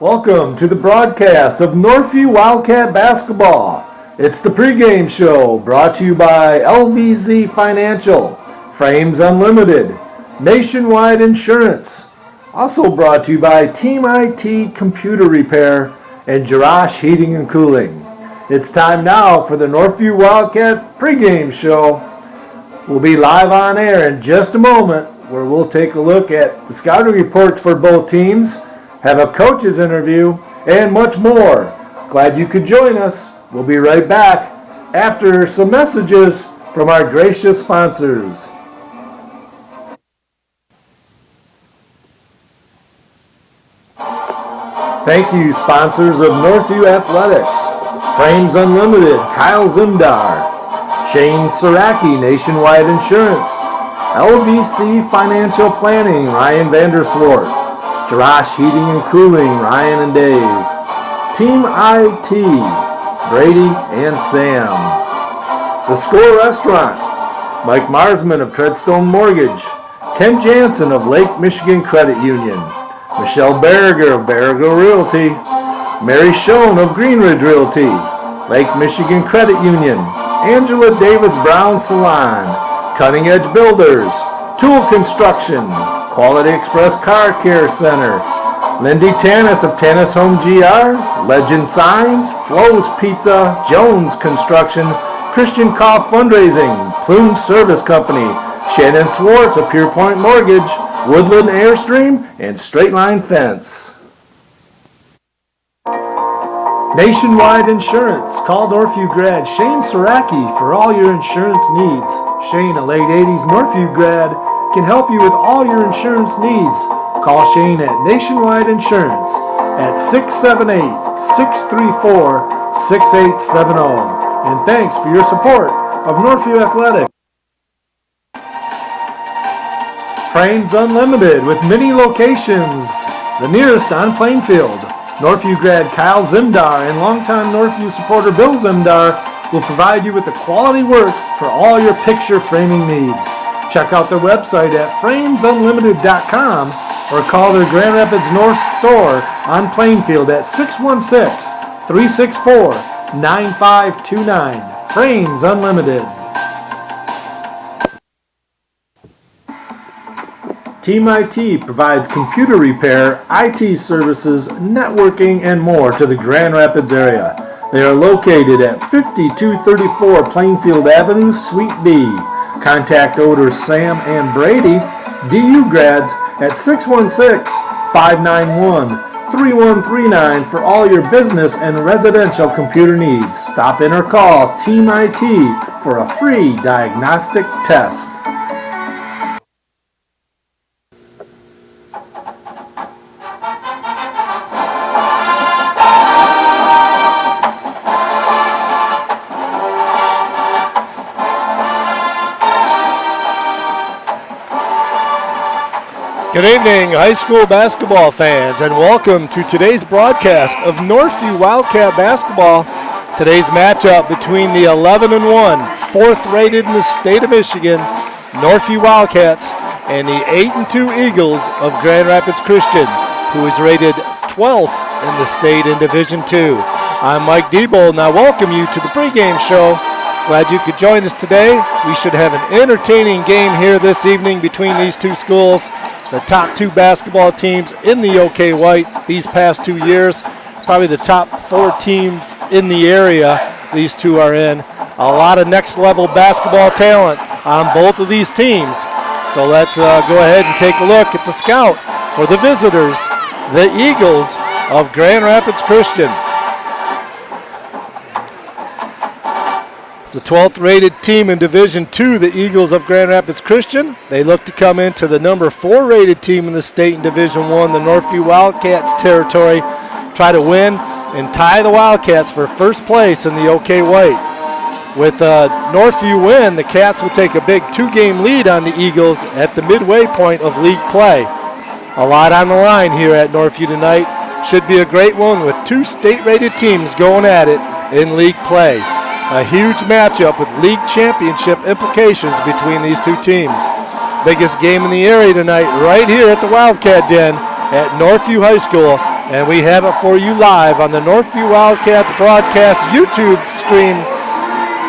Welcome to the broadcast of Northview Wildcat Basketball. It's the pregame show brought to you by LVZ Financial, Frames Unlimited, Nationwide Insurance. Also brought to you by Team IT Computer Repair and Jerash Heating and Cooling. It's time now for the Northview Wildcat pregame show. We'll be live on air in just a moment where we'll take a look at the scouting reports for both teams, have a coach's interview, and much more. Glad you could join us. We'll be right back after some messages from our gracious sponsors. Thank you, sponsors of Northview Athletics, Frames Unlimited, Kyle Zimdar, Shane Saraki, Nationwide Insurance, LVC Financial Planning, Ryan Vanderswart, Jerash Heating and Cooling, Ryan and Dave, Team IT, Brady and Sam, The Score Restaurant, Mike Marsman of Treadstone Mortgage, Ken Jansen of Lake Michigan Credit Union, Michelle Berger of Berger Realty, Mary Schoen of Greenridge Realty, Lake Michigan Credit Union, Angela Davis Brown Salon, Cutting Edge Builders, Tool Construction, Quality Express Car Care Center, Lindy Tanis of Tanis Home GR, Legend Signs, Flo's Pizza, Jones Construction, Christian Koff Fundraising, Plume Service Company, Shannon Swartz of Pure Point Mortgage, Woodland Airstream, and Straight Line Fence. Nationwide Insurance. Call Northview grad Shane Saraki for all your insurance needs. Shane, a late 80s Northview grad, can help you with all your insurance needs. Call Shane at Nationwide Insurance at 678-634-6870. And thanks for your support of Northview Athletics. Frames Unlimited with many locations. The nearest on Plainfield. Northview grad Kyle Zimdar and longtime Northview supporter Bill Zimdar will provide you with the quality work for all your picture framing needs. Check out their website at framesunlimited.com or call their Grand Rapids North store on Plainfield at 616-364-9529. Frames Unlimited. Team IT provides computer repair, IT services, networking, and more to the Grand Rapids area. They are located at 5234 Plainfield Avenue, Suite B. Contact owners Sam and Brady, DU grads, at 616-591-3139 for all your business and residential computer needs. Stop in or call Team IT for a free diagnostic test. Good evening, high school basketball fans, and welcome to today's broadcast of Northview Wildcat Basketball. Today's matchup between the 11-1, fourth rated in the state of Michigan, Northview Wildcats, and the 8-2 Eagles of Grand Rapids Christian, who is rated 12th in the state in Division II. I'm Mike Diebold, and I welcome you to the pregame show. Glad you could join us today. We should have an entertaining game here this evening between these two schools. The top two basketball teams in the OK White these past 2 years. Probably the top four teams in the area these two are in. A lot of next level basketball talent on both of these teams. So let's go ahead and take a look at the scout for the visitors, the Eagles of Grand Rapids Christian. The 12th rated team in Division II, the Eagles of Grand Rapids Christian. They look to come into the number 4 rated team in the state in Division I, the Northview Wildcats territory, try to win and tie the Wildcats for first place in the OK White. With a Northview win, the Cats will take a big 2-game lead on the Eagles at the midway point of league play. A lot on the line here at Northview tonight. Should be a great one with 2 state-rated teams going at it in league play. A huge matchup with league championship implications between these two teams. Biggest game in the area tonight right here at the Wildcat Den at Northview High School And we have it for you live on the Northview Wildcats broadcast YouTube stream.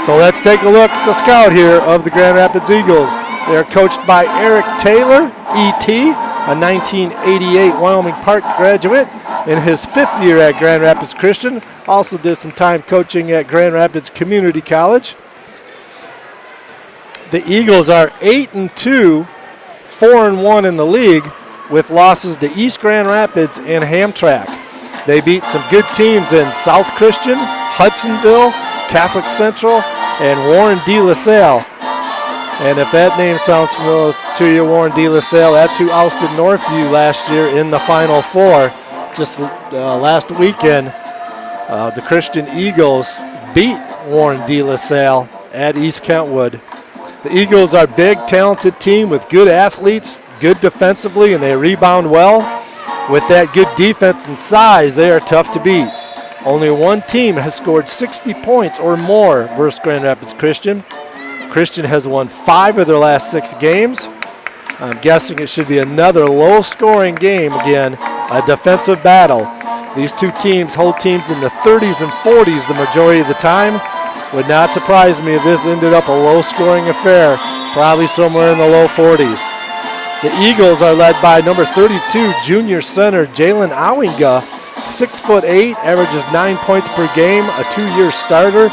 So let's take a look at the scout here of the Grand Rapids Eagles. They're coached by Eric Taylor, E.T., a 1988 Wyoming Park graduate in his 5th year at Grand Rapids Christian. Also did some time coaching at Grand Rapids Community College. The Eagles are 8-2, 4-1 in the league, with losses to East Grand Rapids and Hamtramck. They beat some good teams in South Christian, Hudsonville, Catholic Central, and Warren De La Salle. And if that name sounds familiar to you, Warren De La Salle, that's who ousted Northview last year in the Final Four. Just last weekend, the Christian Eagles beat Warren De La Salle at East Kentwood. The Eagles are a big, talented team with good athletes, good defensively, and they rebound well. With that good defense and size, they are tough to beat. Only one team has scored 60 points or more versus Grand Rapids Christian. Christian has won 5 of their last 6 games. I'm guessing it should be another low-scoring game again, a defensive battle. These two teams hold teams in the 30s and 40s the majority of the time. Would not surprise me if this ended up a low-scoring affair, probably somewhere in the low 40s. The Eagles are led by number 32 junior center Jalen Awinga, 6'8", averages 9 points per game, a 2-year starter.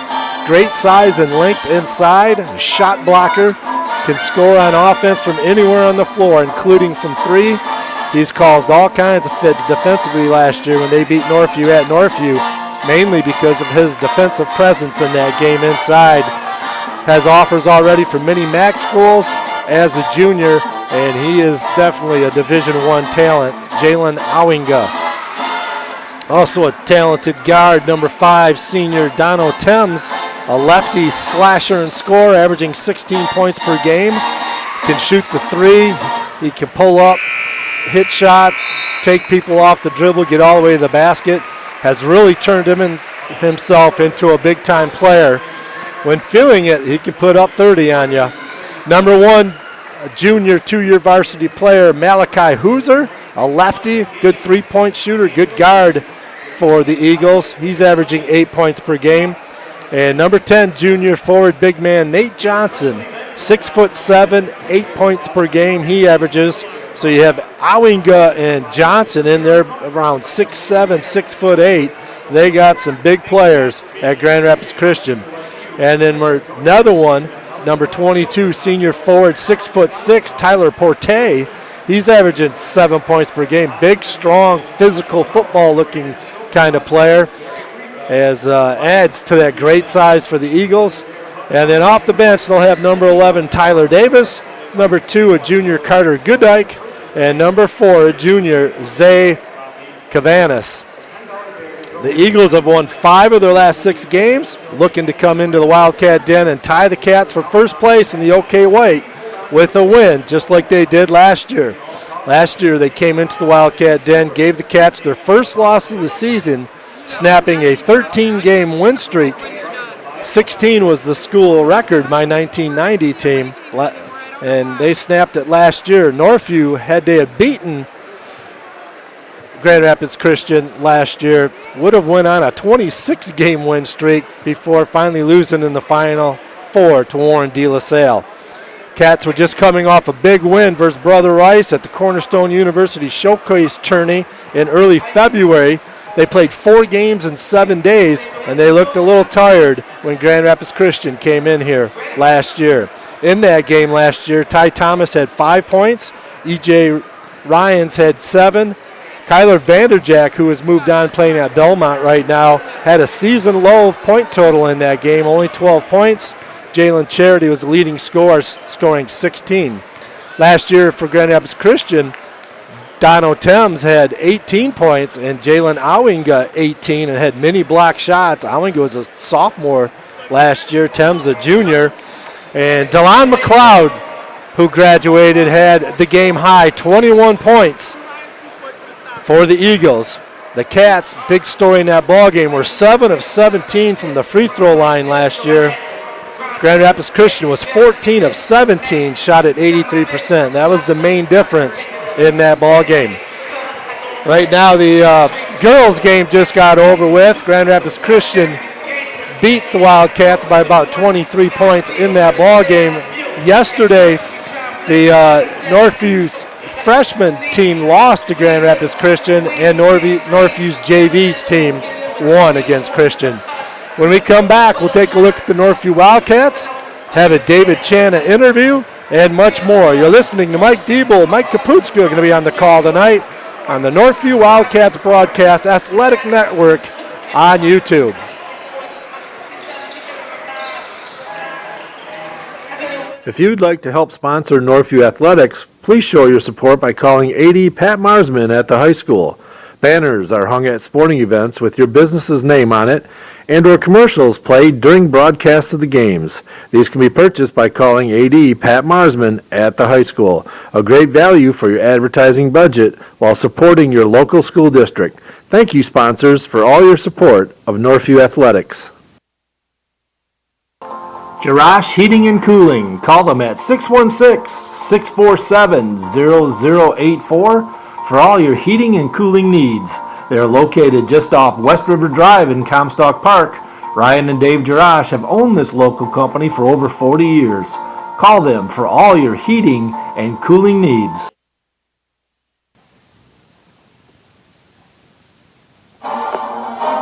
Great size and length inside, a shot blocker, can score on offense from anywhere on the floor, including from 3. He's caused all kinds of fits defensively last year when they beat Northview at Northview, mainly because of his defensive presence in that game inside. Has offers already from many MAC schools as a junior, and he is definitely a Division I talent, Jalen Awinga. Also a talented guard, number 5 senior Dono Thames, a lefty slasher and scorer, averaging 16 points per game. Can shoot the 3. He can pull up, hit shots, take people off the dribble, get all the way to the basket. Has really turned himself into a big-time player. When feeling it, he can put up 30 on you. Number 1, junior 2-year varsity player Malachi Hooser, a lefty, good 3-point shooter, good guard for the Eagles. He's averaging 8 points per game. And number 10, junior forward big man Nate Johnson, 6'7", 8 points per game he averages. So you have Awinga and Johnson in there around 6'7", 6'8". They got some big players at Grand Rapids Christian. And then another one, number 22, senior forward, 6'6", Tyler Porte. He's averaging 7 points per game. Big, strong, physical, football-looking kind of player. As adds to that great size for the Eagles. And then off the bench, they'll have number 11, Tyler Davis, number 2, a junior Carter Goodike, and number 4, a junior Zay Cavanis. The Eagles have won 5 of their last 6 games, looking to come into the Wildcat Den and tie the Cats for first place in the OK White with a win, just like they did last year. Last year, they came into the Wildcat Den, gave the Cats their first loss of the season, snapping a 13-game win streak. 16 was the school record, my 1990 team, and they snapped it last year. Northview, had they had beaten Grand Rapids Christian last year, would have went on a 26-game win streak before finally losing in the Final Four to Warren De La Salle. Cats were just coming off a big win versus Brother Rice at the Cornerstone University Showcase Tourney in early February. They played 4 games in 7 days, and they looked a little tired when Grand Rapids Christian came in here last year. In that game last year, Ty Thomas had 5 points. E.J. Ryans had 7. Kyler Vanderjack, who has moved on playing at Belmont right now, had a season-low point total in that game, only 12 points. Jalen Charity was the leading scorer, scoring 16. Last year for Grand Rapids Christian, Dono Thames had 18 points and Jalen Awinga 18 and had many block shots. Awinga was a sophomore last year, Thames a junior. And DeLon McLeod, who graduated, had the game high 21 points for the Eagles. The Cats, big story in that ball game, were 7 of 17 from the free throw line last year. Grand Rapids Christian was 14 of 17, shot at 83%. That was the main difference in that ball game. Right now, the girls game just got over with. Grand Rapids Christian beat the Wildcats by about 23 points in that ball game. Yesterday, the Northview's freshman team lost to Grand Rapids Christian, and Northview's JV's team won against Christian. When we come back, we'll take a look at the Northview Wildcats, have a David Chana interview, and much more. You're listening to Mike Diebel. Mike Kaputski are going to be on the call tonight on the Northview Wildcats Broadcast Athletic Network on YouTube. If you'd like to help sponsor Northview Athletics, please show your support by calling AD Pat Marsman at the high school. Banners are hung at sporting events with your business's name on it, and or commercials played during broadcasts of the games. These can be purchased by calling AD Pat Marsman at the high school. A great value for your advertising budget while supporting your local school district. Thank you, sponsors, for all your support of Northview Athletics. Jarash Heating and Cooling. Call them at 616-647-0084 for all your heating and cooling needs. They are located just off West River Drive in Comstock Park. Ryan and Dave Jarash have owned this local company for over 40 years. Call them for all your heating and cooling needs.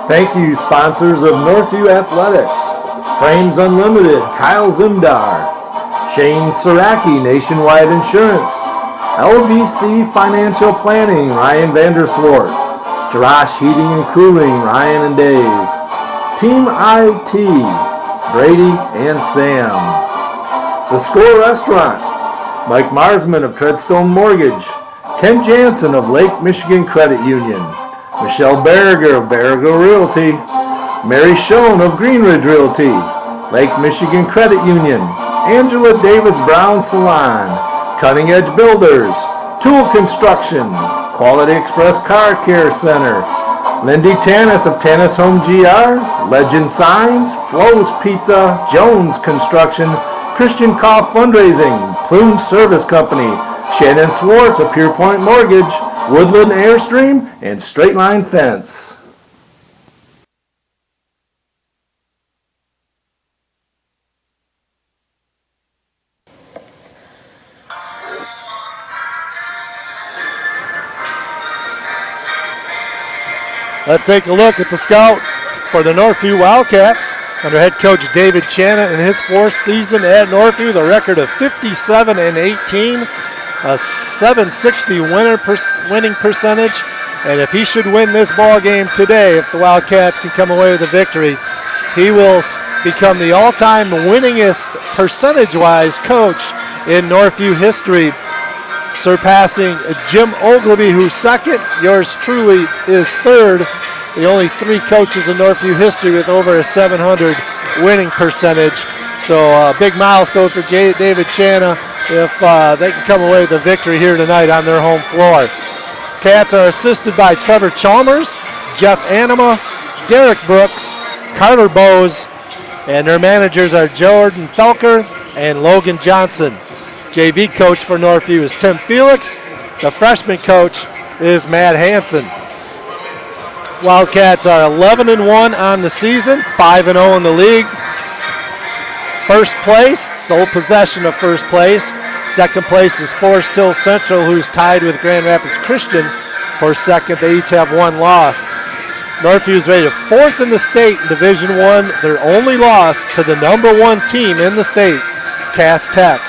Thank you, sponsors of Northview Athletics. Frames Unlimited, Kyle Zimdar. Shane Saraki, Nationwide Insurance. LVC Financial Planning, Ryan Vanderswart. Jarash Heating and Cooling, Ryan and Dave. Team IT, Brady and Sam. The Score Restaurant, Mike Marsman of Treadstone Mortgage. Ken Jansen of Lake Michigan Credit Union. Michelle Berger of Berger Realty. Mary Schoen of Greenridge Realty. Lake Michigan Credit Union. Angela Davis Brown Salon. Cutting Edge Builders. Tool Construction. Quality Express Car Care Center. Lindy Tanis of Tanis Home GR. Legend Signs. Flo's Pizza. Jones Construction. Christian Call Fundraising. Plume Service Company. Shannon Swartz of Pure Point Mortgage. Woodland Airstream, and Straight Line Fence. Let's take a look at the scout for the Northview Wildcats under head coach David Chana in his fourth season at Northview. The record of 57-18. A 760 winning percentage, and if he should win this ball game today, if the Wildcats can come away with a victory, he will become the all-time winningest percentage-wise coach in Northview history, surpassing Jim Ogilvy, who's second. Yours truly is third. The only three coaches in Northview history with over a 700 winning percentage. So a big milestone for David Chana if they can come away with a victory here tonight on their home floor. Cats are assisted by Trevor Chalmers, Jeff Anima, Derek Brooks, Carter Bowes, and their managers are Jordan Felker and Logan Johnson. JV coach for Northview is Tim Felix. The freshman coach is Matt Hansen. Wildcats are 11-1 on the season, 5-0 in the league. First place, sole possession of first place. Second place is Forest Hill Central, who's tied with Grand Rapids Christian for second. They each have one loss. Northview is rated fourth in the state in Division I. Their only loss to the number one team in the state, Cass Tech.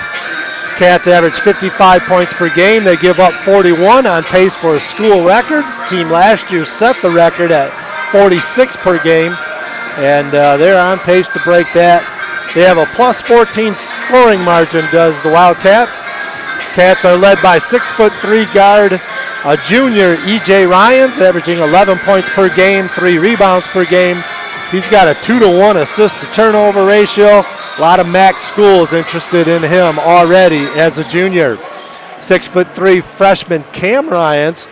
Cats average 55 points per game. They give up 41, on pace for a school record. Team last year set the record at 46 per game, and they're on pace to break that. They have a plus 14 scoring margin, does the Wildcats. Cats are led by 6'3" guard, a junior, E.J. Ryans, averaging 11 points per game, 3 rebounds per game. He's got a 2-to-1 assist-to-turnover ratio. A lot of MAC schools interested in him already as a junior. 6'3" freshman Cam Ryans.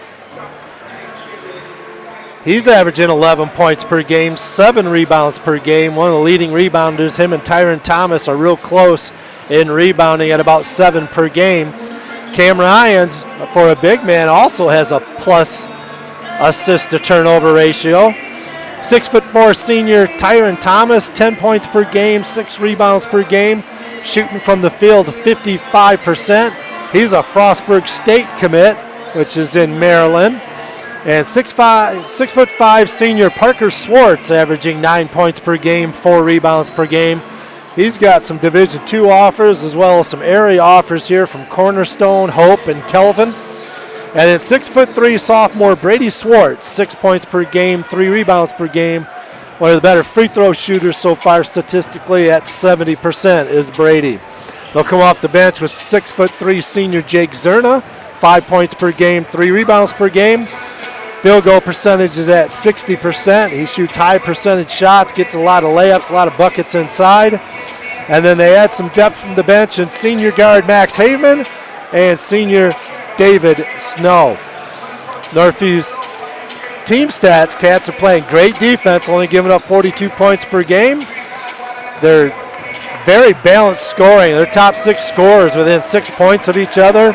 He's averaging 11 points per game, 7 rebounds per game. One of the leading rebounders. Him and Tyron Thomas are real close in rebounding at about 7 per game. Cam Ryans, for a big man, also has a plus assist to turnover ratio. 6'4" senior Tyron Thomas, 10 points per game, 6 rebounds per game, shooting from the field 55%. He's a Frostburg State commit, which is in Maryland. And 6'5" senior Parker Swartz, averaging 9 points per game, 4 rebounds per game. He's got some Division II offers as well as some area offers here from Cornerstone, Hope, and Kelvin. And then 6'3" sophomore Brady Swartz, 6 points per game, 3 rebounds per game. One of the better free throw shooters so far statistically at 70% is Brady. They'll come off the bench with 6'3" senior Jake Zerna, 5 points per game, 3 rebounds per game. Field goal percentage is at 60%. He shoots high percentage shots, gets a lot of layups, a lot of buckets inside. And then they add some depth from the bench in senior guard Max Haveman and senior David Snow. Northview's team stats, Cats are playing great defense, only giving up 42 points per game. They're very balanced scoring. Their top 6 scorers within 6 points of each other.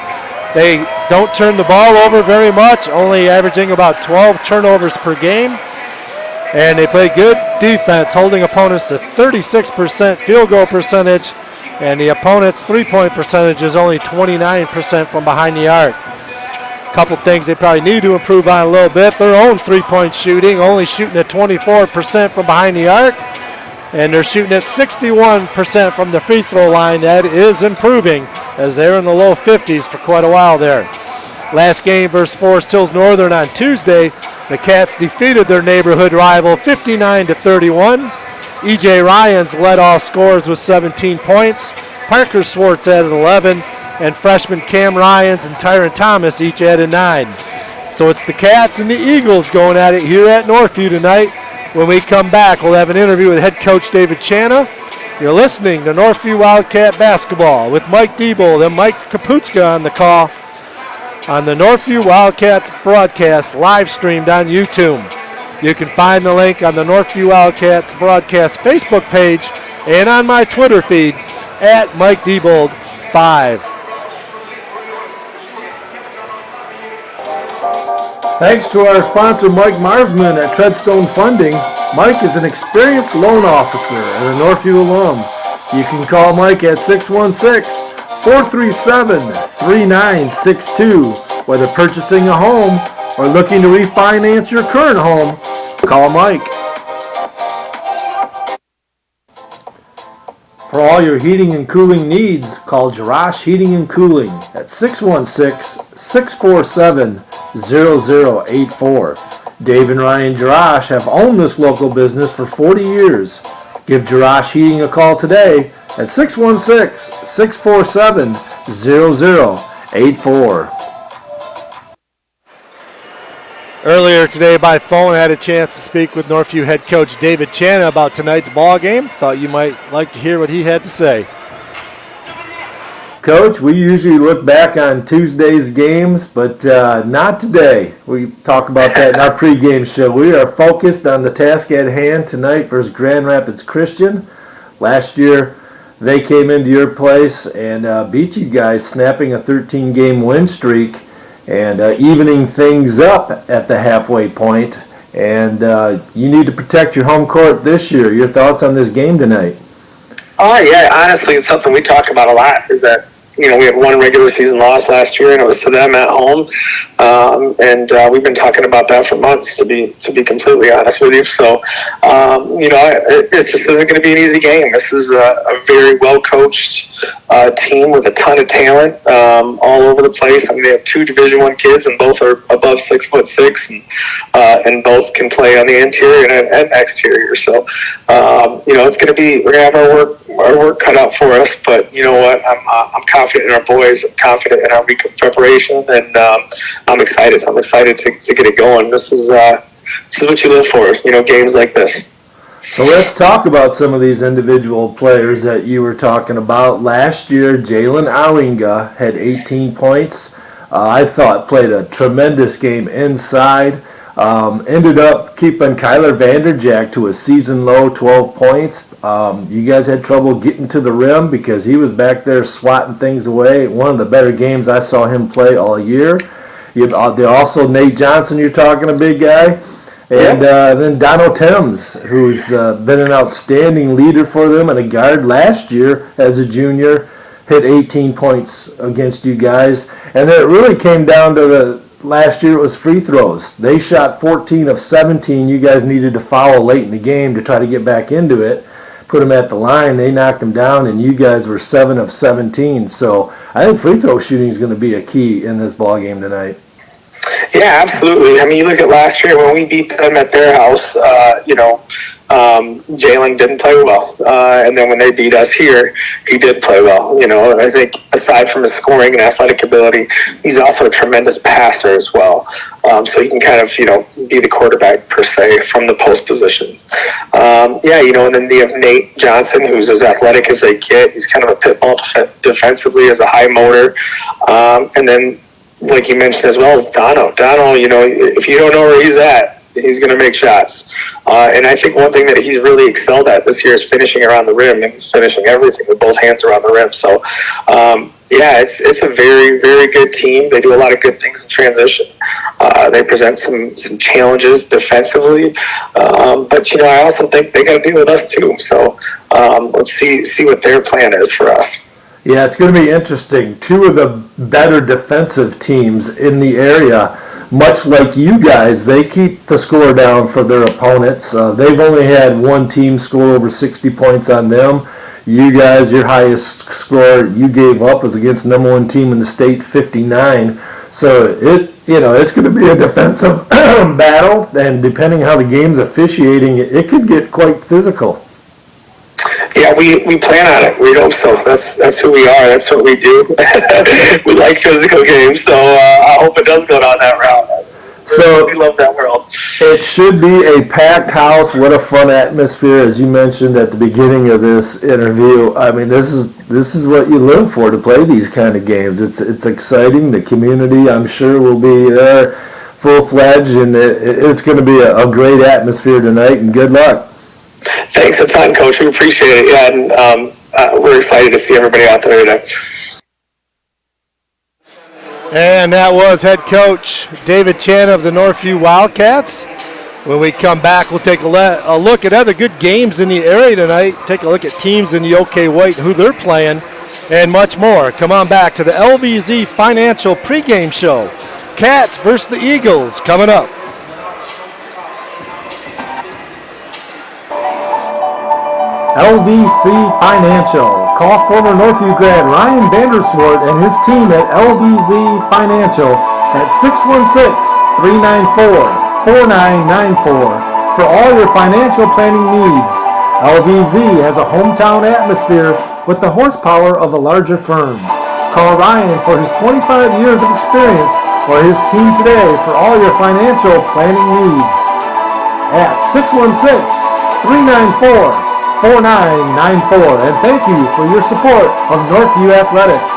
They don't turn the ball over very much, only averaging about 12 turnovers per game. And they play good defense, holding opponents to 36% field goal percentage, and the opponent's three-point percentage is only 29% from behind the arc. A couple things they probably need to improve on a little bit. Their own three-point shooting, only shooting at 24% from behind the arc, and they're shooting at 61% from the free throw line. That is improving, as they're in the low 50s for quite a while there. Last game versus Forest Hills Northern on Tuesday, the Cats defeated their neighborhood rival 59-31. E.J. Ryans led all scorers with 17 points. Parker Swartz added 11, and freshman Cam Ryans and Tyron Thomas each added 9. So it's the Cats and the Eagles going at it here at Northview tonight. When we come back, we'll have an interview with head coach David Chana. You're listening to Northview Wildcat Basketball with Mike Diebold and Mike Kaputska on the call on the Northview Wildcats broadcast live streamed on YouTube. You can find the link on the Northview Wildcats broadcast Facebook page and on my Twitter feed at Mike Diebold 5. Thanks to our sponsor Mike Marsman at Treadstone Funding. Mike is an experienced loan officer and a Northview alum. You can call Mike at 616-437-3962. Whether purchasing a home or looking to refinance your current home, call Mike. For all your heating and cooling needs, call Jarash Heating and Cooling at 616-647-0084. Dave and Ryan Jarash have owned this local business for 40 years. Give Jarash Heating a call today at 616-647-0084. Earlier today by phone, I had a chance to speak with Northview head coach David Chana about tonight's ball game. Thought you might like to hear what he had to say. Coach, we usually look back on Tuesday's games, but not today. We talk about that in our pregame show. We are focused on the task at hand tonight versus Grand Rapids Christian. Last year, they came into your place and beat you guys, snapping a 13-game win streak and evening things up at the halfway point. And you need to protect your home court this year. Your thoughts on this game tonight? Oh, yeah, honestly, it's something we talk about a lot, is that, you know, we had one regular season loss last year, and it was to them at home. And we've been talking about that for months, to be completely honest with you. So, you know, this isn't going to be an easy game. This is a very well-coached team with a ton of talent all over the place. I mean, they have 2 Division I kids, and both are above 6'6", and both can play on the interior and exterior. So, you know, it's going to be, we're going to have our work cut out for us. But you know what? I'm confident in our boys. I'm confident in our week of preparation, and I'm excited. I'm excited to get it going. This is what you live for, you know, games like this. So let's talk about some of these individual players that you were talking about. Last year, Jalen Awinga had 18 points. I thought played a tremendous game inside. Ended up keeping Kyler Vanderjack to a season-low 12 points. You guys had trouble getting to the rim because he was back there swatting things away. One of the better games I saw him play all year. They also Nate Johnson, you're talking a big guy. And then Dono Thames, who's been an outstanding leader for them and a guard last year as a junior, hit 18 points against you guys. And then it really came down to last year it was free throws. They shot 14 of 17. You guys needed to foul late in the game to try to get back into it. Put them at the line. They knocked them down, and you guys were 7 of 17. So I think free throw shooting is going to be a key in this ball game tonight. Yeah, absolutely. I mean, you look at last year when we beat them at their house, Jalen didn't play well. And then when they beat us here, he did play well. And I think aside from his scoring and athletic ability, he's also a tremendous passer as well. So he can kind of, be the quarterback per se from the post position. And then you have Nate Johnson, who's as athletic as they get. He's kind of a pit bull defensively, as a high motor. And then, like you mentioned as well, is Dono. Dono, if you don't know where he's at, he's going to make shots. And I think one thing that he's really excelled at this year is finishing around the rim, and he's finishing everything with both hands around the rim. So, it's a very, very good team. They do a lot of good things in transition. They present some challenges defensively. But, I also think they got to deal with us too. So let's see what their plan is for us. Yeah, it's going to be interesting. Two of the better defensive teams in the area, much like you guys, they keep the score down for their opponents. They've only had one team score over 60 points on them. You guys, your highest score you gave up was against the number one team in the state, 59. So it's going to be a defensive battle, and depending how the game's officiating, it could get quite physical. Yeah, we plan on it. We hope so. That's who we are. That's what we do. We like physical games, so I hope it does go down that route. So we love that world. It should be a packed house. What a fun atmosphere, as you mentioned at the beginning of this interview. I mean, this is what you live for, to play these kind of games. It's exciting. The community, I'm sure, will be there full-fledged, and it's going to be a great atmosphere tonight, and good luck. Thanks a ton, Coach. We appreciate it. Yeah, and we're excited to see everybody out there today. And that was head coach David Chana of the Northview Wildcats. When we come back, we'll take a look at other good games in the area tonight, take a look at teams in the OK White and who they're playing, and much more. Come on back to the LVZ Financial pregame show. Cats versus the Eagles coming up. LVC Financial. Call former Northview grad Ryan Vanderswart and his team at LVZ Financial at 616-394-4994 for all your financial planning needs. LVZ has a hometown atmosphere with the horsepower of a larger firm. Call Ryan for his 25 years of experience or his team today for all your financial planning needs at 616-394-4994. And thank you for your support of Northview Athletics.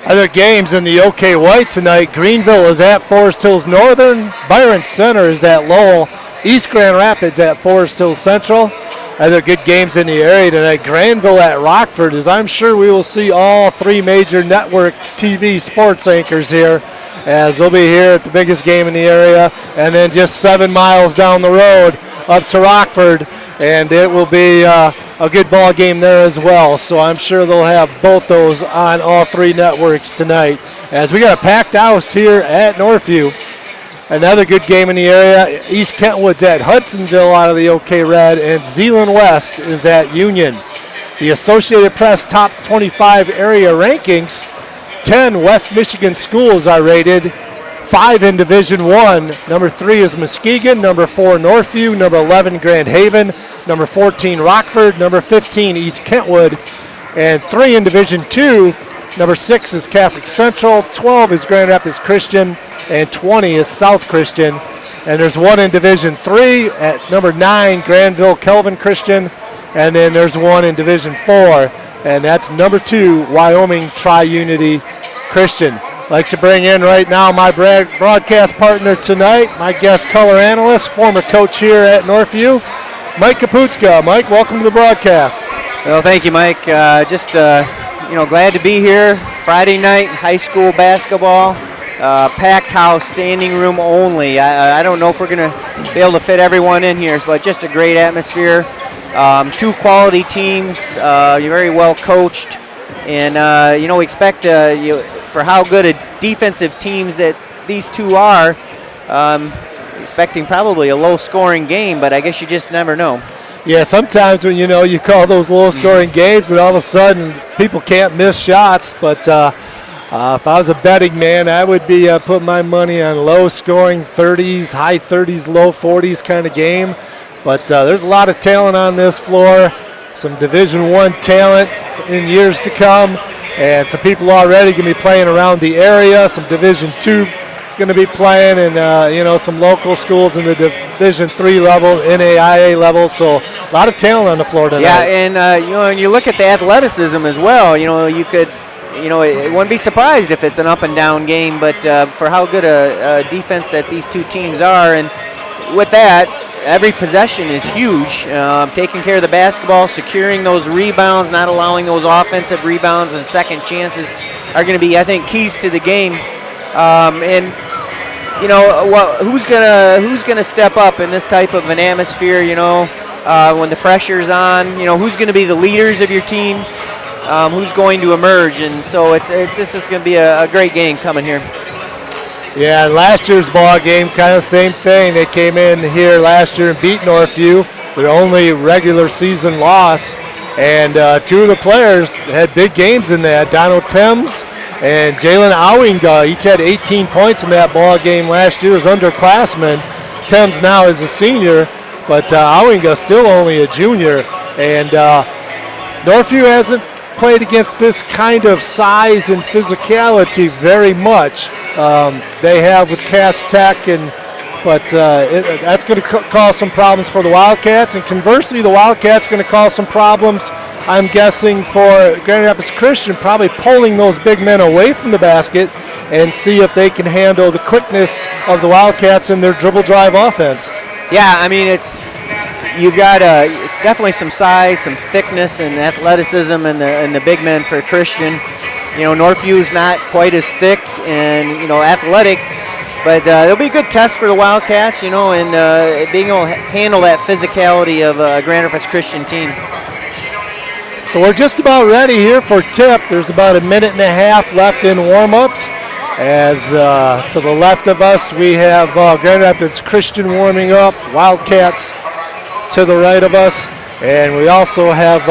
Other games in the OK White tonight. Greenville is at Forest Hills Northern. Byron Center is at Lowell. East Grand Rapids at Forest Hills Central. Other good games in the area tonight. Granville at Rockford, as I'm sure we will see all three major network TV sports anchors here, as they'll be here at the biggest game in the area. And then just 7 miles down the road up to Rockford, and it will be a good ball game there as well. So I'm sure they'll have both those on all three networks tonight, as we got a packed house here at Northview. Another good game in the area. East Kentwood's at Hudsonville out of the OK Red, and Zeeland West is at Union. The Associated Press top 25 area rankings, 10 West Michigan schools are rated, 5 in Division I. Number 3 is Muskegon, number 4 Northview, number 11 Grand Haven, number 14 Rockford, number 15 East Kentwood, and 3 in Division II. Number 6 is Catholic Central, 12 is Grand Rapids Christian, and 20 is South Christian. And there's 1 in Division III at number 9, Granville Kelvin Christian, and then there's 1 in Division IV, and that's number 2, Wyoming Tri-Unity Christian. I'd like to bring in right now my broadcast partner tonight, my guest color analyst, former coach here at Northview, Mike Kaputska. Mike, welcome to the broadcast. Well, thank you, Mike. Glad to be here. Friday night, high school basketball, packed house, standing room only. I don't know if we're going to be able to fit everyone in here, but just a great atmosphere. Two quality teams, you're very well coached, and we expect for how good a defensive teams that these two are. Expecting probably a low-scoring game, but I guess you just never know. Yeah, sometimes when you call those low-scoring games, and all of a sudden people can't miss shots. But if I was a betting man, I would be putting my money on low-scoring 30s, high 30s, low 40s kind of game. But there's a lot of talent on this floor, some Division I talent in years to come, and some people already going to be playing around the area. Some Division II going to be playing, and some local schools in the Division III level, NAIA level. So a lot of talent on the floor tonight. Yeah, and when you look at the athleticism as well, you could, it wouldn't be surprised if it's an up and down game. But for how good a defense that these two teams are, and with that, every possession is huge. Taking care of the basketball, securing those rebounds, not allowing those offensive rebounds and second chances are going to be, I think, keys to the game. Who's gonna step up in this type of an atmosphere? When the pressure's on, who's going to be the leaders of your team? Who's going to emerge? And so this is going to be a great game coming here. Yeah, last year's ball game, kind of same thing. They came in here last year and beat Northview, their only regular season loss, and two of the players had big games in that. Donald Thames and Jalen Owinga each had 18 points in that ball game last year as underclassmen. Thames now is a senior, but Owinga still only a junior. And Northview hasn't played against this kind of size and physicality very much. They have with Cass Tech, but that's going to cause some problems for the Wildcats. And conversely, the Wildcats going to cause some problems, I'm guessing, for Grand Rapids Christian, probably pulling those big men away from the basket and see if they can handle the quickness of the Wildcats in their dribble drive offense. Yeah, I mean, you've got it's definitely some size, some thickness, and athleticism in the big men for Christian. Northview's not quite as thick and athletic, but it'll be a good test for the Wildcats, and being able to handle that physicality of a Grand Rapids Christian team. So we're just about ready here for tip. There's about a minute and a half left in warm-ups. As to the left of us, we have Grand Rapids Christian warming up, Wildcats to the right of us, and we also have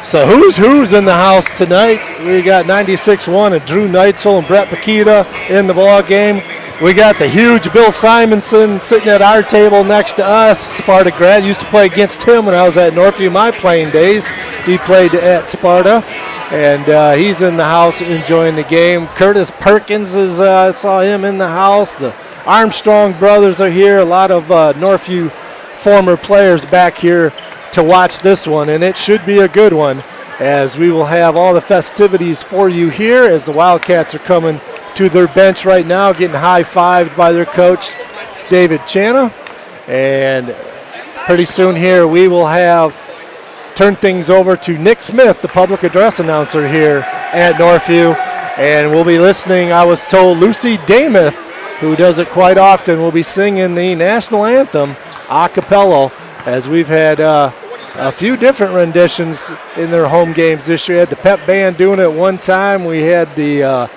so who's in the house tonight. We got 96-1 and Drew Neitzel and Brett Pakita in the ball game. We got the huge Bill Simonson sitting at our table next to us. Sparta grad. Used to play against him when I was at Northview my playing days. He played at Sparta, and he's in the house enjoying the game. Curtis Perkins is I saw him in the house. The Armstrong brothers are here. A lot of Northview former players back here to watch this one, and it should be a good one, as we will have all the festivities for you here as the Wildcats are coming to their bench right now, getting high-fived by their coach, David Chana. And pretty soon here we will turn things over to Nick Smith, the public address announcer here at Northview, and we'll be listening, I was told, Lucy Dameth, who does it quite often, will be singing the national anthem a cappella, as we've had a few different renditions in their home games this year. Had the pep band doing it one time. We had the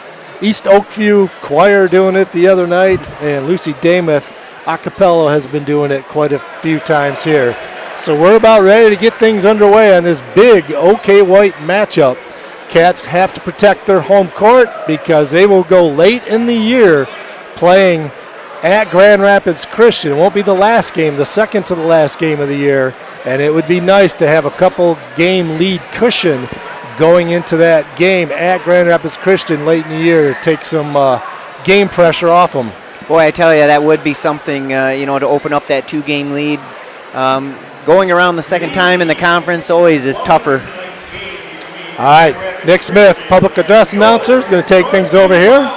East Oakview choir doing it the other night, and Lucy Dameth a cappella has been doing it quite a few times here. So we're about ready to get things underway on this big OK White matchup. Cats have to protect their home court because they will go late in the year playing at Grand Rapids Christian. It won't be the last game, the second to the last game of the year, and it would be nice to have a couple game lead cushion going into that game at Grand Rapids Christian late in the year to take some game pressure off them. Boy, I tell you, that would be something, to open up that 2-game lead. Going around the second time in the conference always is tougher. All right, Nick Smith, public address announcer, is going to take things over here.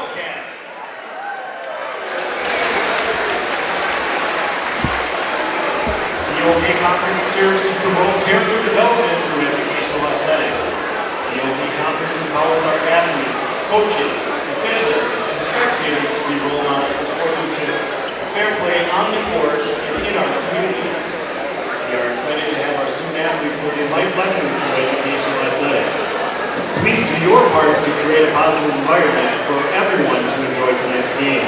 The OK Conference serves to promote character development through coaches, officials, and spectators to be role models for sportsmanship, fair play on the court, and in our communities. We are excited to have our student athletes learn life lessons through educational athletics. Please do your part to create a positive environment for everyone to enjoy tonight's game.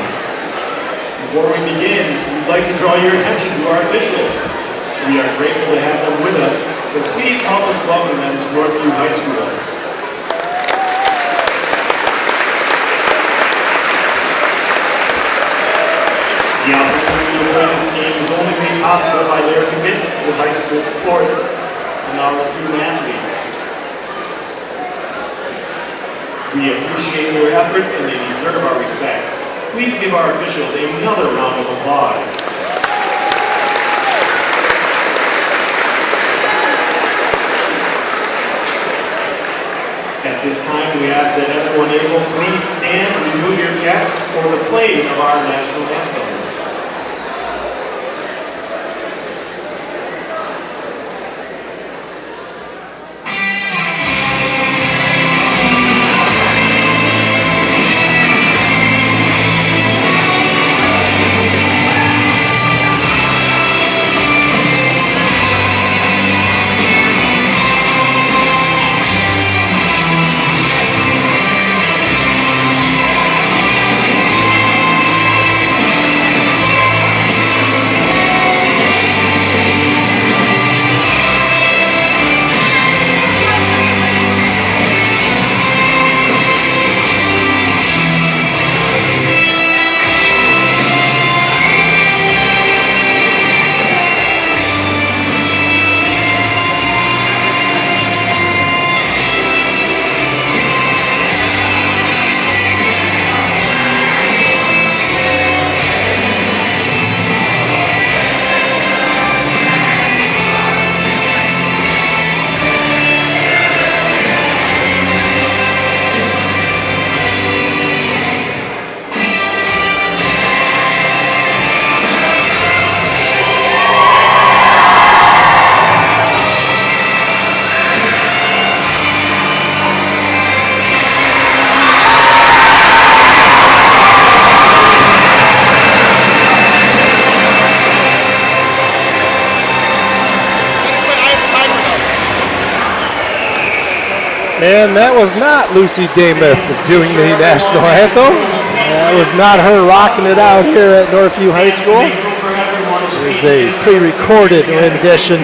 Before we begin, we'd like to draw your attention to our officials. We are grateful to have them with us, so please help us welcome them to Northview High School. The opportunity to play this game is only made possible by their commitment to high school sports and our student athletes. We appreciate their efforts and they deserve our respect. Please give our officials another round of applause. At this time, we ask that everyone able, please stand and remove your caps for the playing of our national anthem. And that was not Lucy Dameth doing the national anthem. That was not her rocking it out here at Northview High School. It was a pre-recorded rendition.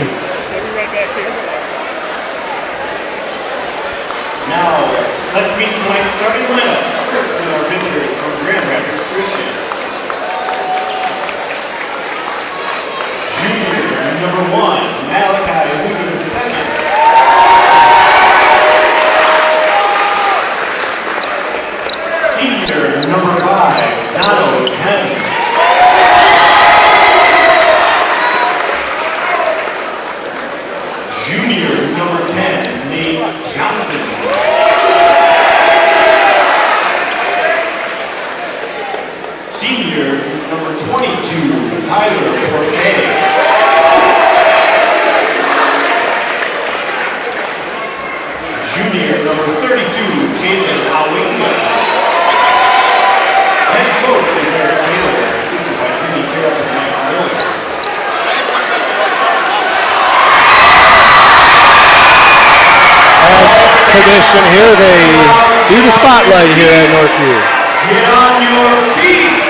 Now, let's meet tonight's starting lineups. First with our visitors from Grand Rapids Christian. Junior number 1, Malachi Hooser II. Senior number 5, Dono Thames. Junior number 10, Nate Johnson. Senior number 22, Tyler Porte. Junior number 32, James Awinga. Head coach is Eric Taylor, assisted by Trini Carroll and Mike Miller. As tradition here, they do the spotlight here at Northview. Get on your feet.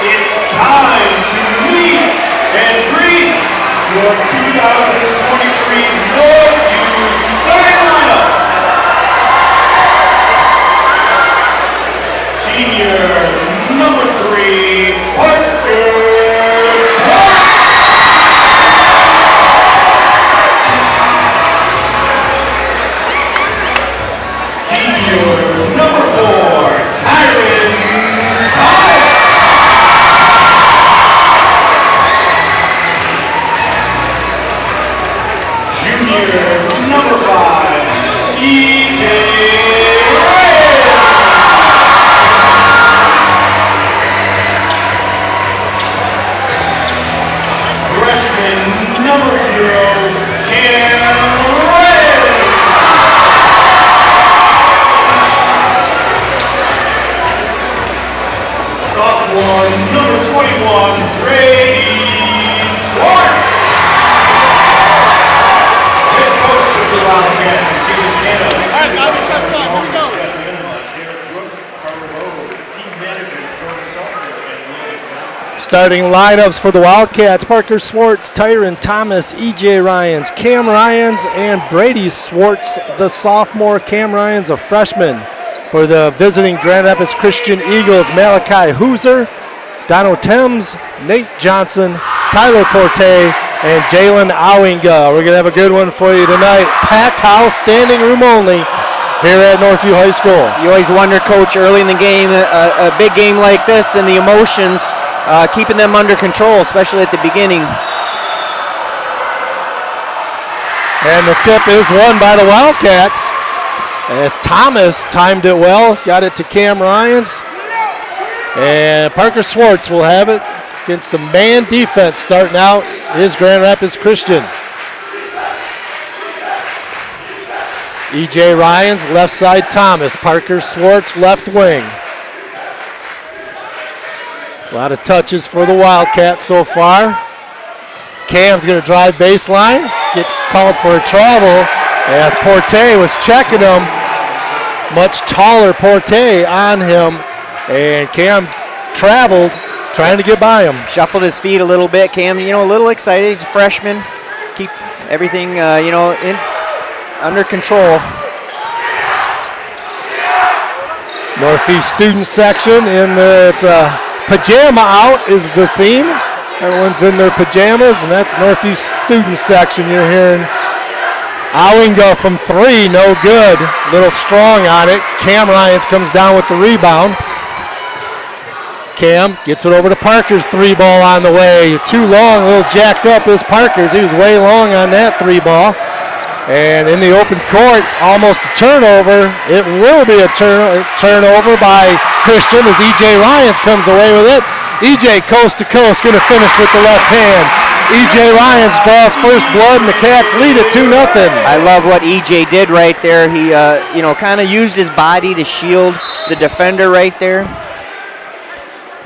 It's time to meet and greet your 2023 Northview starting lineup. Senior number 3, Parker Sparks. Senior number 4, Tyron Thomas. Starting lineups for the Wildcats: Parker Swartz, Tyron Thomas, E.J. Ryans, Cam Ryans, and Brady Swartz, the sophomore. Cam Ryans, a freshman. For the visiting Grand Rapids Christian Eagles: Malachi Hooser, Dono Thames, Nate Johnson, Tyler Porte, and Jalen Owinga. We're going to have a good one for you tonight. Packed house, standing room only here at Northview High School. You always wonder, Coach, early in the game, a big game like this and the emotions, keeping them under control, especially at the beginning. And the tip is won by the Wildcats as Thomas timed it well, got it to Cam Ryans. And Parker Swartz will have it against the man defense starting out is Grand Rapids Christian. E.J. Ryans, left side Thomas. Parker Swartz, left wing. A lot of touches for the Wildcats so far. Cam's going to drive baseline, get called for a travel as Porte was checking him. Much taller Porte on him, and Cam traveled, trying to get by him. Shuffled his feet a little bit. Cam, a little excited. He's a freshman. Keep everything, under control. Northeast student section it's a pajama out is the theme. Everyone's in their pajamas, and that's Northeast student section. You're hearing Owinga from 3, no good. Little strong on it. Cam Ryans comes down with the rebound. Cam gets it over to Parker's 3 ball on the way. Too long, a little jacked up is Parker's. He was way long on that 3 ball. And in the open court, almost a turnover. It will be a turnover by Christian as E.J. Ryans comes away with it. E.J. coast to coast, going to finish with the left hand. E.J. Ryans draws first blood, and the Cats lead it 2-0. I love what E.J. did right there. He, kind of used his body to shield the defender right there.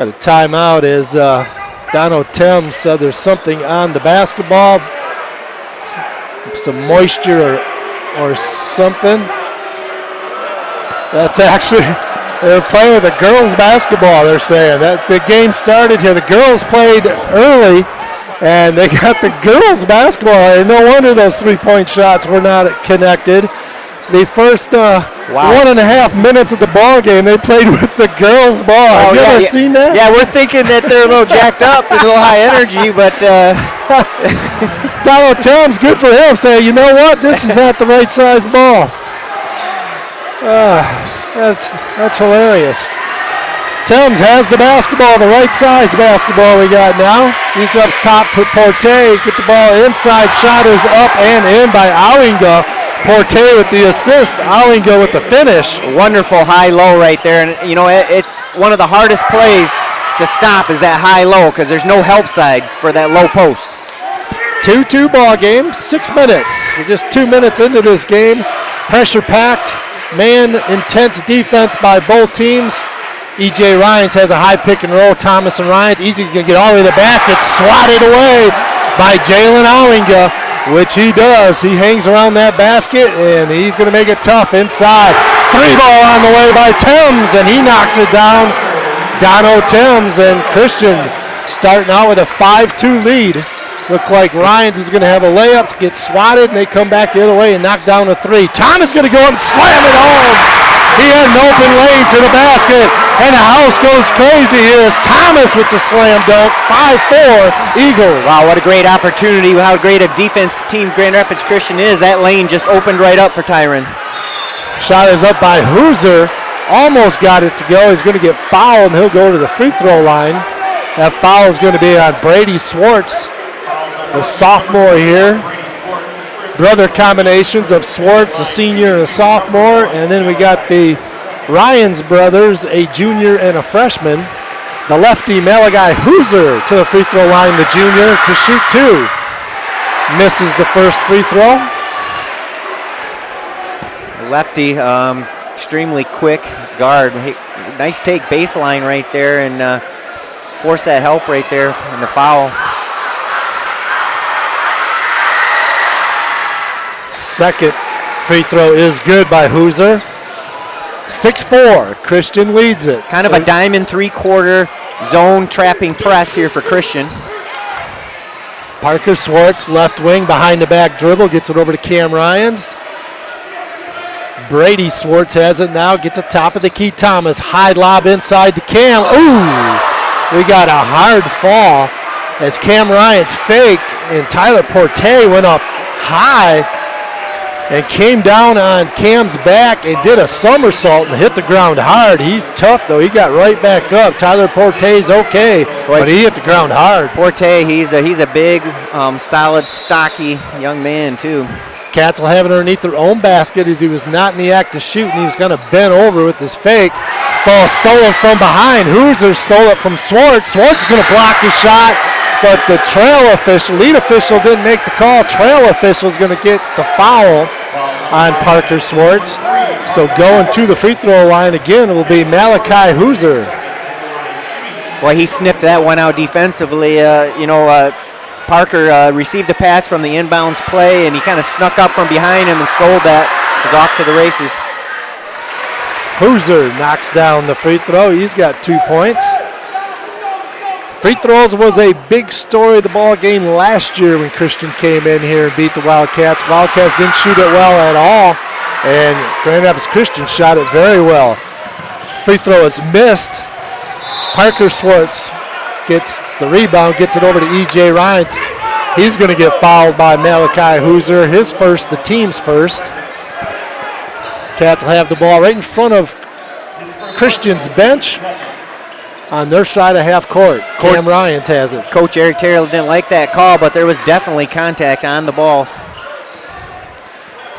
Got a timeout as Dono Thames said there's something on the basketball. Some moisture or something. That's actually, they're playing with the girls basketball, they're saying. That the game started here. The girls played early, and they got the girls basketball. And no wonder those 3-point shots were not connected. The first 1.5 minutes of the ball game, they played with the girls' ball. Have you ever seen that? Yeah, we're thinking that they're a little jacked up, there's a little high energy, but Donald Thames, good for him, saying, you know what, this is not the right size ball. That's hilarious. Thames has the basketball, the right size basketball we got now. He's up top for Porte, get the ball inside, shot is up and in by Owinga. Porte with the assist, Owinga with the finish. Wonderful high-low right there, and it's one of the hardest plays to stop is that high-low because there's no help side for that low post. 2-2 ball game, 6 minutes. We're just 2 minutes into this game. Pressure-packed, intense defense by both teams. E.J. Ryans has a high pick and roll. Thomas and Ryans easy to get all the way to the basket, swatted away by Jalen Owinga, which he does. He hangs around that basket, and he's going to make it tough inside. 3 ball on the way by Thames, and he knocks it down. Dono Thames, and Christian starting out with a 5-2 lead. Look like Ryans is going to have a layup to get swatted, and they come back the other way and knock down a 3. Thomas going to go up and slam it home. He had an open lane to the basket, and the house goes crazy. Here's Thomas with the slam dunk. 5-4 Eagles. Wow, what a great opportunity. How great a defense team Grand Rapids Christian is. That lane just opened right up for Tyron. Shot is up by Hooser. Almost got it to go. He's going to get fouled, and he'll go to the free throw line. That foul is going to be on Brady Swartz, the sophomore here. Brother combinations of Swartz, a senior and a sophomore, and then we got the Ryans brothers, a junior and a freshman. The lefty Malachi Hooser to the free throw line, the junior, to shoot 2. Misses the first free throw. Lefty, extremely quick guard. Nice take baseline right there and force that help right there in the foul. Second free throw is good by Hooser. 6-4, Christian leads it. Kind of a diamond 3-quarter zone trapping press here for Christian. Parker Swartz, left wing, behind the back dribble, gets it over to Cam Ryans. Brady Swartz has it now, gets it top of the key. Thomas, high lob inside to Cam. Ooh, we got a hard fall as Cam Ryans faked and Tyler Porte went up high and came down on Cam's back and did a somersault and hit the ground hard. He's tough, though. He got right back up. Tyler Porte's okay, but he hit the ground hard. Porte, he's a big, solid, stocky young man, too. Cats will have it underneath their own basket as he was not in the act of shooting. He was going to bend over with his fake. Ball stolen from behind. Hoosier stole it from Swartz. Swartz is going to block his shot, but the lead official didn't make the call. Trail official is going to get the foul on Parker Swartz. So going to the free throw line again will be Malachi Hoosier. Boy, he snipped that one out defensively. Parker received the pass from the inbounds play, and he kind of snuck up from behind him and stole that. He's off to the races. Hoosier knocks down the free throw. He's got 2 points. Free throws was a big story of the ball game last year when Christian came in here and beat the Wildcats. Wildcats didn't shoot it well at all, and Grand Rapids Christian shot it very well. Free throw is missed. Parker Swartz gets the rebound, gets it over to E.J. Ryans. He's going to get fouled by Malachi Hoosier. His first, the team's first. Cats will have the ball right in front of Christian's bench on their side of half court. Cam Ryans has it. Coach Eric Terrell didn't like that call, but there was definitely contact on the ball.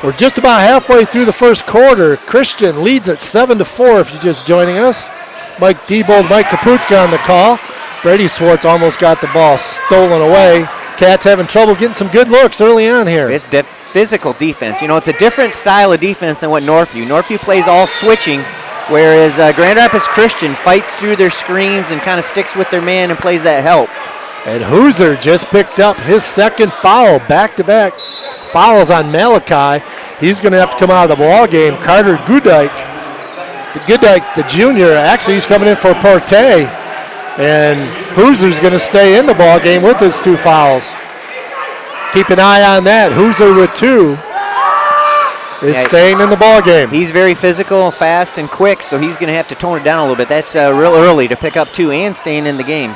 We're just about halfway through the first quarter. Christian leads at 7-4 if you're just joining us. Mike Diebold, Mike Kaputska on the call. Brady Swartz almost got the ball stolen away. Cats having trouble getting some good looks early on here. It's physical defense. It's a different style of defense than what Northview. Northview plays all switching, whereas Grand Rapids Christian fights through their screens and kind of sticks with their man and plays that help. And Hoosier just picked up his second foul, back-to-back fouls on Malachi. He's going to have to come out of the ball game. Carter Goodike, the junior, actually he's coming in for Porte. And Hoosier's going to stay in the ball game with his 2 fouls. Keep an eye on that. Hoosier with 2 is staying in the ball game. He's very physical, fast, and quick, so he's going to have to tone it down a little bit. That's real early to pick up 2 and staying in the game.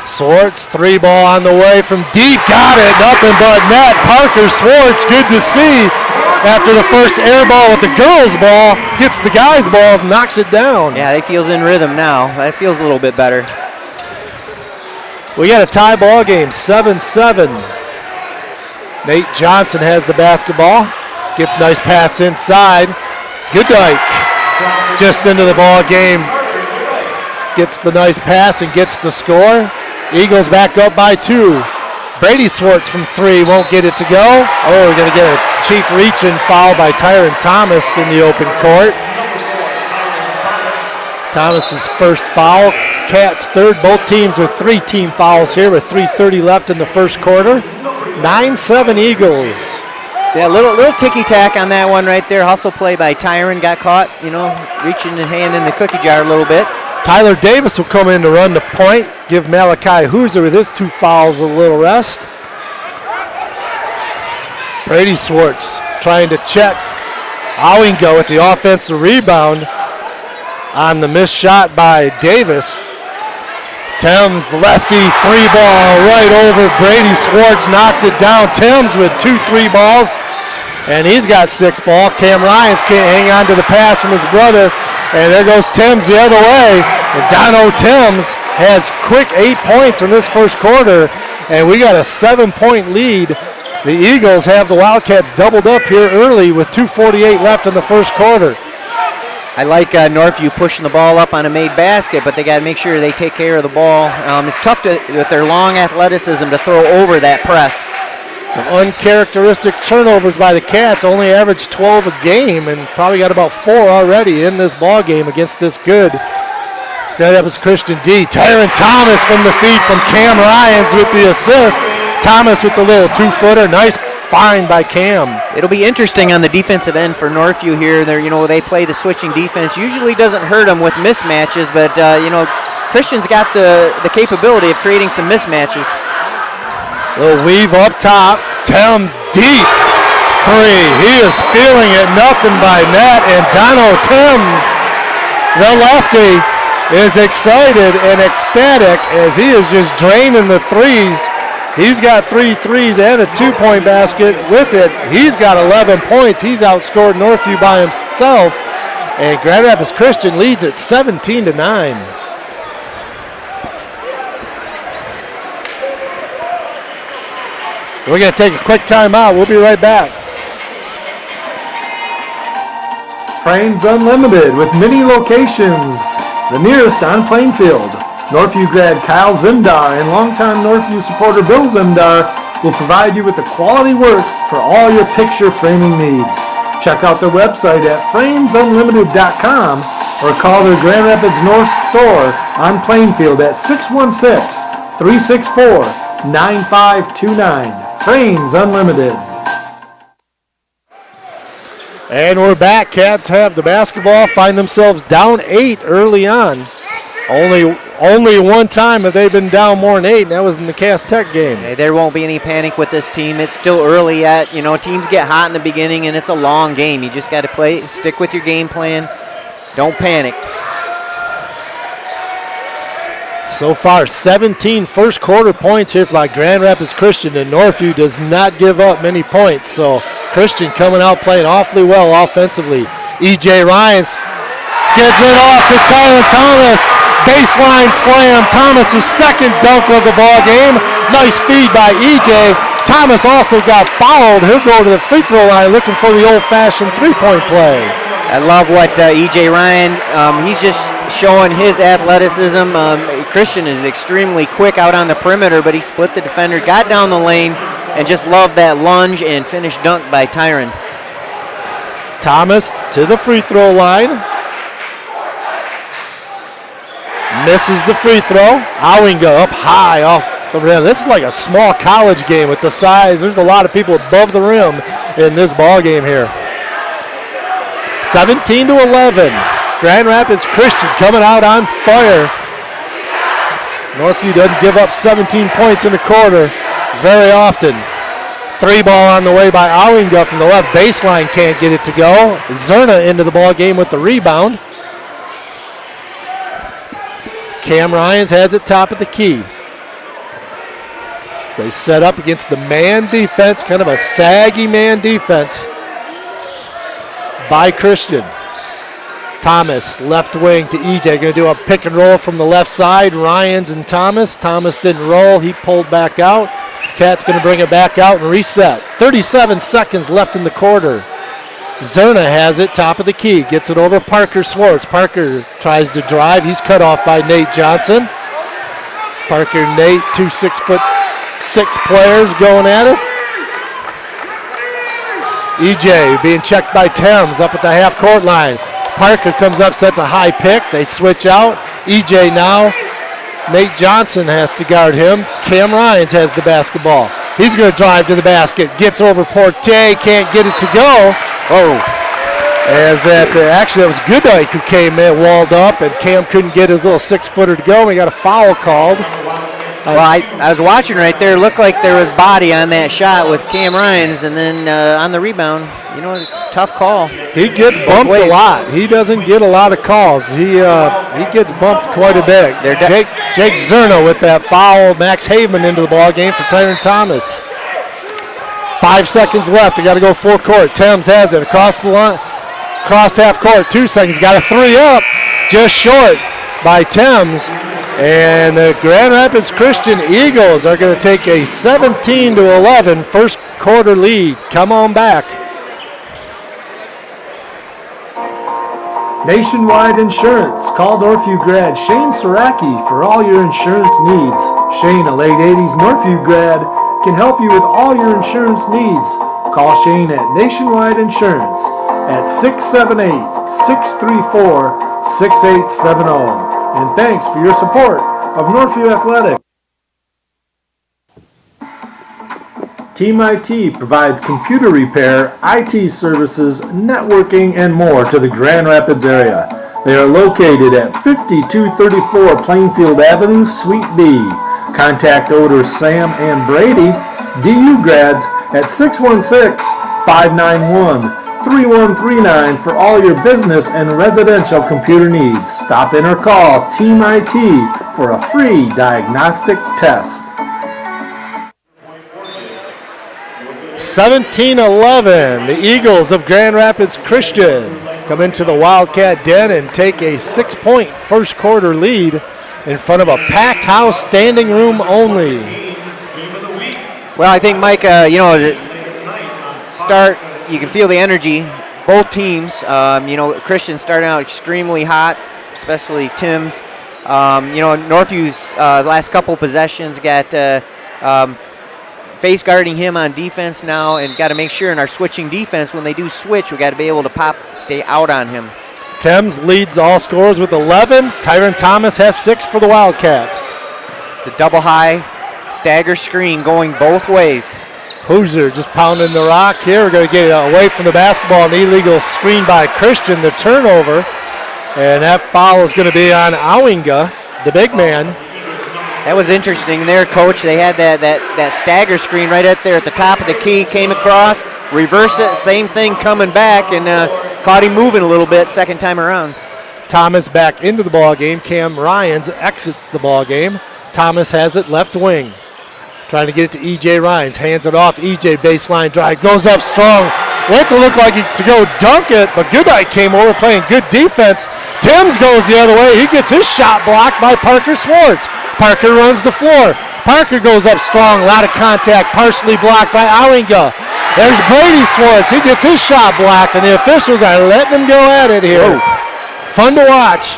Swartz, 3 ball on the way from deep. Got it. Nothing but net. Parker Swartz, good to see. After the first air ball with the girls' ball, gets the guys' ball, knocks it down. Yeah, he feels in rhythm now. That feels a little bit better. We got a tie ball game, 7-7. Nate Johnson has the basketball. Get a nice pass inside. Goodike just into the ball game. Gets the nice pass and gets the score. Eagles back up by 2. Brady Swartz from 3 won't get it to go. Oh, we're going to get a cheap reach-in foul by Tyron Thomas in the open court. Thomas's first foul. Cats third. Both teams with 3 team fouls here with 3:30 left in the first quarter. 9-7 Eagles. Yeah, little ticky-tack on that one right there. Hustle play by Tyron. Got caught, reaching the hand in the cookie jar a little bit. Tyler Davis will come in to run the point. Give Malachi Hoosier with his 2 fouls a little rest. Brady Swartz trying to check Owingo with the offensive rebound on the missed shot by Davis. Thames, lefty, 3 ball right over Brady Swartz, knocks it down. Thames with 2 3-balls, and he's got 6 ball. Cam Ryans can't hang on to the pass from his brother, and there goes Thames the other way. And Dono Thames has quick 8 points in this first quarter, and we got a 7-point lead. The Eagles have the Wildcats doubled up here early with 2:48 left in the first quarter. I like Northview pushing the ball up on a made basket, but they got to make sure they take care of the ball. It's tough with their long athleticism to throw over that press. Some uncharacteristic turnovers by the Cats, only averaged 12 a game, and probably got about 4 already in this ball game against this good Grand Rapids Christian D. Tyron Thomas from the feed from Cam Ryans with the assist. Thomas with the little 2-footer. Nice find by Cam. It'll be interesting on the defensive end for Northview here. They play the switching defense. Usually doesn't hurt them with mismatches, but Christian's got the capability of creating some mismatches. Little weave up top. Thames deep. 3. He is feeling it. Nothing by net. And Dono Thames, the lefty, is excited and ecstatic as he is just draining the threes. He's got 3 threes and a 2-point basket with it. He's got 11 points. He's outscored Northview by himself. And Grand Rapids Christian leads at 17-9. We're going to take a quick timeout. We'll be right back. Frames Unlimited with many locations. The nearest on Plainfield. Northview grad Kyle Zimdar and longtime Northview supporter Bill Zimdar will provide you with the quality work for all your picture framing needs. Check out their website at framesunlimited.com or call their Grand Rapids North store on Plainfield at 616-364-9529. Frames Unlimited. And we're back. Cats have the basketball, find themselves down 8 early on. Only one time have they been down more than 8, and that was in the Cass Tech game. Hey, there won't be any panic with this team. It's still early yet. Teams get hot in the beginning, and it's a long game. You just got to stick with your game plan. Don't panic. So far, 17 first quarter points here by Grand Rapids Christian, and Northview does not give up many points. So Christian coming out playing awfully well offensively. E.J. Ryans gives it off to Tyler Thomas. Baseline slam. Thomas' second dunk of the ball game. Nice feed by E.J. Thomas also got fouled. He'll go to the free throw line looking for the old-fashioned three-point play. I love what E.J. Ryan, he's just showing his athleticism. Christian is extremely quick out on the perimeter, but he split the defender, got down the lane, and just loved that lunge and finish dunk by Tyron. Thomas to the free throw line. Misses the free throw. Owinga up high off the rim. This is like a small college game with the size. There's a lot of people above the rim in this ball game here. 17-11. Grand Rapids Christian coming out on fire. Northview doesn't give up 17 points in the quarter very often. 3 ball on the way by Owinga from the left baseline. Can't get it to go. Zerna into the ball game with the rebound. Cam Ryans has it top of the key. So they set up against the man defense, kind of a saggy man defense by Christian. Thomas, left wing to EJ. Going to do a pick and roll from the left side. Ryans and Thomas. Thomas didn't roll. He pulled back out. Cat's going to bring it back out and reset. 37 seconds left in the quarter. Zerna has it, top of the key. Gets it over Parker Swartz. Parker tries to drive. He's cut off by Nate Johnson. Parker, Nate, 2 6'6" players going at it. EJ being checked by Thames up at the half-court line. Parker comes up, sets a high pick. They switch out. EJ now. Nate Johnson has to guard him. Cam Ryans has the basketball. He's going to drive to the basket. Gets over Porte. Can't get it to go. Oh. As that, actually, that was Goodnight who came in, walled up, and Cam couldn't get his little 6-footer to go. We got a foul called. Well, I was watching right there. It looked like there was body on that shot with Cam Ryans, and then on the rebound, tough call. He gets bumped a lot. He doesn't get a lot of calls. He gets bumped quite a bit. Jake Zerna with that foul. Max Haveman into the ball game for Tyron Thomas. 5 seconds left. They got to go full court. Thames has it across the line, across half court. 2 seconds. Got a 3 up, just short by Thames. And the Grand Rapids Christian Eagles are going to take a 17-11 first quarter lead. Come on back. Nationwide Insurance. Call Northview grad Shane Saraki for all your insurance needs. Shane, a late 80s Northview grad, can help you with all your insurance needs. Call Shane at Nationwide Insurance at 678-634-6870. And thanks for your support of Northview Athletics. Team IT provides computer repair, IT services, networking, and more to the Grand Rapids area. They are located at 5234 Plainfield Avenue, Suite B. Contact owners Sam and Brady, DU grads, at 616-591-3139 for all your business and residential computer needs. Stop in or call Team IT for a free diagnostic test. 17-11, the Eagles of Grand Rapids Christian come into the Wildcat Den and take a 6-point first quarter lead in front of a packed house, standing room only. Well, I think, Mike, start, you can feel the energy, both teams. Christian starting out extremely hot, especially Tim's. Northview's last couple possessions got face guarding him on defense now, and got to make sure in our switching defense, when they do switch, we got to be able to stay out on him. Thames leads all scorers with 11. Tyron Thomas has 6 for the Wildcats. It's a double high stagger screen going both ways. Hoosier just pounding the rock here. We're going to get away from the basketball. An illegal screen by Christian, the turnover. And that foul is going to be on Awinga, the big man. That was interesting there, Coach. They had that stagger screen right up there at the top of the key, came across, reverse it, same thing coming back, and caught him moving a little bit second time around. Thomas back into the ball game. Cam Ryans exits the ball game. Thomas has it left wing. Trying to get it to E.J. Ryans. Hands it off. E.J. baseline drive. Goes up strong. Went to look like to go dunk it, but Goodnight came over playing good defense. Timms goes the other way. He gets his shot blocked by Parker Swartz. Parker runs the floor. Parker goes up strong. A lot of contact. Partially blocked by Awinga. There's Brady Swartz. He gets his shot blocked, and the officials are letting him go at it here. Whoa. Fun to watch.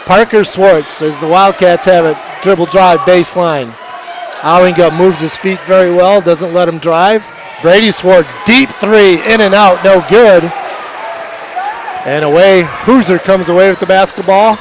Parker Swartz, as the Wildcats have it, dribble drive baseline. Awinga moves his feet very well, doesn't let him drive. Brady Swartz, deep three, in and out, no good. And away, Hoosier comes away with the basketball.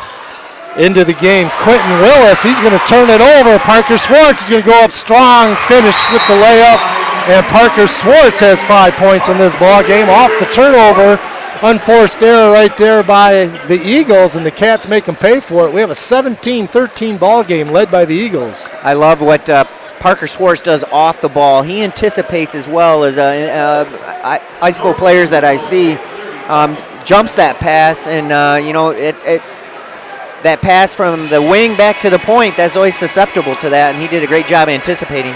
Into the game, Quentin Willis, he's going to turn it over. Parker Swartz is going to go up strong, finish with the layup. And Parker Swartz has 5 points in this ball game off the turnover. Unforced error right there by the Eagles, and the Cats make them pay for it. We have a 17-13 ball game led by the Eagles. I love what Parker Swartz does off the ball. He anticipates as well as high school players that I see. Jumps that pass, and that pass from the wing back to the point, that's always susceptible to that, and he did a great job anticipating.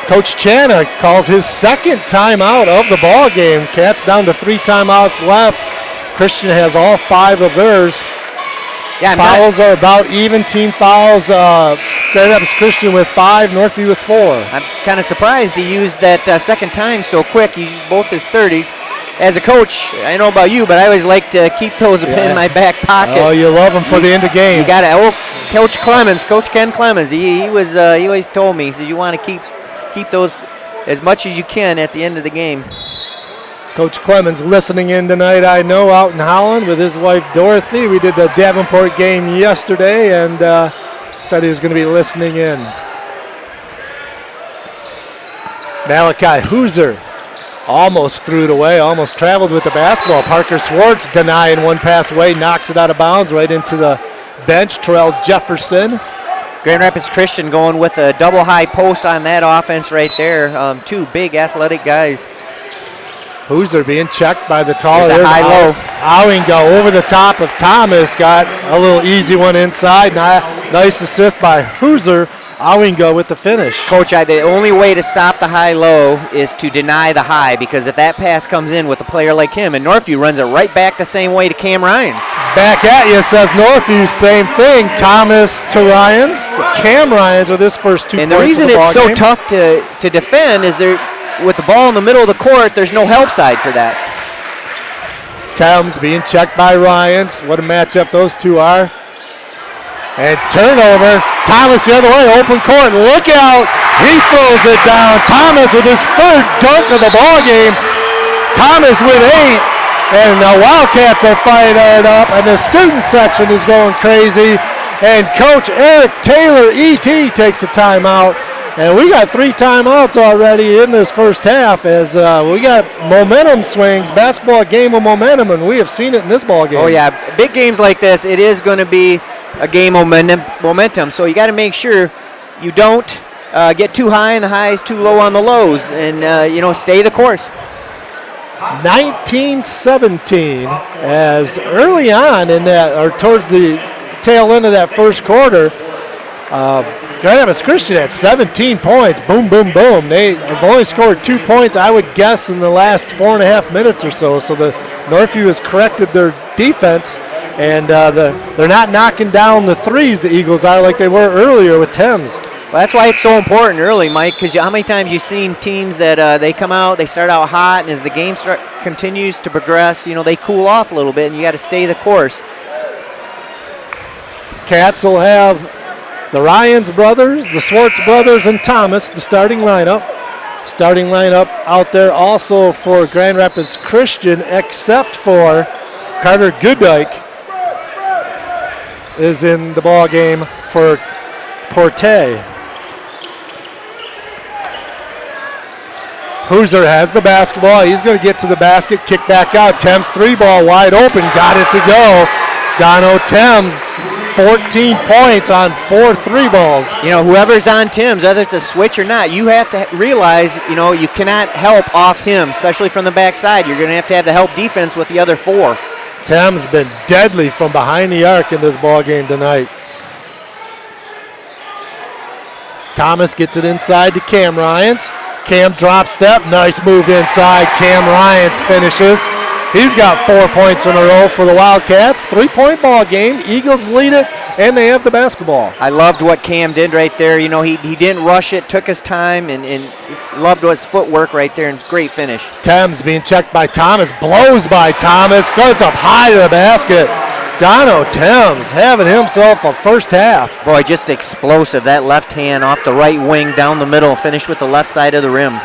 Coach Chana calls his second timeout of the ball game. Cats down to 3 timeouts left. Christian has all 5 of theirs. Yeah, fouls are about even. Team fouls. Grand Rapids Christian with 5, Northview with 4. I'm kind of surprised he used that second time so quick. He used both his 30s. As a coach, I don't know about you, but I always like to keep those in my back pocket. Oh, you love them for the end of game. You got it. Oh, Coach Ken Clemens, he always told me, he said, you want to keep those as much as you can at the end of the game. Coach Clemens listening in tonight, I know, out in Holland with his wife Dorothy. We did the Davenport game yesterday, and said he was going to be listening in. Malachi Hoosier almost threw it away, almost traveled with the basketball. Parker Swartz denying one pass away, knocks it out of bounds right into the bench. Terrell Jefferson. Grand Rapids Christian going with a double high post on that offense right there. 2 big athletic guys. Hoosier being checked by the taller. There's a high-low. Awinga over the top of Thomas. Got a little easy one inside. Nice assist by Hoosier. Awinga with the finish. Coach, the only way to stop the high-low is to deny the high, because if that pass comes in with a player like him, and Northview runs it right back the same way to Cam Ryans. Back at you, says Northview. Same thing. Thomas to Ryans. Cam Ryans with his first 2 points. And the reason it's so tough to defend is with the ball in the middle of the court, there's no help side for that. Thames being checked by Ryans. What a matchup those two are. And turnover. Thomas the other way, open court. Look out. He throws it down. Thomas with his 3rd dunk of the ball game. Thomas with 8. And the Wildcats are fired up, and the student section is going crazy. And Coach Eric Taylor, E.T., takes a timeout. And we got 3 timeouts already in this first half as we got momentum swings, basketball game of momentum, and we have seen it in this ball game. Oh, yeah. Big games like this, it is going to be a game of momentum. So you got to make sure you don't get too high on the highs, too low on the lows, and, stay the course. 19-17 as early on in that, or towards the tail end of that first quarter, Grand Rapids Christian had 17 points. Boom, boom, boom. They have only scored 2 points, I would guess, in the last 4.5 minutes or so. So the Northview has corrected their defense, and they're not knocking down the threes, the Eagles are, like they were earlier with Thames. Well, that's why it's so important early, Mike, because how many times you've seen teams that they come out, they start out hot, and as the game continues to progress, they cool off a little bit, and you got to stay the course. Cats will have the Ryans brothers, the Swartz brothers, and Thomas, the starting lineup. Starting lineup out there also for Grand Rapids Christian, except for Carter Gooddyke is in the ball game for Porte. Hooser has the basketball. He's going to get to the basket, kick back out. Thames 3-ball wide open, got it to go. Dono Thames, 14 points on 4 3-balls. Whoever's on Tim's, whether it's a switch or not, you have to realize, you cannot help off him, especially from the backside. You're going to have the help defense with the other 4. Thames been deadly from behind the arc in this ball game tonight. Thomas gets it inside to Cam Ryans. Cam drop step, nice move inside. Cam Ryans finishes. He's got 4 points in a row for the Wildcats. 3-point ball game. Eagles lead it, and they have the basketball. I loved what Cam did right there. He didn't rush it, took his time, and loved his footwork right there, and great finish. Thames being checked by Thomas, blows by Thomas, goes up high to the basket. Dono Thames having himself a first half. Boy, just explosive. That left hand off the right wing down the middle, finished with the left side of the rim.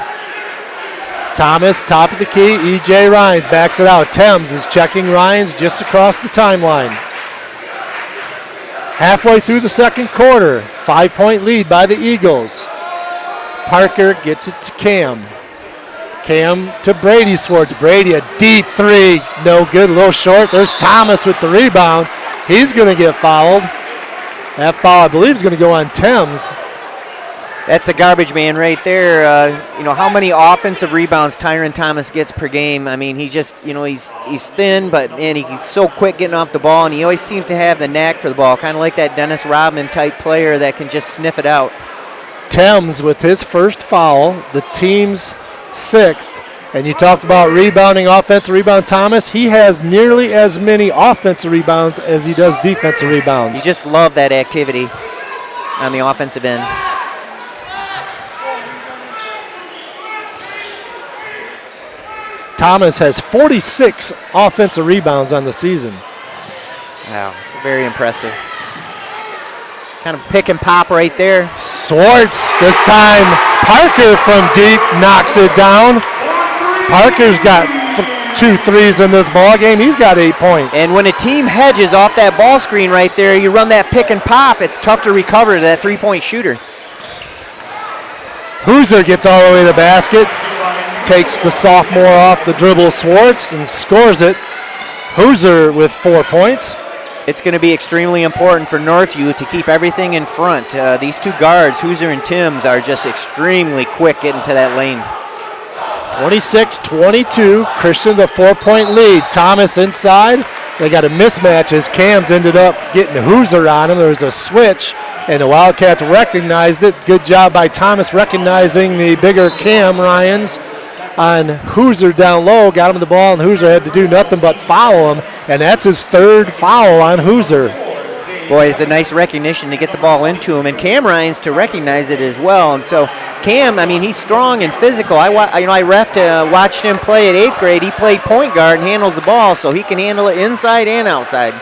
Thomas, top of the key. E.J. Ryans backs it out. Thames is checking Ryans just across the timeline. Halfway through the second quarter, 5-point lead by the Eagles. Parker gets it to Cam. Cam to Brady Swartz. Brady, a deep 3. No good, a little short. There's Thomas with the rebound. He's going to get fouled. That foul, I believe, is going to go on Thames. That's the garbage man right there. How many offensive rebounds Tyron Thomas gets per game. I mean, he just, he's thin, but, man, he's so quick getting off the ball, and he always seems to have the knack for the ball, kind of like that Dennis Rodman type player that can just sniff it out. Thames with his first foul, the team's 6th. And you talked about rebounding, offensive rebound. Thomas, he has nearly as many offensive rebounds as he does defensive rebounds. You just love that activity on the offensive end. Thomas has 46 offensive rebounds on the season. Wow, it's very impressive. Kind of pick and pop right there. Swartz, this time Parker from deep knocks it down. Parker's got 2 threes in this ball game. He's got 8 points. And when a team hedges off that ball screen right there, you run that pick and pop, it's tough to recover to that 3-point shooter. Hooser gets all the way to the basket, takes the sophomore off the dribble, Swartz, and scores it. Hooser with 4 points. It's going to be extremely important for Northview to keep everything in front. These 2 guards, Hooser and Timms, are just extremely quick getting to that lane. 26-22, Christian the 4-point lead. Thomas inside. They got a mismatch as Cam's ended up getting Hooser on him. There was a switch, and the Wildcats recognized it. Good job by Thomas recognizing the bigger Cam Ryans on Hooser down low. Got him the ball, and Hooser had to do nothing but foul him, and that's his 3rd foul on Hooser. Boy, it's a nice recognition to get the ball into him, and Cam Ryans to recognize it as well. And so Cam, I mean, he's strong and physical. I watched him play at 8th grade. He played point guard and handles the ball, so he can handle it inside and outside.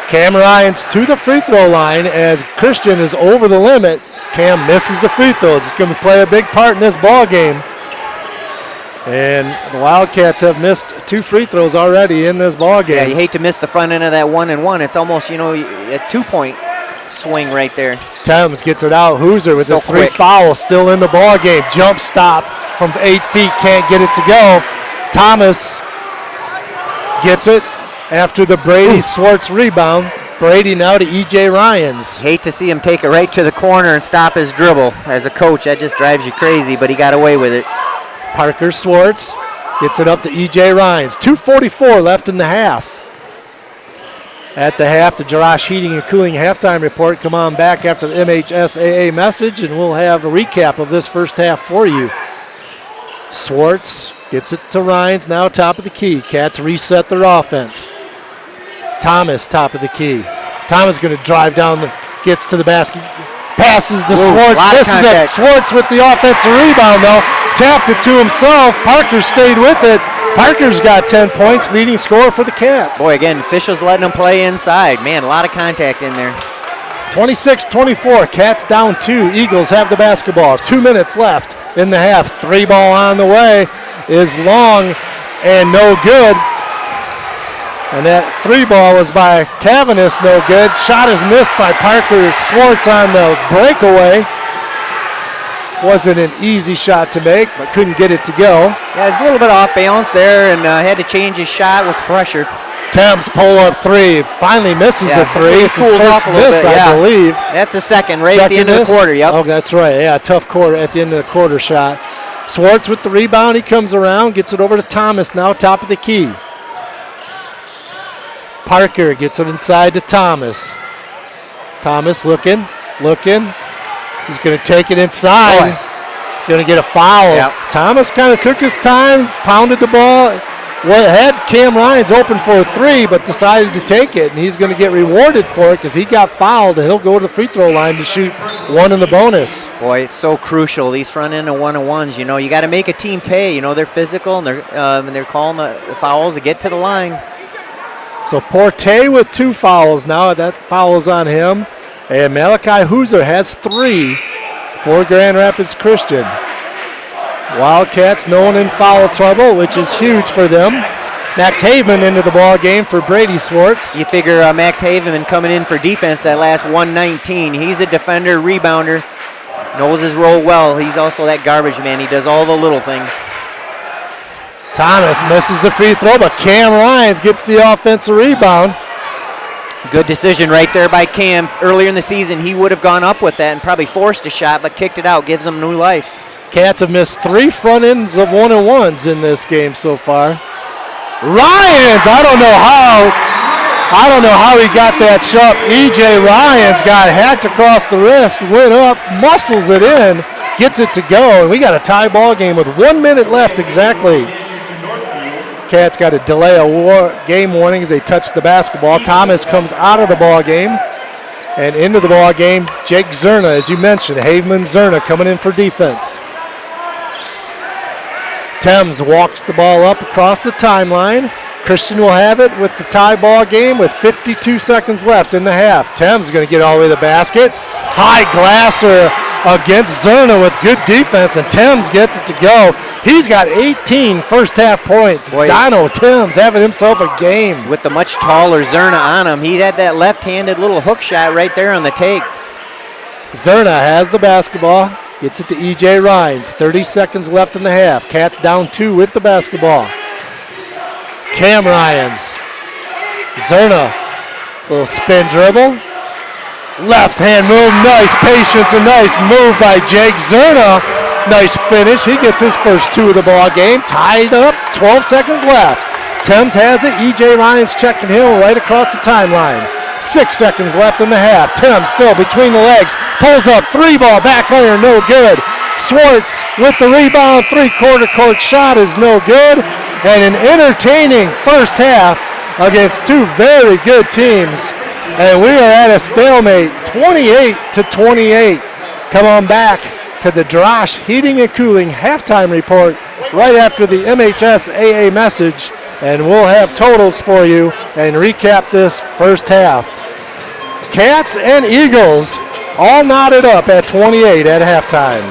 Cam Ryans to the free throw line as Christian is over the limit. Cam misses the free throws. It's going to play a big part in this ball game. And the Wildcats have missed 2 free throws already in this ball game. Yeah, you hate to miss the front end of that 1-and-1. It's almost, a 2-point. swing right there. Thames gets it out. Hoosier with his 3 fouls still in the ball game. Jump stop from 8 feet, can't get it to go. Thomas gets it after the Brady Swartz rebound. Brady now to E.J. Ryans. Hate to see him take it right to the corner and stop his dribble. As a coach, that just drives you crazy, but he got away with it. Parker Swartz gets it up to E.J. Ryans. 2:44 left in the half. At the half, the Jerash Heating and Cooling halftime report. Come on back after the MHSAA message, and we'll have a recap of this first half for you. Swartz gets it to Ryans, now top of the key. Cats reset their offense. Thomas, top of the key. Thomas going to drive down, gets to the basket, passes to Swartz. Misses it. Swartz with the offensive rebound, though. Tapped it to himself. Parker stayed with it. Parker's got 10 points, leading scorer for the Cats. Boy, again, officials letting them play inside. Man, a lot of contact in there. 26-24, Cats down 2. Eagles have the basketball. 2 minutes left in the half. 3 ball on the way is long and no good. And that 3 ball was by Cavanis, no good. Shot is missed by Parker Swartz on the breakaway. Wasn't an easy shot to make, but couldn't get it to go. Yeah, it's a little bit off balance there, and had to change his shot with pressure. Thames pull up 3, finally misses a 3. It's his first miss, I believe. That's a second, at the end of the quarter, yep. Oh, that's right, yeah, tough quarter at the end of the quarter shot. Swartz with the rebound, he comes around, gets it over to Thomas, now top of the key. Parker gets it inside to Thomas. Thomas looking. He's going to take it inside. He's going to get a foul. Yep. Thomas kind of took his time, pounded the ball. Had Cam Ryans open for a 3, but decided to take it, and he's going to get rewarded for it because he got fouled, and he'll go to the free throw line to shoot 1 in the bonus. Boy, it's so crucial, these front end and one-on-ones. You got to make a team pay. They're physical, and they're calling the fouls to get to the line. So Porte with 2 fouls now. That foul is on him. And Malachi Hoosier has 3 for Grand Rapids Christian. Wildcats no one in foul trouble, which is huge for them. Max Haveman into the ball game for Brady Swartz. You figure Max Haveman coming in for defense that last 119. He's a defender, rebounder, knows his role well. He's also that garbage man. He does all the little things. Thomas misses the free throw, but Cam Ryans gets the offensive rebound. Good decision right there by Cam. Earlier in the season, he would have gone up with that and probably forced a shot, but kicked it out, gives them new life. Cats have missed 3 front ends of 1-on-1s in this game so far. Ryans, I don't know how he got that shot. E.J. Ryans got hacked across the wrist, went up, muscles it in, gets it to go, and we got a tie ball game with 1 minute left exactly. Cats got a delay of game warning as they touch the basketball. Thomas comes out of the ball game and into the ball game. Jake Zerna, as you mentioned, Haveman Zerna coming in for defense. Thames walks the ball up across the timeline. Christian will have it with the tie ball game with 52 seconds left in the half. Thames is going to get all the way to the basket. High glasser against Zerna with good defense, and Thames gets it to go. He's got 18 first half points. Boy, Dino Thames having himself a game. With the much taller Zerna on him, he had that left-handed little hook shot right there on the take. Zerna has the basketball, gets it to E.J. Ryans. 30 seconds left in the half. Cats down 2 with the basketball. Cam Ryans. Zerna, little spin dribble. Left hand move, nice patience, a nice move by Jake Zerna. Nice finish. He gets his first 2 of the ball game. Tied up, 12 seconds left. Thames has it. E.J. Ryans checking him right across the timeline. 6 seconds left in the half. Thames still between the legs. Pulls up, 3 ball, back iron, no good. Swartz with the rebound, 3/4 court shot is no good. And an entertaining first half against 2 very good teams. And we are at a stalemate, 28-28. Come on back to the Jerash Heating and Cooling halftime report right after the MHSAA message, and we'll have totals for you and recap this first half. Cats and Eagles all knotted up at 28 at halftime.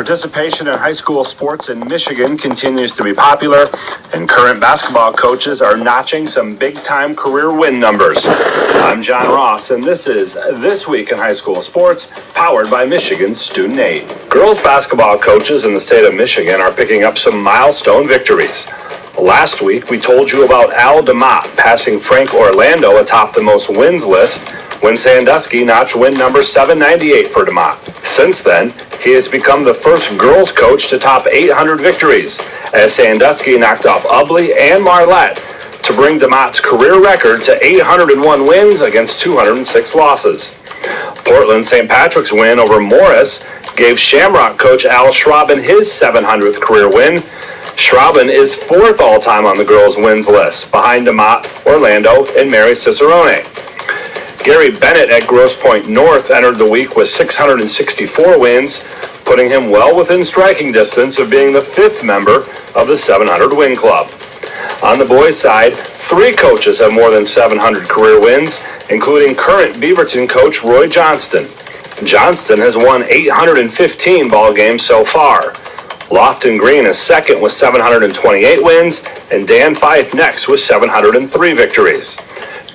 Participation in high school sports in Michigan continues to be popular, and current basketball coaches are notching some big-time career win numbers. I'm John Ross, and this is This Week in High School Sports, powered by Michigan Student Aid. Girls basketball coaches in the state of Michigan are picking up some milestone victories. Last week, we told you about Al DeMott passing Frank Orlando atop the most wins list when Sandusky notched win number 798 for DeMott. Since then, he has become the first girls coach to top 800 victories, as Sandusky knocked off Ubley and Marlette to bring DeMott's career record to 801 wins against 206 losses. Portland's St. Patrick's win over Morris gave Shamrock coach Al Schraben his 700th career win. Schraben is fourth all-time on the girls' wins list, behind DeMott, Orlando, and Mary Cicerone. Gary Bennett at Grosse Pointe North entered the week with 664 wins, putting him well within striking distance of being the fifth member of the 700 win club. On the boys' side, 3 coaches have more than 700 career wins, including current Beaverton coach Roy Johnston. Johnston has won 815 ball games so far. Lofton Green is second with 728 wins, and Dan Fife next with 703 victories.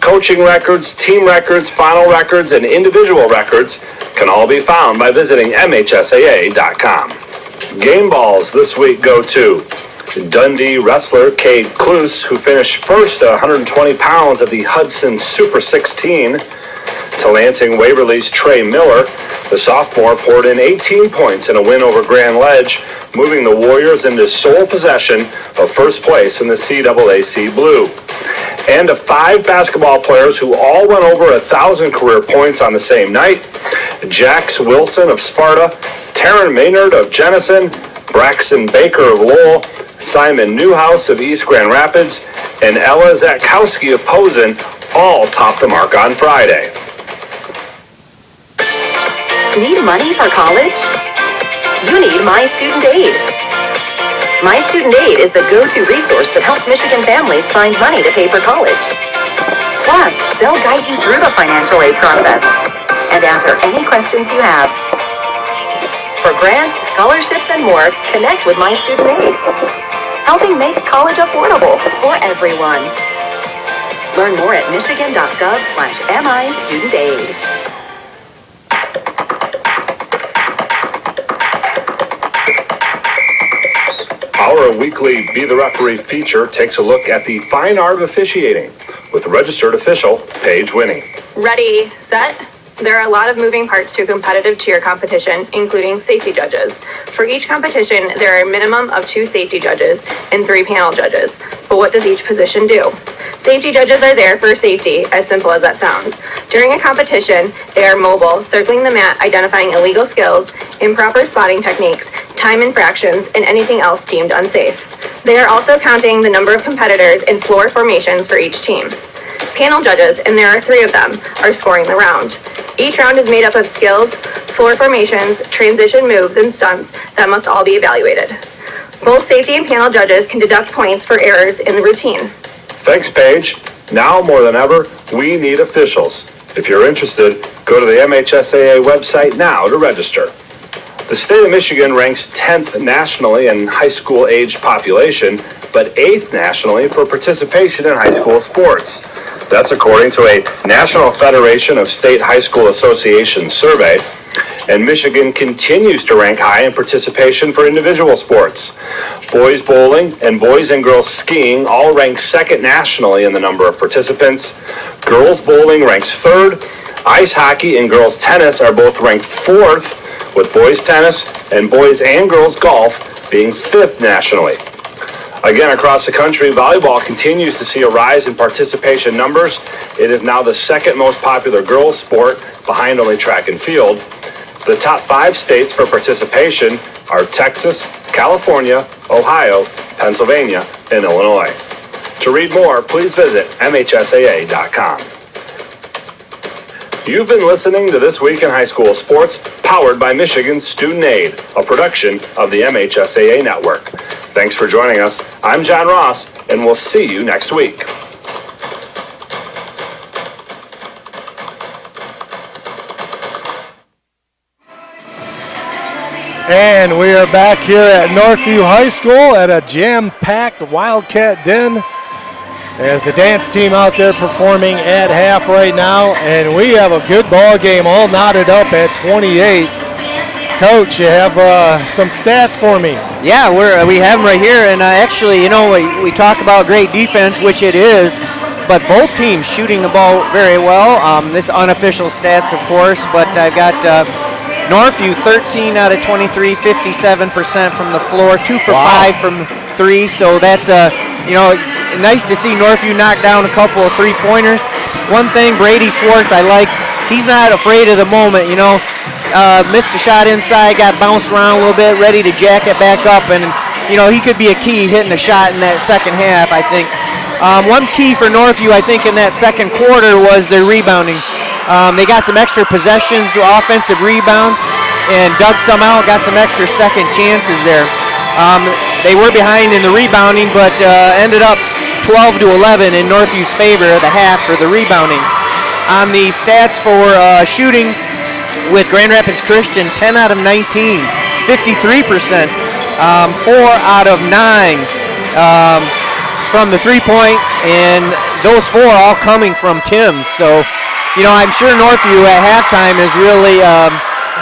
Coaching records, team records, final records, and individual records can all be found by visiting MHSAA.com. Game balls this week go to Dundee wrestler Cade Kloos, who finished first at 120 pounds at the Hudson Super 16. To Lansing Waverly's Trey Miller, the sophomore poured in 18 points in a win over Grand Ledge, moving the Warriors into sole possession of first place in the CAAC Blue. And to 5 basketball players who all went over 1,000 career points on the same night: Jax Wilson of Sparta, Taryn Maynard of Jenison, Braxton Baker of Lowell, Simon Newhouse of East Grand Rapids, and Ella Zatkowski of Posen all topped the mark on Friday. Need money for college? You need My Student Aid. My Student Aid is the go-to resource that helps Michigan families find money to pay for college. Plus, they'll guide you through the financial aid process and answer any questions you have. For grants, scholarships, and more, connect with My Student Aid, helping make college affordable for everyone. Learn more at michigan.gov/MIStudentAid. Our weekly Be the Referee feature takes a look at the fine art of officiating with registered official Paige Winning. Ready, set. There are a lot of moving parts to a competitive cheer competition, including safety judges. For each competition, there are a minimum of 2 safety judges and 3 panel judges. But what does each position do? Safety judges are there for safety, as simple as that sounds. During a competition, they are mobile, circling the mat, identifying illegal skills, improper spotting techniques, time infractions, and anything else deemed unsafe. They are also counting the number of competitors and floor formations for each team. Panel judges, and there are 3 of them, are scoring the round. Each round is made up of skills, floor formations, transition moves, and stunts that must all be evaluated. Both safety and panel judges can deduct points for errors in the routine. Thanks, Paige. Now more than ever, we need officials. If you're interested, go to the MHSAA website now to register. The state of Michigan ranks 10th nationally in high school aged population, but 8th nationally for participation in high school sports. That's according to a National Federation of State High School Associations survey. And Michigan continues to rank high in participation for individual sports. Boys bowling and boys and girls skiing all rank 2nd nationally in the number of participants. Girls bowling ranks 3rd. Ice hockey and girls tennis are both ranked 4th, with boys tennis and boys and girls golf being 5th nationally. Again, across the country, volleyball continues to see a rise in participation numbers. It is now the 2nd most popular girls sport, behind only track and field. The top 5 states for participation are Texas, California, Ohio, Pennsylvania, and Illinois. To read more, please visit MHSAA.com. You've been listening to This Week in High School Sports, powered by Michigan Student Aid, a production of the MHSAA Network. Thanks for joining us. I'm John Ross, and we'll see you next week. And we are back here at Northview High School at a jam-packed Wildcat Den as the dance team out there performing at half right now. And we have a good ball game all knotted up at 28. Coach, you have some stats for me. Yeah, we have them right here. And actually, we talk about great defense, which it is, but both teams shooting the ball very well. This unofficial stats, of course, but I've got Northview 13 out of 23, 57% from the floor, 2 for 5 from 3. So that's nice to see Northview knock down a couple of three-pointers. One thing, Brady Swartz, I like, he's not afraid of the moment. Missed a shot inside, got bounced around a little bit, ready to jack it back up, and he could be a key hitting a shot in that second half, I think. One key for Northview, I think, in that second quarter was their rebounding. They got some extra possessions, offensive rebounds, and dug some out, got some extra second chances there. They were behind in the rebounding, but ended up 12 to 11 in Northview's favor at the half for the rebounding. On the stats for shooting with Grand Rapids Christian, 10 out of 19, 53%, 4 out of 9 from the three-point, and those 4 all coming from Tim's. So, I'm sure Northview at halftime is really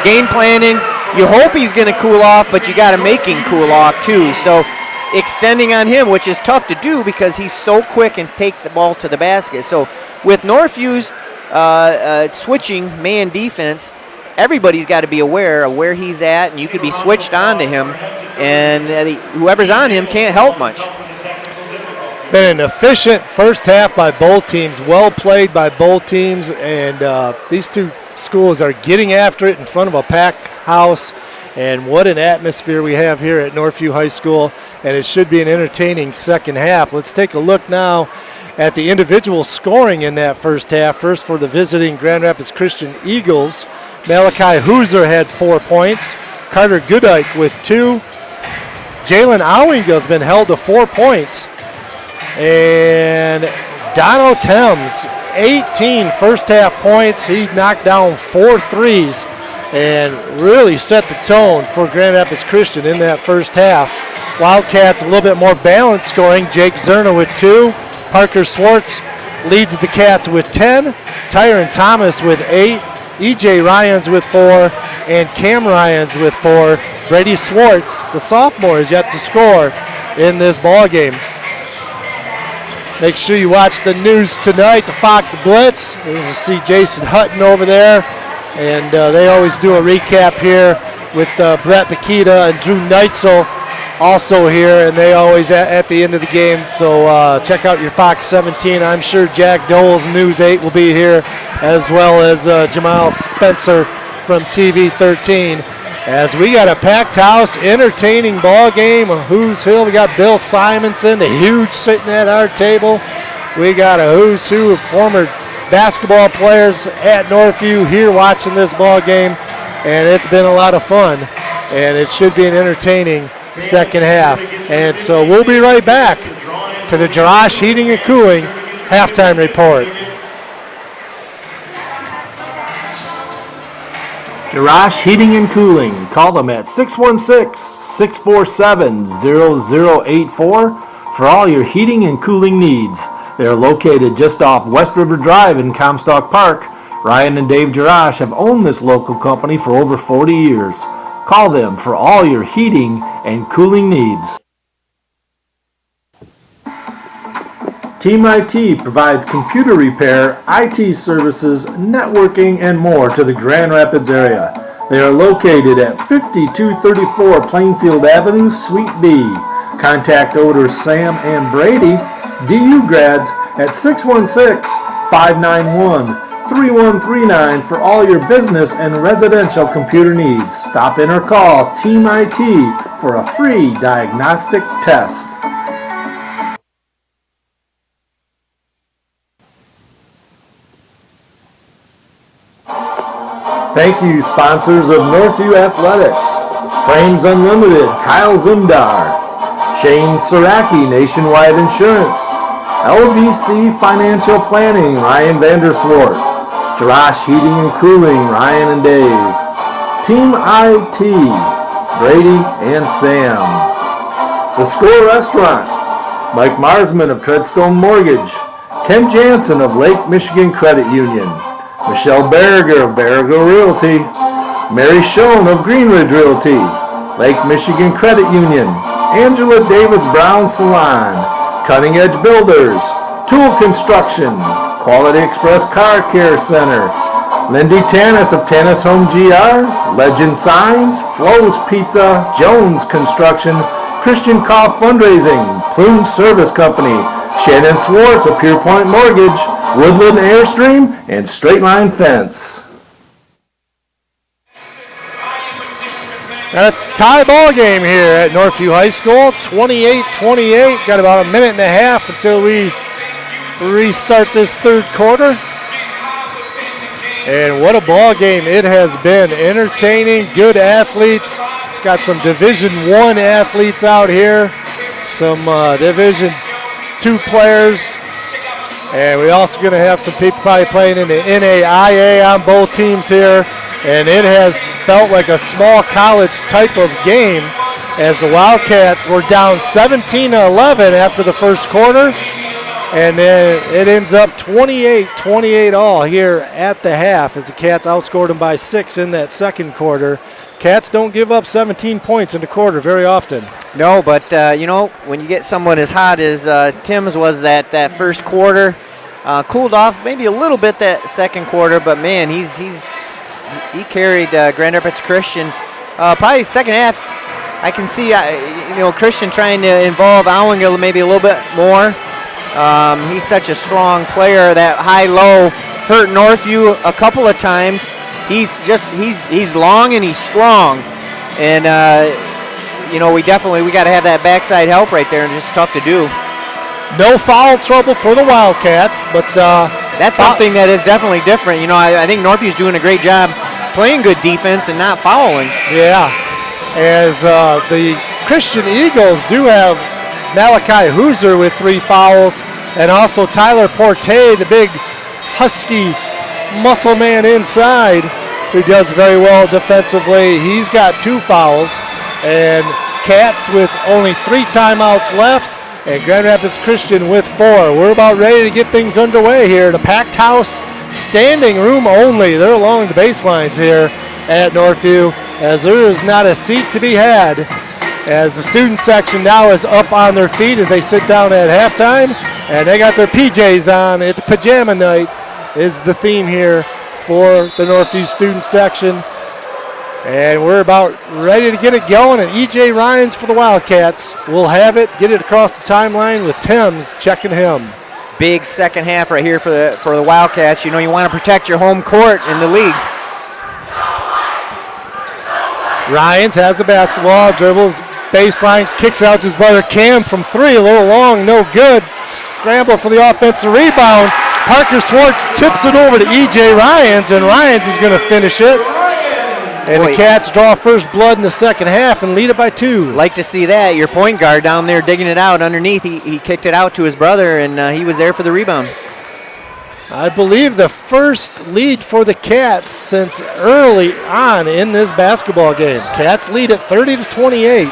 game planning. You hope he's going to cool off, but you got to make him cool off too. So extending on him, which is tough to do because he's so quick and take the ball to the basket. So with Northview's switching man defense, everybody's got to be aware of where he's at, and you could be switched on to him, and whoever's on him can't help much. Been an efficient first half by both teams, well played by both teams, and these two schools are getting after it in front of a packed house. And what an atmosphere we have here at Northview High School, and it should be an entertaining second half. Let's take a look now at the individual scoring in that first half. First for the visiting Grand Rapids Christian Eagles, Malachi Hooser had 4 points, Carter Goodike with 2. Jalen Owinga's been held to 4 points. And Dono Thames, 18 first half points. He knocked down 4 threes and really set the tone for Grand Rapids Christian in that first half. Wildcats a little bit more balanced scoring. Jake Zerna with 2. Parker Swartz leads the Cats with 10. Tyron Thomas with 8. EJ Ryans with 4. And Cam Ryans with 4. Brady Swartz, the sophomore, is yet to score in this ball game. Make sure you watch the news tonight, the Fox Blitz. As you see Jason Hutton over there. And they always do a recap here with Brett Makita and Drew Neitzel also here. And they always at the end of the game. So check out your Fox 17. I'm sure Jack Dole's News 8 will be here, as well as Jamal Spencer from TV 13. As we got a packed house, entertaining ball game. Who's who? We got Bill Simonson, the huge, sitting at our table. We got a who's who of former basketball players at Northview here watching this ball game, and it's been a lot of fun, and it should be an entertaining second half. And so we'll be right back to the Jarash Heating and Cooling halftime report. Jarash Heating and Cooling. Call them at 616-647-0084 for all your heating and cooling needs. They are located just off West River Drive in Comstock Park. Ryan and Dave Jarash have owned this local company for over 40 years. Call them for all your heating and cooling needs. Team IT provides computer repair, IT services, networking, and more to the Grand Rapids area. They are located at 5234 Plainfield Avenue, Suite B. Contact owners Sam and Brady, DU grads, at 616-591-3139 for all your business and residential computer needs. Stop in or call Team IT for a free diagnostic test. Thank you, sponsors of Northview Athletics. Frames Unlimited, Kyle Zimdar. Shane Saraki, Nationwide Insurance. LVC Financial Planning, Ryan Vanderswart. Jarash Heating and Cooling, Ryan and Dave. Team IT, Brady, and Sam. The Score Restaurant, Mike Marsman of Treadstone Mortgage, Ken Jansen of Lake Michigan Credit Union, Michelle Berger of Berger Realty, Mary Schoen of Greenridge Realty, Lake Michigan Credit Union, Angela Davis Brown Salon, Cutting Edge Builders, Tool Construction, Quality Express Car Care Center, Lindy Tanis of Tanis Home GR, Legend Signs, Flo's Pizza, Jones Construction, Christian Koff Fundraising, Plume Service Company, Shannon Swartz of Pure Point Mortgage, Woodland Airstream, and Straight Line Fence. A tie ball game here at Northview High School, 28-28. Got about a minute and a half until we restart this third quarter. And what a ball game it has been. Entertaining, good athletes. Got some Division I athletes out here, some Division II players. And we're also going to have some people probably playing in the NAIA on both teams here. And it has felt like a small college type of game as the Wildcats were down 17-11 after the first quarter. And then it ends up 28-28 all here at the half as the Cats outscored them by 6 in that second quarter. Cats don't give up 17 points in the quarter very often. No, but, when you get someone as hot as Tim's was that first quarter, cooled off maybe a little bit that second quarter, but, man, he carried Grand Rapids Christian. Probably second half, I can see, Christian trying to involve Owinga maybe a little bit more. He's such a strong player. That high-low hurt Northview a couple of times. He's long and he's strong. And, we got to have that backside help right there, and it's tough to do. No foul trouble for the Wildcats, but that's something that is definitely different. I think Northview's doing a great job playing good defense and not fouling. Yeah, as the Christian Eagles do have Malachi Hooser with 3 fouls, and also Tyler Porte, the big husky muscle man inside, who does very well defensively. He's got 2 fouls, and Cats with only 3 timeouts left, and Grand Rapids Christian with 4. We're about ready to get things underway here. The packed house, standing room only. They're along the baselines here at Northview, as there is not a seat to be had, as the student section now is up on their feet as they sit down at halftime, and they got their PJs on. It's pajama night is the theme here for the Northview student section. And we're about ready to get it going, and E.J. Ryans for the Wildcats will have it, get it across the timeline with Thames checking him. Big second half right here for the Wildcats. You want to protect your home court in the league. Ryans has the basketball, dribbles baseline, kicks out to his brother Cam from 3, a little long, no good. Scramble for the offensive rebound. Parker Swartz tips it over to E.J. Ryans, and Ryans is going to finish it. And the Cats draw first blood in the second half and lead it by 2. Like to see that. Your point guard down there digging it out underneath. He kicked it out to his brother, and he was there for the rebound. I believe the first lead for the Cats since early on in this basketball game. Cats lead at 30-28,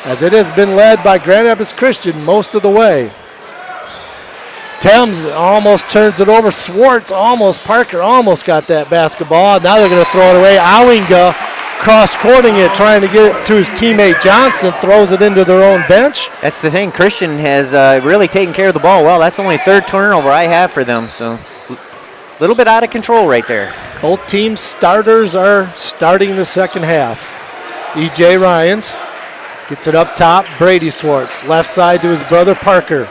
as it has been led by Grand Rapids Christian most of the way. Thames almost turns it over. Parker almost got that basketball. Now they're going to throw it away. Owinga cross-courting it, trying to get it to his teammate Johnson, throws it into their own bench. That's the thing. Christian has really taken care of the ball well. That's only 3rd turnover I have for them, so a little bit out of control right there. Both teams' starters are starting the second half. E.J. Ryans gets it up top. Brady Swartz, left side to his brother Parker.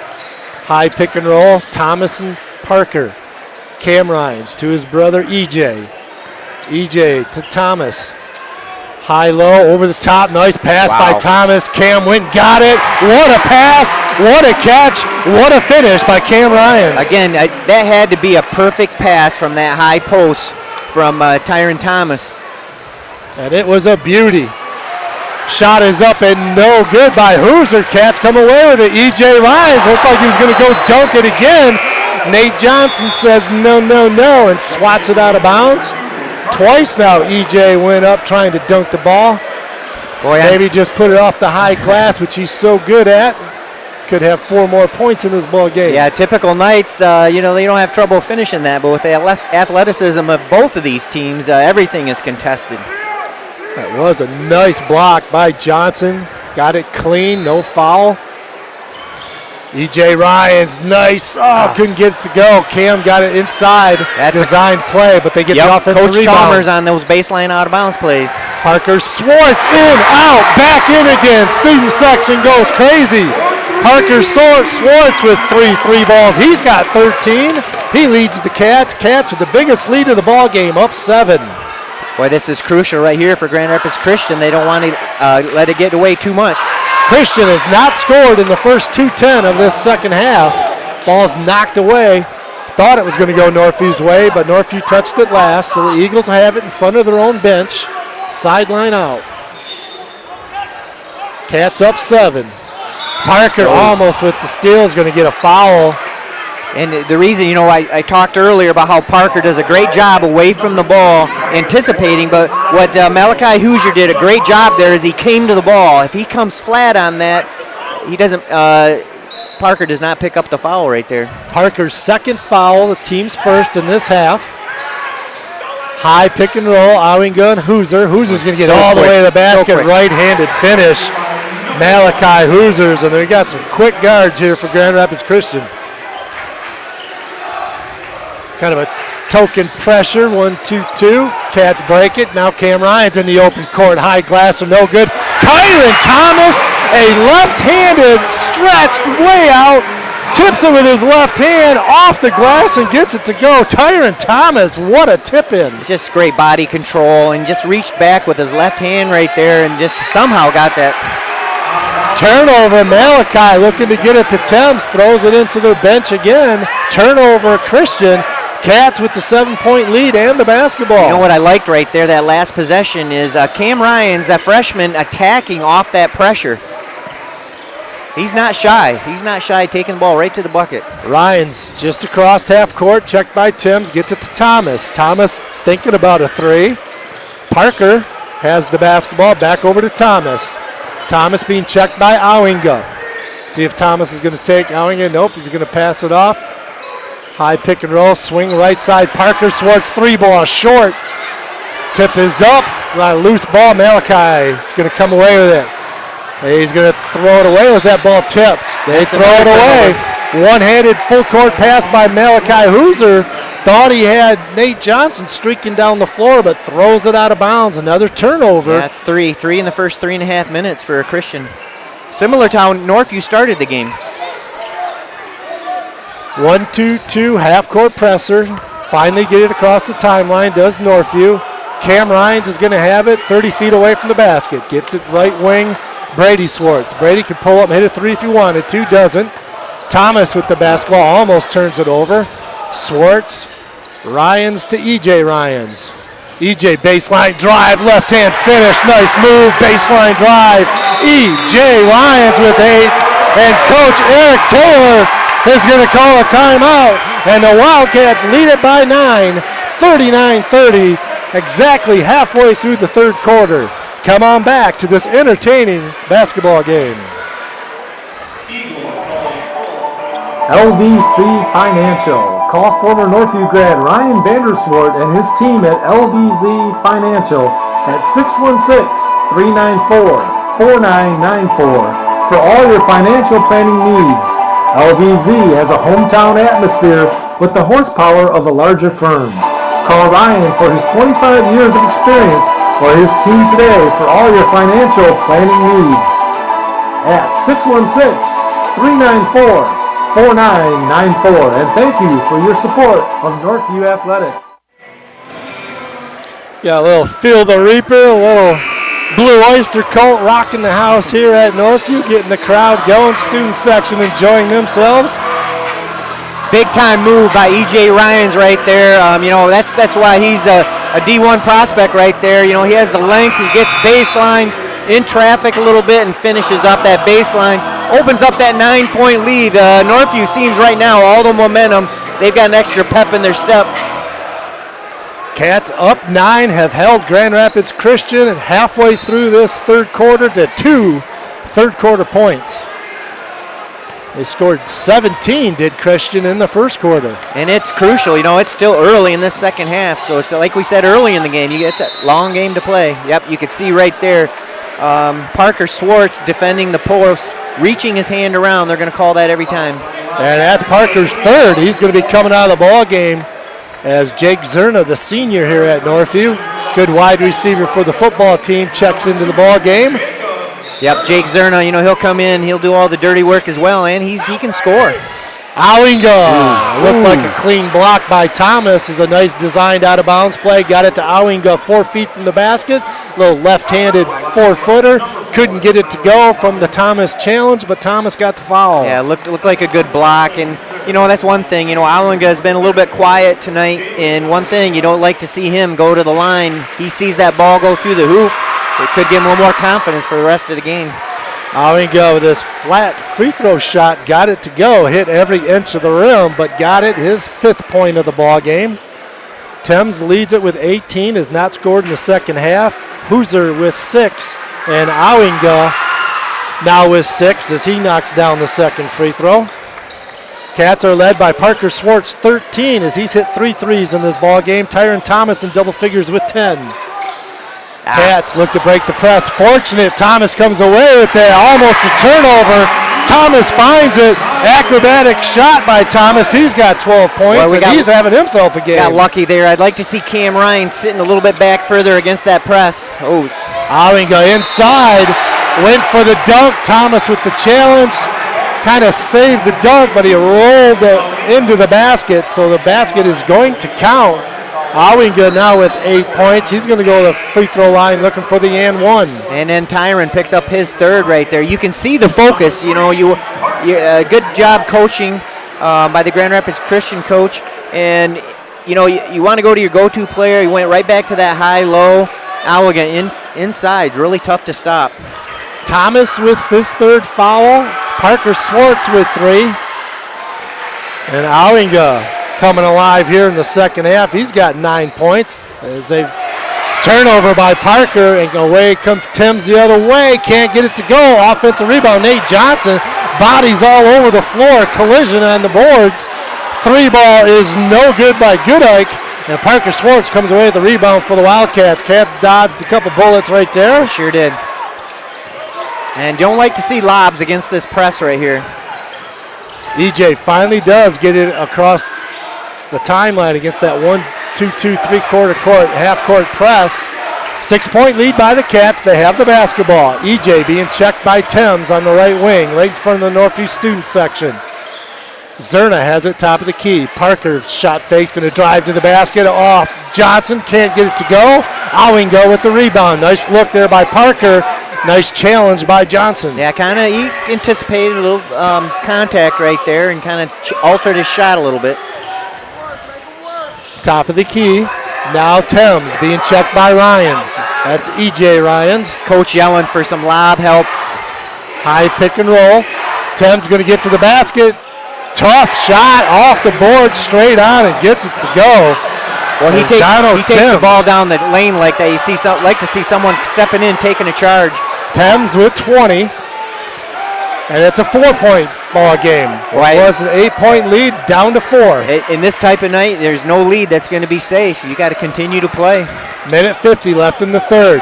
High pick and roll, Thomas and Parker. Cam Ryans to his brother E.J. E.J. to Thomas. High-low, over the top, nice pass by Thomas. Cam went, got it. What a pass, what a catch, what a finish by Cam Ryans. Again, that had to be a perfect pass from that high post from Tyron Thomas. And it was a beauty. Shot is up and no good by Hooser. Cats come away with it. E.J. Ryans looked like he was going to go dunk it again. Nate Johnson says no, and swats it out of bounds. Twice now E.J. went up trying to dunk the ball. Boy, maybe just put it off the high glass, which he's so good at. Could have 4 more points in this ball game. Yeah, typical Knights, they don't have trouble finishing that, but with the athleticism of both of these teams, everything is contested. That was a nice block by Johnson. Got it clean, no foul. E.J. Ryan's nice. Oh, couldn't get it to go. Cam got it inside. That's designed play, but they get the offensive Coach rebound. Chalmers on those baseline out-of-bounds plays. Parker Swartz in, out, back in again. Student section goes crazy. Parker Swartz with 3 balls. He's got 13. He leads the Cats. Cats with the biggest lead of the ball game, up 7. Boy, this is crucial right here for Grand Rapids Christian. They don't want to let it get away too much. Christian has not scored in the first 2:10 of this second half. Ball's knocked away. Thought it was going to go Northview's way, but Northview touched it last, so the Eagles have it in front of their own bench. Sideline out. Cats up 7. Parker almost with the steal is going to get a foul. And the reason, I talked earlier about how Parker does a great job away from the ball, anticipating, but what Malachi Hoosier did a great job there is he came to the ball. If he comes flat on that, he doesn't, Parker does not pick up the foul right there. Parker's second foul, the team's first in this half. High pick and roll, Owinga and Hoosier. Hoosier's going to get all the way to the basket, right-handed finish. Malachi Hoosiers, and they got some quick guards here for Grand Rapids Christian. Kind of a token pressure, 1-2-2. Cats break it. Now Cam Ryan's in the open court. High glass are no good. Tyron Thomas, a left-handed stretched way out. Tips it with his left hand off the glass and gets it to go. Tyron Thomas, what a tip in. Just great body control and just reached back with his left hand right there and just somehow got that. Turnover, Malachi looking to get it to Thames, throws it into their bench again. Turnover, Christian. Cats with the 7-point lead and the basketball. You know what I liked right there, that last possession, is Cam Ryan's, that freshman, attacking off that pressure. He's not shy. He's not shy, taking the ball right to the bucket. Ryan's just across half court, checked by Timms, gets it to Thomas. Thomas thinking about a 3. Parker has the basketball, back over to Thomas. Thomas being checked by Owinga. See if Thomas is going to take Owinga. Nope, he's going to pass it off. High pick and roll, swing right side. Parker Swartz 3 ball short. Tip is up. Loose ball. Malachi is going to come away with it. He's going to throw it away. Was that ball tipped? They throw it away. One-handed full court pass by Malachi Hoosier. Thought he had Nate Johnson streaking down the floor, but throws it out of bounds. Another turnover. That's 3 in the first 3.5 minutes for Christian. Similar to how Northview started the game. 1-2-2 half-court presser. Finally get it across the timeline, does Northview. Cam Ryans is going to have it 30 feet away from the basket. Gets it right wing, Brady Swartz. Brady can pull up and hit a 3 if he wanted to, doesn't. Thomas with the basketball almost turns it over. Swartz, Ryans to E.J. Ryans. E.J. baseline drive, left-hand finish, nice move, baseline drive. E.J. Ryans with 8, and Coach Eric Taylor is going to call a timeout, and the Wildcats lead it by 9, 39-30, exactly halfway through the third quarter. Come on back to this entertaining basketball game. LVC Financial. Call former Northview grad Ryan Vanderswart and his team at LVC Financial at 616-394-4994 for all your financial planning needs. LVZ has a hometown atmosphere with the horsepower of a larger firm. Call Ryan for his 25 years of experience or his team today for all your financial planning needs at 616-394-4994. And thank you for your support of Northview Athletics. Got a little Feel the Reaper, a little Blue Oyster Cult rocking the house here at Northview, getting the crowd going, student section enjoying themselves. Big time move by E.J. Ryans right there. That's why he's a D1 prospect right there. He has the length, he gets baseline, in traffic a little bit and finishes up that baseline. Opens up that 9-point lead. Northview seems right now all the momentum. They've got an extra pep in their step. Cats up 9 have held Grand Rapids Christian, and halfway through this third quarter to 2 third quarter points. They scored 17, did Christian, in the first quarter. And it's crucial. It's still early in this second half. So it's like we said early in the game, it's a long game to play. Yep, you could see right there Parker Swartz defending the post, reaching his hand around. They're going to call that every time. And that's Parker's third. He's going to be coming out of the ball game as Jake Zerna, the senior here at Northview, good wide receiver for the football team, checks into the ball game. Yep, Jake Zerna, he'll come in, he'll do all the dirty work as well, and he can score. Awinga looked like a clean block by Thomas. Is a nice designed out of bounds play. Got it to Awinga 4 feet from the basket. Little left-handed 4-footer. Couldn't get it to go from the Thomas challenge, but Thomas got the foul. Yeah, looked like a good block, and that's one thing. Awinga has been a little bit quiet tonight, and one thing, you don't like to see him go to the line. He sees that ball go through the hoop. It could give him a little more confidence for the rest of the game. Awinga with this flat free throw shot, got it to go, hit every inch of the rim, but got it, his 5th point of the ball game. Thames leads it with 18, has not scored in the second half. Hooser with 6, and Awinga now with 6 as he knocks down the second free throw. Cats are led by Parker Swartz, 13, as he's hit 3 threes in this ball game. Tyron Thomas in double figures with 10. Cats look to break the press. Fortunate, Thomas comes away with that. Almost a turnover. Thomas finds it. Acrobatic shot by Thomas. He's got 12 points, and he's having himself a game. Got lucky there. I'd like to see Cam Ryan sitting a little bit back further against that press. Oh, Awinga inside. Went for the dunk. Thomas with the challenge. Kind of saved the dunk, but he rolled into the basket, so the basket is going to count. Awinga now with 8 points. He's going to go to the free throw line looking for the and one. And then Tyron picks up his third right there. You can see the focus. Good job coaching by the Grand Rapids Christian coach. And, you want to go to your go-to player. He went right back to that high-low. Awinga inside. Really tough to stop. Thomas with his third foul. Parker Swartz with 3. And Awinga coming alive here in the second half. He's got 9 points as they turnover by Parker, and away comes Thames the other way. Can't get it to go. Offensive rebound, Nate Johnson. Bodies all over the floor. Collision on the boards. 3 ball is no good by Goodike, and Parker Swartz comes away with the rebound for the Wildcats. Cats dodged a couple bullets right there. Sure did. And don't like to see lobs against this press right here. EJ finally does get it across the timeline against that 1-2-2 3/4 court, half-court press. 6-point lead by the Cats. They have the basketball. EJ being checked by Thames on the right wing, right in front of the Northview student section. Zerna has it top of the key. Parker shot fake, going to drive to the basket. Off Johnson, can't get it to go. Awinga with the rebound. Nice look there by Parker. Nice challenge by Johnson. Yeah, he anticipated a little contact right there and kind of altered his shot a little bit. Top of the key. Now Thames being checked by Ryans. That's EJ Ryans. Coach yelling for some lob help. High pick and roll. Thames going to get to the basket. Tough shot off the board, straight on, and gets it to go. Well, he takes the ball down the lane like that. Like to see someone stepping in, taking a charge. Thames with 20. And it's a 4-point ball game. Right. It was an 8-point lead down to 4. In this type of night, there's no lead that's going to be safe. You got to continue to play. Minute 50 left in the third.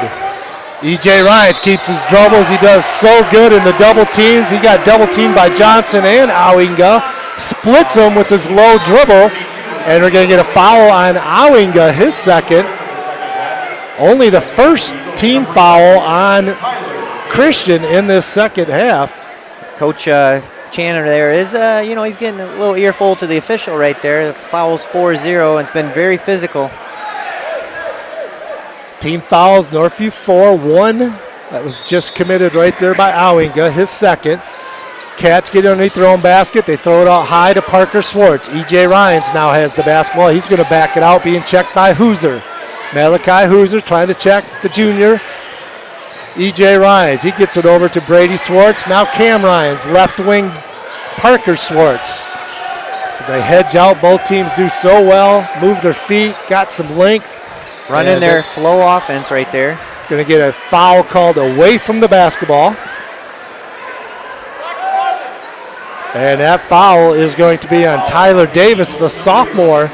EJ Ryans keeps his dribbles. He does so good in the double teams. He got double teamed by Johnson and Awinga. Splits him with his low dribble. And we're going to get a foul on Awinga, his second. Only the first team foul on Christian in this second half. Coach Chana there is, he's getting a little earful to the official right there. The foul's 4-0, and it's been very physical. Team fouls, Northview 4-1. That was just committed right there by Awinga, his second. Cats get underneath their own basket. They throw it out high to Parker Swartz. EJ Ryans now has the basketball. He's going to back it out, being checked by Hooser. Malachi Hooser trying to check the junior. EJ Ryans, he gets it over to Brady Swartz. Now Cam Ryans, left wing Parker Swartz. As they hedge out, both teams do so well, move their feet, got some length. Running their flow offense right there. Going to get a foul called away from the basketball. And that foul is going to be on Tyler Davis, the sophomore.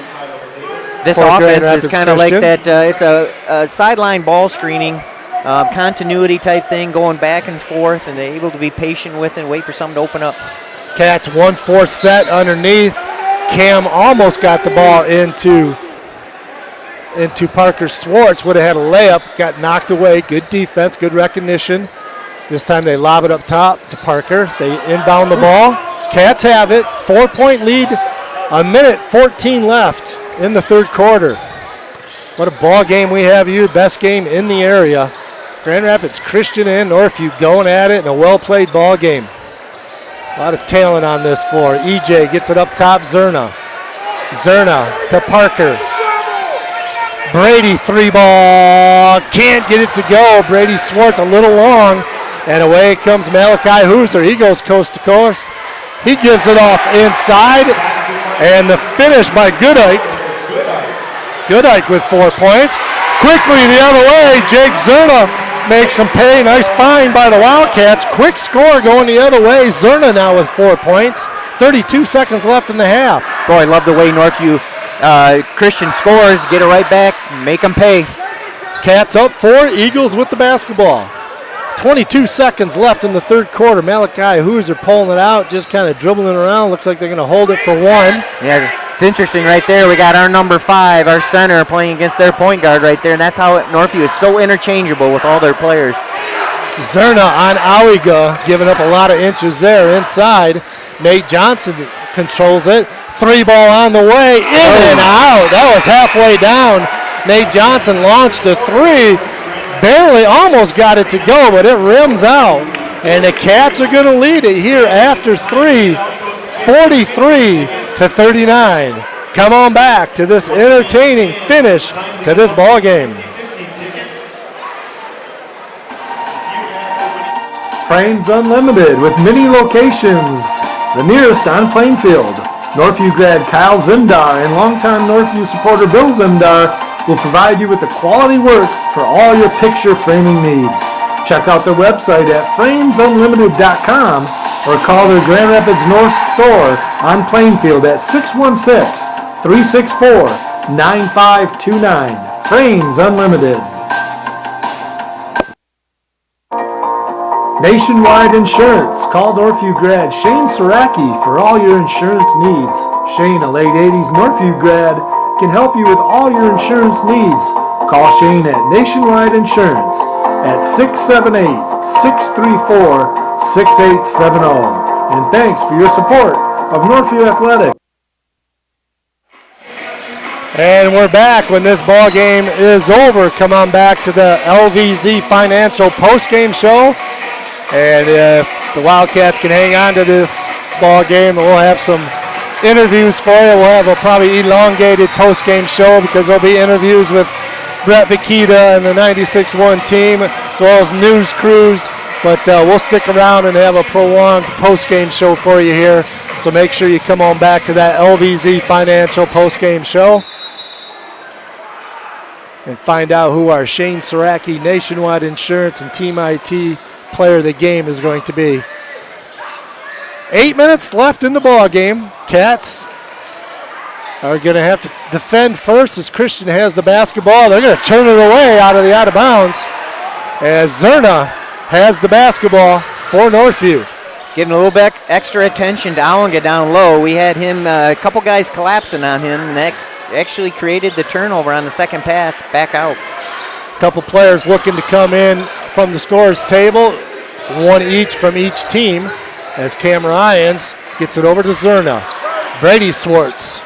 This offense is kind of like that. It's a sideline ball screening, continuity type thing, going back and forth, and they're able to be patient with it and wait for something to open up. Cats 1-4 set underneath. Cam almost got the ball into Parker Swartz. Would have had a layup, got knocked away. Good defense, good recognition. This time they lob it up top to Parker. They inbound the ball. Cats have it. 4-point lead. A minute 14 left in the third quarter. What a ball game we have here. Best game in the area. Grand Rapids Christian and Northview going at it in a well-played ball game. A lot of talent on this floor. EJ gets it up top. Zerna to Parker. Brady 3-ball. Can't get it to go. Brady Swartz a little long. And away comes Malachi Hooser. He goes coast to coast. He gives it off inside. And the finish by Goodike. Goodike with 4 points. Quickly the other way. Jake Zerna makes him pay. Nice find by the Wildcats. Quick score going the other way. Zerna now with 4 points. 32 seconds left in the half. Boy, I love the way Northview Christian scores. Get it right back. Make them pay. Cats up 4. Eagles with the basketball. 22 seconds left in the third quarter. Malachi Hooser pulling it out, just kind of dribbling around. Looks like they're going to hold it for one. Yeah, it's interesting right there. We got our number 5, our center, playing against their point guard right there, and that's how Northview is so interchangeable with all their players. Zerna on Awiga, giving up a lot of inches there inside. Nate Johnson controls it. 3-ball on the way, in and out. That was halfway down. Nate Johnson launched a 3. Barely almost got it to go, but it rims out. And the Cats are going to lead it here after 3, 43-39. Come on back to this entertaining finish to this ball game. Frames Unlimited with many locations. The nearest on Plainfield. Northview grad Kyle Zimdar and longtime Northview supporter Bill Zimdar will provide you with the quality work for all your picture framing needs. Check out their website at framesunlimited.com or call their Grand Rapids North store on Plainfield at 616-364-9529. Frames Unlimited. Nationwide Insurance. Call Northview grad Shane Saraki for all your insurance needs. Shane, a late 80s Northview grad, can help you with all your insurance needs. Call Shane at Nationwide Insurance at 678-634-6870. And thanks for your support of Northview Athletics. And we're back when this ball game is over. Come on back to the LVZ Financial postgame show. And if the Wildcats can hang on to this ball game, we'll have some interviews for you. We'll have a probably elongated post-game show because there'll be interviews with Brett Bakita and the 96-1 team, as well as news crews. But we'll stick around and have a prolonged post-game show for you here. So make sure you come on back to that LVZ Financial post-game show and find out who our Shane Saraki Nationwide Insurance and Team IT player of the game is going to be. 8 minutes left in the ball game. Cats are going to have to defend first as Christian has the basketball. They're going to turn it away out of bounds as Zerna has the basketball for Northview. Giving a little bit extra attention to Allinga down low. We had him, a couple guys collapsing on him, and that actually created the turnover on the second pass back out. Couple players looking to come in from the scorer's table, one each from each team, as Cam Ryans gets it over to Zerna. Brady Swartz.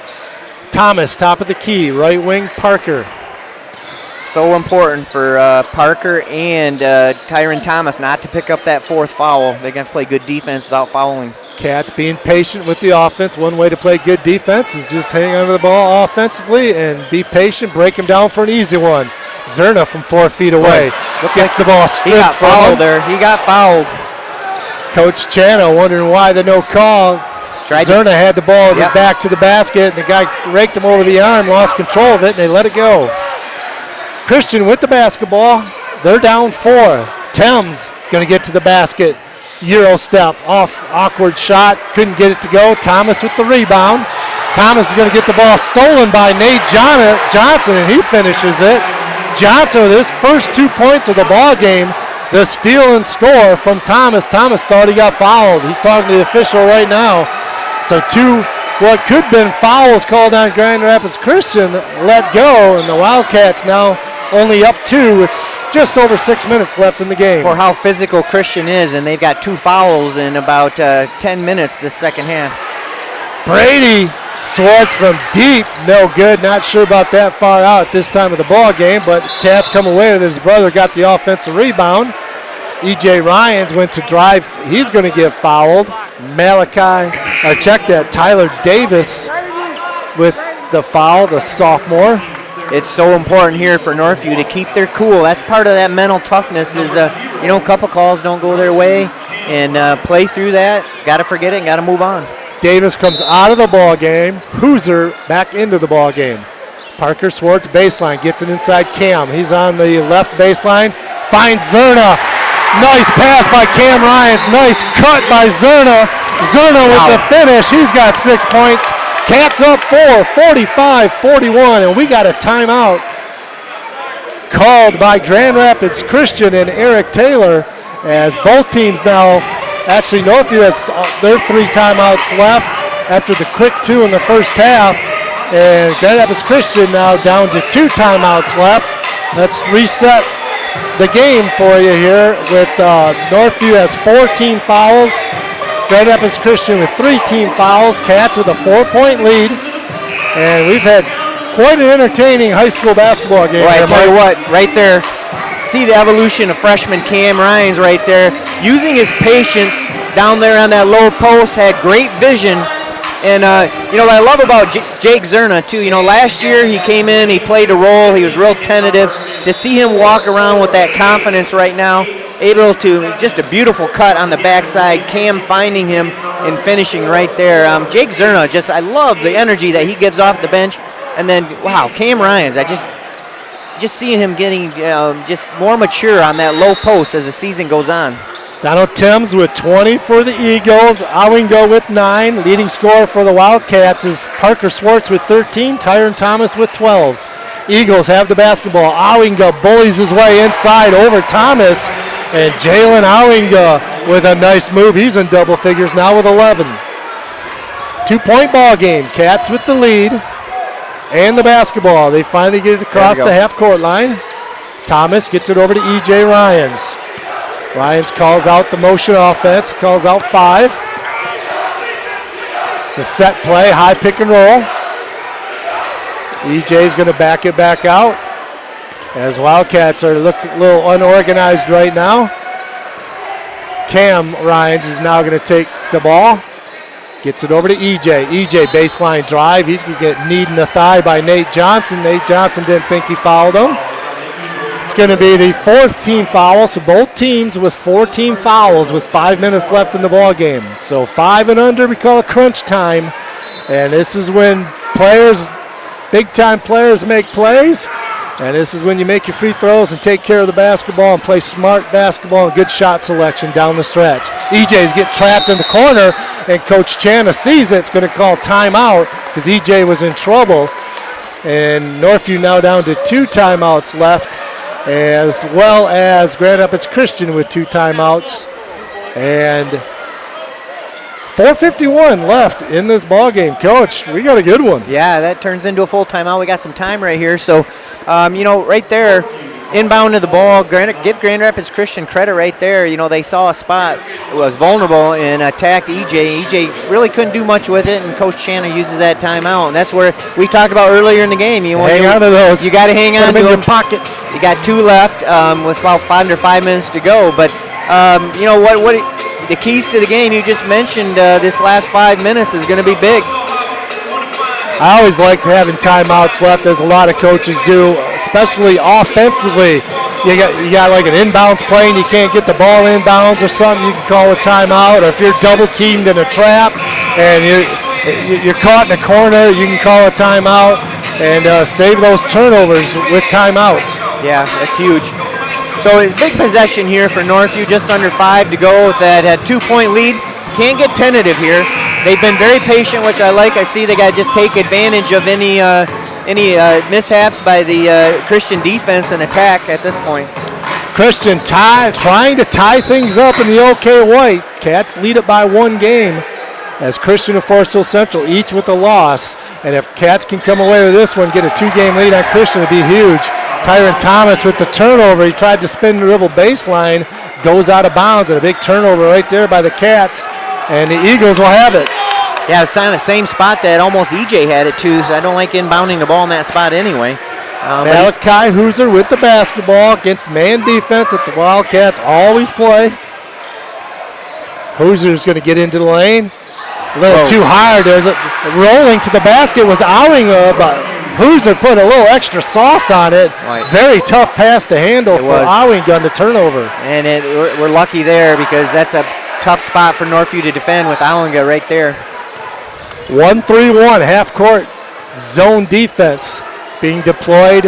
Thomas, top of the key. Right wing, Parker. So important for Parker and Tyron Thomas not to pick up that 4th foul. They're going to play good defense without fouling. Cats being patient with the offense. One way to play good defense is just hang on to the ball offensively and be patient, break him down for an easy one. Zerna from 4 feet away. Gets the ball stripped. He got fouled there. He got fouled. Coach Chana wondering why the no call. Zerna had the ball back to the basket, and the guy raked him over the arm, lost control of it, and they let it go. Christian with the basketball. They're down 4. Thames going to get to the basket. Euro step off, awkward shot. Couldn't get it to go. Thomas with the rebound. Thomas is going to get the ball stolen by Nate Johnson, and he finishes it. Johnson with his first 2 points of the ball game. The steal and score from Thomas. Thomas thought he got fouled. He's talking to the official right now. So 2 what could have been fouls called on Grand Rapids Christian let go, and the Wildcats now only up 2 with just over 6 minutes left in the game. For how physical Christian is, and they've got 2 fouls in about 10 minutes this second half. Brady Swartz from deep, no good. Not sure about that far out at this time of the ball game, but Cats come away with his brother got the offensive rebound. E.J. Ryans went to drive. He's going to get fouled. Check that. Tyler Davis with the foul, the sophomore. It's so important here for Northview to keep their cool. That's part of that mental toughness is, a couple calls don't go their way, and play through that. Got to forget it and got to move on. Davis comes out of the ball game. Hooser back into the ball game. Parker Swartz baseline, gets it inside Cam. He's on the left baseline, finds Zerna. Nice pass by Cam Ryans. Nice cut by Zerna. Zerna with the finish. He's got 6 points. Cats up 4, 45-41, and we got a timeout called by Grand Rapids Christian and Eric Taylor, as both teams now, actually Northview has their 3 timeouts left after the quick 2 in the first half, and Grand Rapids Christian now down to 2 timeouts left. Let's reset the game for you here with Northview has 14 fouls. Grand Rapids Christian with 3 team fouls. Cats with a 4-point lead. And we've had quite an entertaining high school basketball game. Well, I tell you what, right there, see the evolution of freshman Cam Ryans right there. Using his patience down there on that low post, had great vision. And, what I love about Jake Zerna, too, last year he came in, he played a role, he was real tentative. To see him walk around with that confidence right now, able to, just a beautiful cut on the backside, Cam finding him and finishing right there. Jake Zerna, I love the energy that he gives off the bench. And then, wow, Cam Ryans, I just seeing him getting just more mature on that low post as the season goes on. Donald Timms with 20 for the Eagles. Owingo with 9. Leading scorer for the Wildcats is Parker Swartz with 13. Tyron Thomas with 12. Eagles have the basketball. Owingo bullies his way inside over Thomas. And Jalen Owingo with a nice move. He's in double figures now with 11. 2-point ball game. Cats with the lead and the basketball. They finally get it across the half-court line. Thomas gets it over to E.J. Ryans. Ryans calls out the motion offense, calls out 5. It's a set play, high pick and roll. EJ's going to back it back out as Wildcats are look a little unorganized right now. Cam Ryans is now going to take the ball. Gets it over to EJ. EJ baseline drive. He's going to get kneed in the thigh by Nate Johnson. Nate Johnson didn't think he fouled him. It's going to be the 4th team foul, so both teams with 4 team fouls with 5 minutes left in the ball game. So 5 and under, we call it crunch time. And this is when players, big-time players make plays. And this is when you make your free throws and take care of the basketball and play smart basketball and good shot selection down the stretch. EJ's getting trapped in the corner, and Coach Chana sees it. It's going to call timeout because EJ was in trouble. And Northview now down to 2 timeouts left, as well as Grand Rapids Christian with 2 timeouts. And 4:51 left in this ball game. Coach, we got a good one. Yeah, that turns into a full timeout. We got some time right here. So, right there, inbound to the ball, give Grand Rapids Christian credit right there. They saw a spot that was vulnerable and attacked EJ. EJ really couldn't do much with it, and Coach Chana uses that timeout. And that's where we talked about earlier in the game. Hang on to those. You got to hang on to them in them. your pocket. You got 2 left with about 5 minutes to go. But, what the keys to the game you just mentioned, this last 5 minutes is going to be big. I always liked having timeouts left, as a lot of coaches do, especially offensively. You got like an inbounds play and you can't get the ball inbounds or something, you can call a timeout. Or if you're double teamed in a trap and you're caught in a corner, you can call a timeout and save those turnovers with timeouts. Yeah, that's huge. So it's big possession here for Northview, just under 5 to go with that 2-point lead. Can't get tentative here. They've been very patient, which I like. I see they got to just take advantage of any mishaps by the Christian defense and attack at this point. Christian trying to tie things up in the OK White. Cats lead it by 1 game as Christian and Forest Hill Central each with a loss. And if Cats can come away with this one, get a 2-game lead on Christian, it'd be huge. Tyron Thomas with the turnover. He tried to spin the dribble baseline, goes out of bounds, and a big turnover right there by the Cats. And the Eagles will have it. Yeah, it's on the same spot that almost EJ had it too, so I don't like inbounding the ball in that spot anyway. Malachi Hooser with the basketball against man defense that the Wildcats always play. Hooser's going to get into the lane. A little too hard. There's rolling to the basket was Owinga, but Hooser put a little extra sauce on it. Right. Very tough pass to handle for Owinga on the turnover. And we're lucky there because that's a tough spot for Northview to defend with Owinga right there. 1-3-1 half-court zone defense being deployed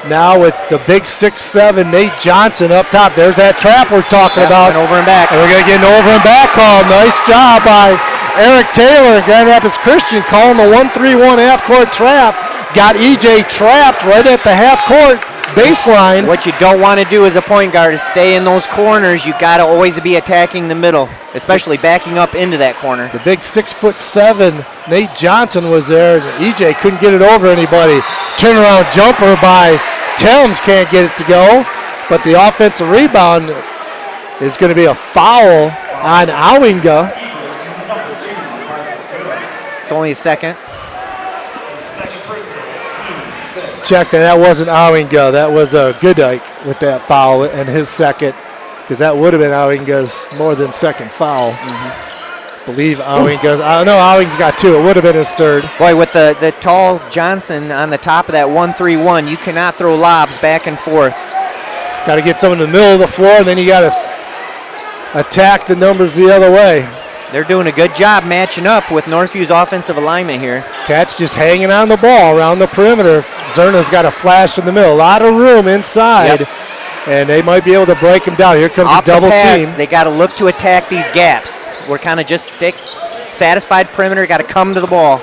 now with the big 6'7" Nate Johnson up top. There's that trap we're talking about. Over and back. And we're going to get an over and back call. Nice job by Eric Taylor, Grand Rapids Christian, calling the 1-3-1 half-court trap. Got EJ trapped right at the half-court baseline. What you don't want to do as a point guard is stay in those corners. You got to always be attacking the middle, especially backing up into that corner. The big 6'7" Nate Johnson was there. EJ couldn't get it over anybody. Turnaround jumper by Thames, can't get it to go. But the offensive rebound is going to be a foul on Owinga. It's only a second. Check that wasn't Owinga. That was Goodike with that foul and his second, because that would have been Owinga's more than second foul. Believe Owinga. I know Owinga's got 2. It would have been his 3rd. Boy, with the tall Johnson on the top of that 1-3-1, you cannot throw lobs back and forth. Got to get someone in the middle of the floor, and then you got to attack the numbers the other way. They're doing a good job matching up with Northview's offensive alignment here. Cats just hanging on the ball around the perimeter. Zerna's got a flash in the middle. A lot of room inside, and they might be able to break him down. Here comes a double team. They got to look to attack these gaps. We're kind of just satisfied perimeter. Got to come to the ball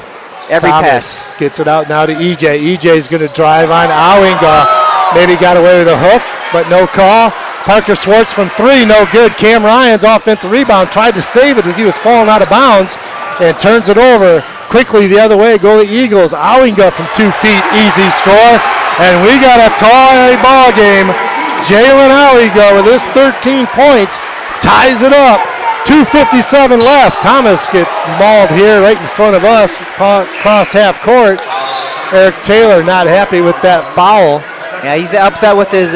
every Thomas pass. Gets it out now to EJ. EJ's going to drive on Owinga. Maybe got away with a hook, but no call. Parker Schwartz from 3, no good. Cam Ryan's offensive rebound tried to save it as he was falling out of bounds and turns it over quickly the other way. Go the Eagles. Owinga from 2 feet, easy score. And we got a tie ball game. Jalen Owinga with his 13 points ties it up. 2:57 left. Thomas gets mauled here right in front of us, crossed half court. Eric Taylor not happy with that foul. Yeah, he's upset with his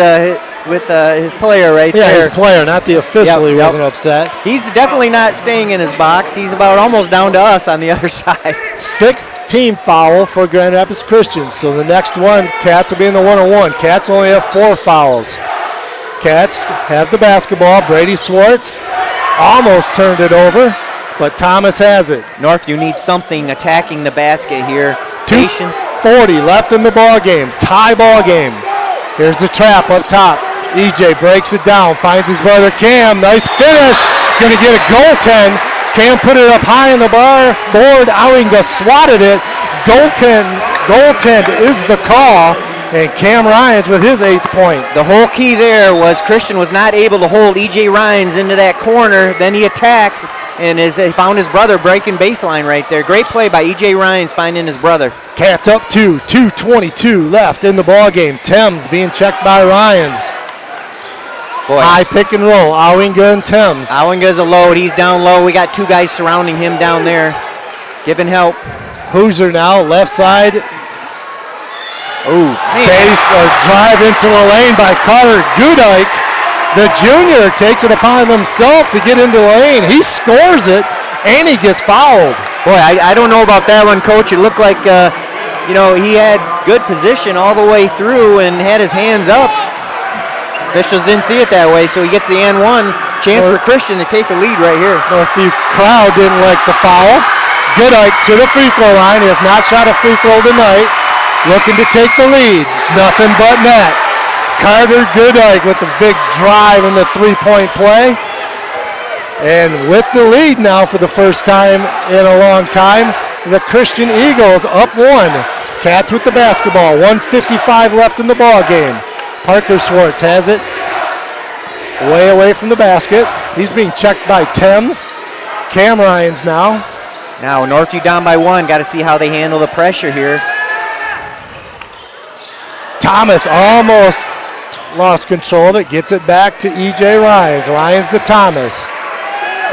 player right there. Yeah, his player, not the official. He wasn't upset. He's definitely not staying in his box. He's about almost down to us on the other side. 6th team foul for Grand Rapids Christian. So the next one, Cats will be in the 1-on-1. Cats only have 4 fouls. Cats have the basketball. Brady Schwartz almost turned it over, but Thomas has it. Northview needs something attacking the basket here. 2:40 left in the ball game. Tie ball game. Here's the trap up top. EJ breaks it down, finds his brother Cam. Nice finish. Going to get a goaltend. Cam put it up high on the board. Owinga swatted it. Goaltend is the call. And Cam Ryans with his 8th point. The whole key there was Christian was not able to hold E.J. Ryans into that corner. Then he attacks and he found his brother breaking baseline right there. Great play by E.J. Ryans finding his brother. Cats up 2:22 left in the ball game. Thames being checked by Ryans. Boy. High pick and roll. Owinga and Thames. Owinga's a load. He's down low. We got 2 guys surrounding him down there, giving help. Hooser now left side. Ooh, Base drive into the lane by Carter Goodike. The junior takes it upon himself to get into the lane. He scores it, and he gets fouled. Boy, I don't know about that one, Coach. It looked like, he had good position all the way through and had his hands up. Officials didn't see it that way, so he gets the and 1. Chance for Christian to take the lead right here. Northview crowd didn't like the foul. Goodike to the free throw line. He has not shot a free throw tonight. Looking to take the lead. Nothing but net. Carter Goodike with the big drive in the three-point play. And with the lead now for the first time in a long time, the Christian Eagles up 1. Cats with the basketball. 1:55 left in the ball game. Parker Schwartz has it way away from the basket. He's being checked by Thames. Cam Ryans now. Now Northview down by 1. Got to see how they handle the pressure here. Thomas almost lost control of it. Gets it back to E.J. Ryans. Ryans to Thomas.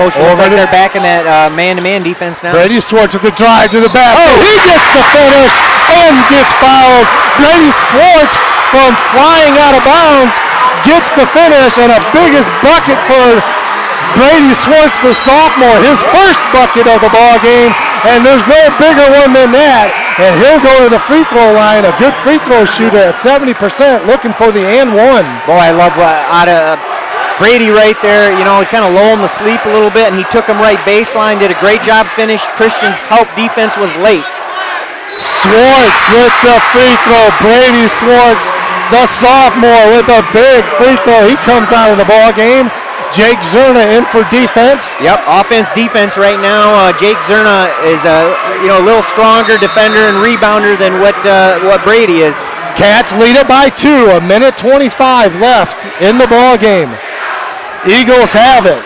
Coach looks like they're back in that man-to-man defense now. Brady Schwartz with the drive to the basket. He gets the finish and gets fouled. Brady Schwartz from flying out of bounds gets the finish, and a biggest bucket for Brady Schwartz, the sophomore. His first bucket of the ball game, and there's no bigger one than that. And he'll go to the free throw line, a good free throw shooter at 70%, looking for the and one. Boy, I love out of Brady right there. You know, he kind of lulled him to sleep a little bit, and he took him right baseline, did a great job finish. Christian's help defense was late. Schwartz with the free throw. Brady Schwartz, the sophomore, with a big free throw. He comes out of the ball game. Jake Zerna in for defense. Yep, offense, defense right now. Jake Zerna is a little stronger defender and rebounder than what Brady is. Cats lead it by 2. 1:25 left in the ball game. Eagles have it.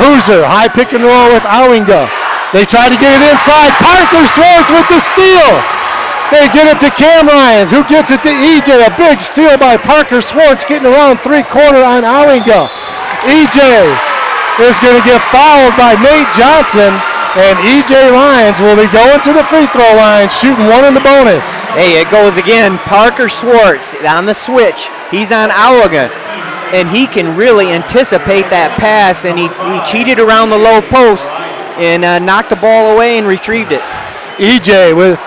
Hooser, high pick and roll with Owinga. They try to get it inside. Parker Schwartz with the steal. They get it to Cam Ryans, who gets it to E.J. A big steal by Parker Schwartz, getting around three-quarter on Owinga. E.J. is going to get fouled by Nate Johnson, and E.J. Ryans will be going to the free throw line, shooting one in the bonus. Hey, it goes again. Parker Schwartz on the switch. He's on Owinga, and he can really anticipate that pass, and he cheated around the low post and knocked the ball away and retrieved it. E.J. with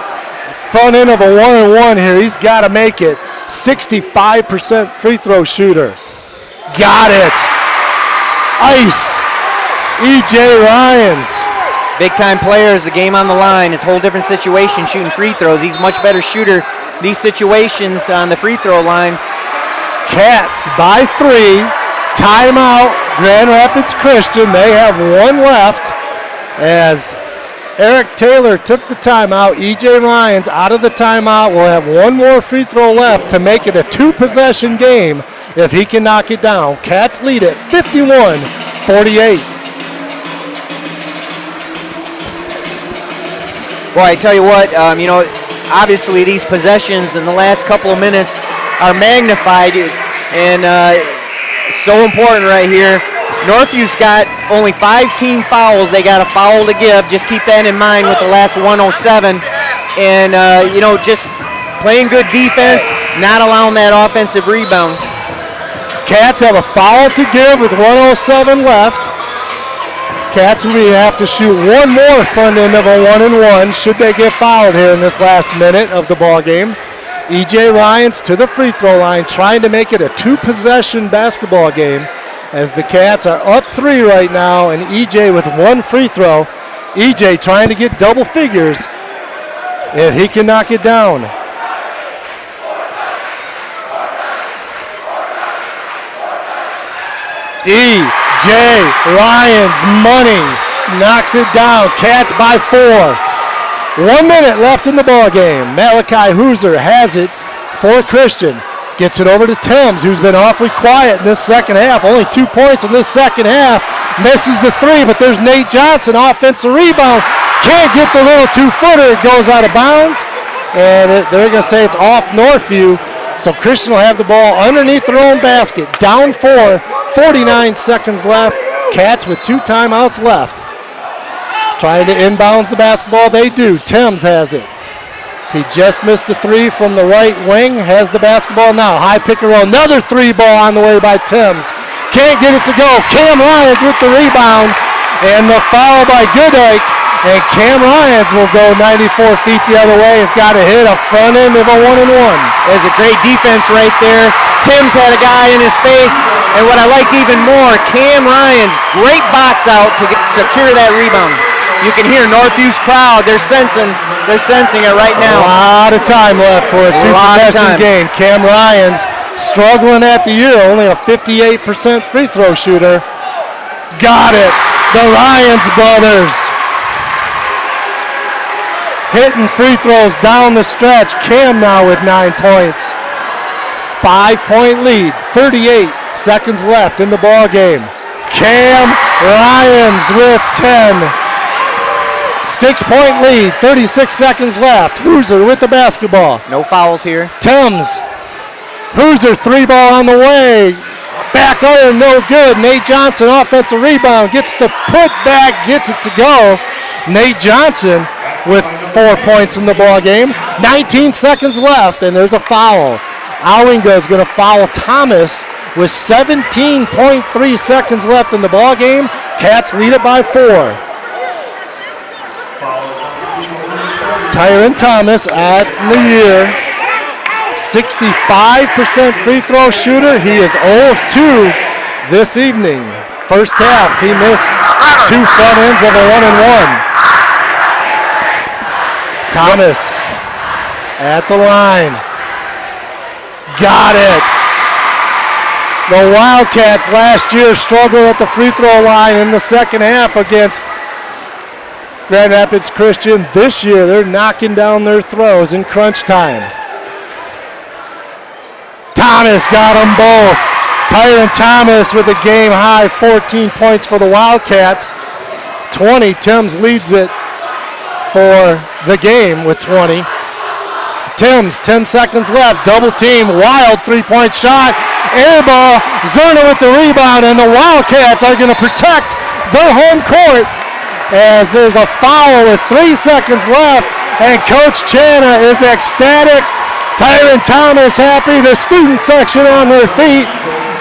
front end of a 1-and-1 here. He's got to make it. 65% free throw shooter. Got it. Ice. E.J. Ryans. Big time players, the game on the line. It's a whole different situation shooting free throws. He's a much better shooter these situations on the free throw line. Cats by 3. Timeout. Grand Rapids Christian. They have 1 left as Eric Taylor took the timeout. E.J. Ryans out of the timeout. Will have 1 more free throw left to make it a 2-possession game if he can knock it down. Cats lead it 51-48. Boy, I tell you what, obviously these possessions in the last couple of minutes are magnified, and so important right here. Northview's got only 5 team fouls. They got a foul to give. Just keep that in mind with the last 107. And, just playing good defense, not allowing that offensive rebound. Cats have a foul to give with 107 left. Cats will have to shoot 1 more front end of a 1-and-1 should they get fouled here in this last minute of the ball game. E.J. Ryans to the free throw line, trying to make it a 2-possession basketball game as the Cats are up 3 right now, and E.J. with 1 free throw. E.J. trying to get double figures if he can knock it down. E.J. Ryans, money, knocks it down. Cats by 4. 1 minute left in the ball game. Malachi Hooser has it for Christian. Gets it over to Thames, who's been awfully quiet in this second half. Only 2 points in this second half. Misses the 3, but there's Nate Johnson, offensive rebound. Can't get the little 2-footer. It goes out of bounds, and they're going to say it's off Northview. So Christian will have the ball underneath their own basket. Down 4, 49 seconds left. Cats with 2 timeouts left. Trying to inbounds the basketball. They do. Thames has it. He just missed a 3 from the right wing. Has the basketball now. High pick and roll. Another 3 ball on the way by Thames. Can't get it to go. Cam Ryans with the rebound. And the foul by Goodike. And Cam Ryans will go 94 feet the other way. It's got to hit a front end of a 1-and-1. There's a great defense right there. Thames had a guy in his face. And what I liked even more, Cam Ryans, great box out to secure that rebound. You can hear Northview's crowd. They're sensing it right now. A lot of time left for a 2-possession game. Cam Ryans struggling at the year, only a 58% free throw shooter. Got it. The Ryans brothers hitting free throws down the stretch. Cam now with 9 points. 5-point lead, 38 seconds left in the ball game. Cam Ryans with 10. 6-point lead, 36 seconds left. Hoosier with the basketball. No fouls here. Thames. Hoosier 3-ball on the way. Back iron, no good. Nate Johnson, offensive rebound, gets the putback, gets it to go. Nate Johnson with 4 points in the ball game. 19 seconds left, and there's a foul. Owinga is going to foul Thomas with 17.3 seconds left in the ball game. Cats lead it by 4. Tyron Thomas at the year, 65% free throw shooter. He is 0 of 2 this evening. First half, he missed 2 front ends of a 1-and-1. Thomas at the line. Got it. The Wildcats last year struggled at the free throw line in the second half against Grand Rapids Christian. This year, they're knocking down their throws in crunch time. Thomas got them both. Tyron Thomas with a game-high 14 points for the Wildcats. 20. Timms leads it for the game with 20. Timms, 10 seconds left. Double team, wild 3-point shot. Air ball. Zerna with the rebound, and the Wildcats are going to protect their home court as there's a foul with 3 seconds left, and Coach Chana is ecstatic. Tyron Thomas happy. The student section on their feet,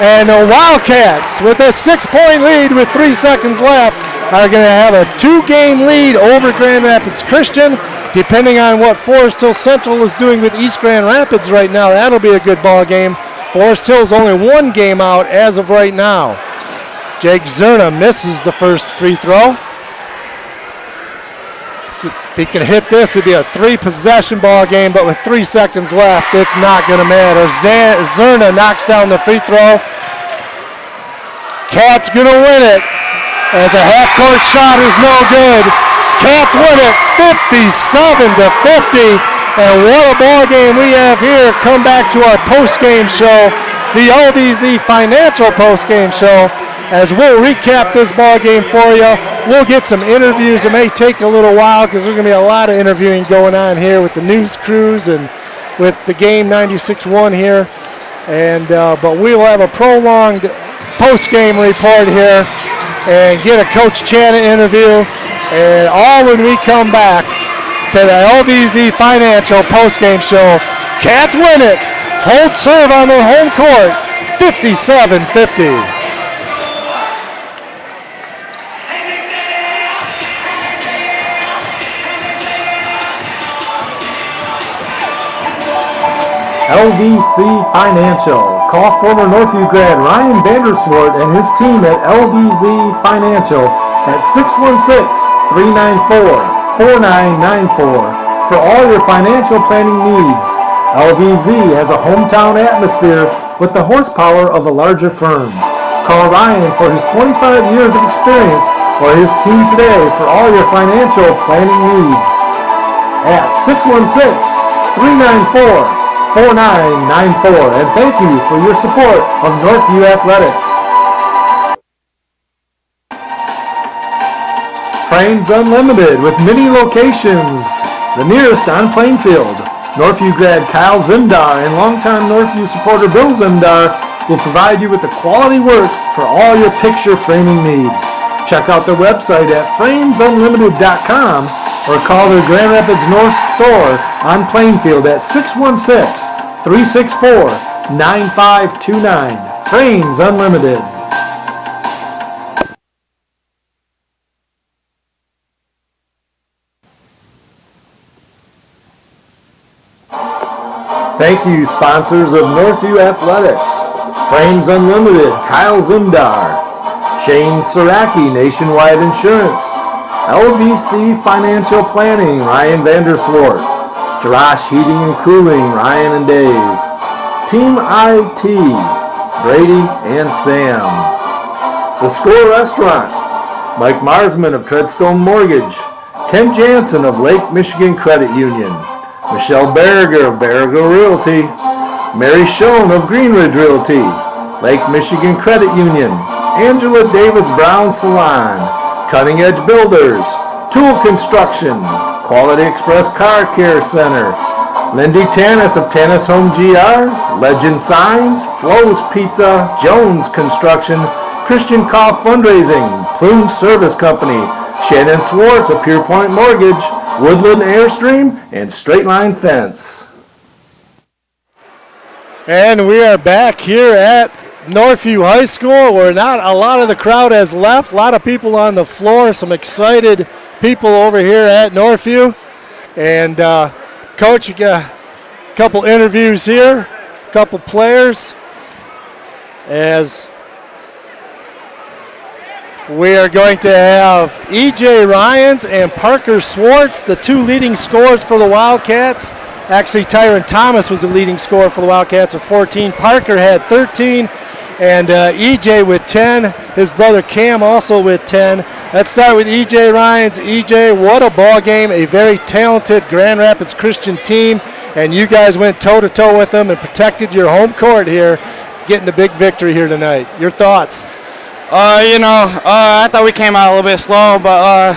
and the Wildcats with a 6-point lead with 3 seconds left are going to have a 2-game lead over Grand Rapids Christian. Depending on what Forest Hill Central is doing with East Grand Rapids right now, that'll be a good ball game. Forest Hill's only 1 game out as of right now. Jake Zerna misses the first free throw. So if he can hit this, it'd be a 3-possession ball game, but with 3 seconds left, it's not going to matter. Zerna knocks down the free throw. Cats going to win it as a half-court shot is no good. Cats win it 57-50. And what a ball game we have here. Come back to our post-game show, the LVZ Financial post-game show, as we'll recap this ball game for you. We'll get some interviews. It may take a little while because there's going to be a lot of interviewing going on here with the news crews and with the game 96-1 here. And but we will have a prolonged post-game report here and get a Coach Chana interview. And all when we come back to the LVZ Financial postgame show. Cats win it. Hold serve on their home court. 57-50. LVC Financial. Call former Northview grad Ryan Vanderswart and his team at LVZ Financial at 616-394-4994 for all your financial planning needs. LVZ has a hometown atmosphere with the horsepower of a larger firm. Call Ryan for his 25 years of experience or his team today for all your financial planning needs at 616-394-4994, and thank you for your support of Northview Athletics. Frames Unlimited with many locations. The nearest on Plainfield. Northview grad Kyle Zimdar and longtime Northview supporter Bill Zimdar will provide you with the quality work for all your picture framing needs. Check out their website at framesunlimited.com or call their Grand Rapids North store on Plainfield at 616-364-9529. Frames Unlimited. Thank you, sponsors of Northview Athletics. Frames Unlimited, Kyle Zimdar. Shane Saraki, Nationwide Insurance. LVC Financial Planning, Ryan Vanderswart. Jarash Heating and Cooling, Ryan and Dave. Team IT, Brady and Sam. The Score Restaurant, Mike Marsman of Treadstone Mortgage, Ken Jansen of Lake Michigan Credit Union, Michelle Berger of Berger Realty, Mary Schoen of Greenridge Realty, Lake Michigan Credit Union, Angela Davis Brown Salon, Cutting Edge Builders, Tool Construction, Quality Express Car Care Center, Lindy Tanis of Tanis Home GR, Legend Signs, Flo's Pizza, Jones Construction, Christian Koff Fundraising, Plume Service Company, Shannon Swartz of Pierpoint Mortgage, Woodland Airstream, and Straight Line Fence. And we are back here at Northview High School where not a lot of the crowd has left. A lot of people on the floor, some excited people over here at Northview. And Coach, you got a couple interviews here, a couple players, as we are going to have E.J. Ryans and Parker Swartz, the two leading scorers for the Wildcats. Actually, Tyron Thomas was the leading scorer for the Wildcats with 14. Parker had 13, and E.J. with 10. His brother Cam also with 10. Let's start with E.J. Ryans. E.J., what a ball game, a very talented Grand Rapids Christian team, and you guys went toe-to-toe with them and protected your home court here, getting the big victory here tonight. Your thoughts? I thought we came out a little bit slow, but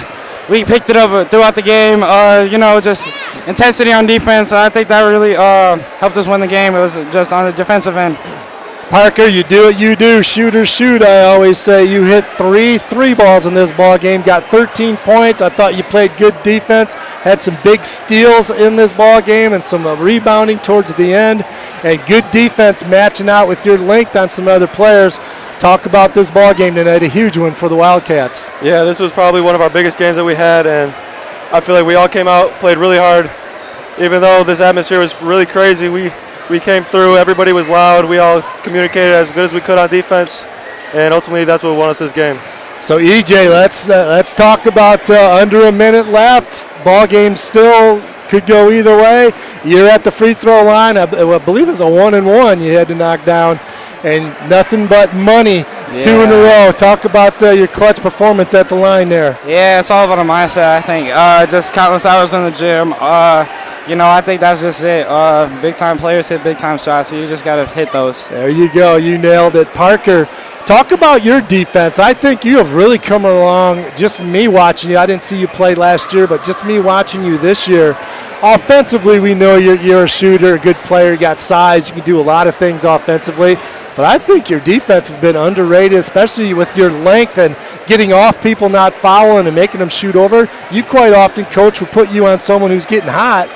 we picked it up throughout the game. Just intensity on defense. I think that really helped us win the game. It was just on the defensive end. Parker, you do what you do. Shooters shoot, I always say. You hit three balls in this ball game, got 13 points. I thought you played good defense, had some big steals in this ball game and some rebounding towards the end, and good defense matching out with your length on some other players. Talk about this ball game tonight, a huge one for the Wildcats. Yeah, this was probably one of our biggest games that we had, and I feel like we all came out, played really hard. Even though this atmosphere was really crazy, we came through. Everybody was loud. We all communicated as good as we could on defense, and ultimately that's what won us this game. So EJ, let's talk about under a minute left. Ball game still could go either way. You're at the free throw line. I believe it's a 1-and-1 you had to knock down. And nothing but money, yeah. 2 in a row. Talk about your clutch performance at the line there. Yeah, it's all about a mindset, I think. Just countless hours in the gym. I think that's just it. Big-time players hit big-time shots, so you just got to hit those. There you go. You nailed it. Parker, talk about your defense. I think you have really come along, just me watching you. I didn't see you play last year, but just me watching you this year. Offensively, we know you're a shooter, a good player. You got size. You can do a lot of things offensively. But I think your defense has been underrated, especially with your length and getting off people, not fouling and making them shoot over. You quite often, Coach, will put you on someone who's getting hot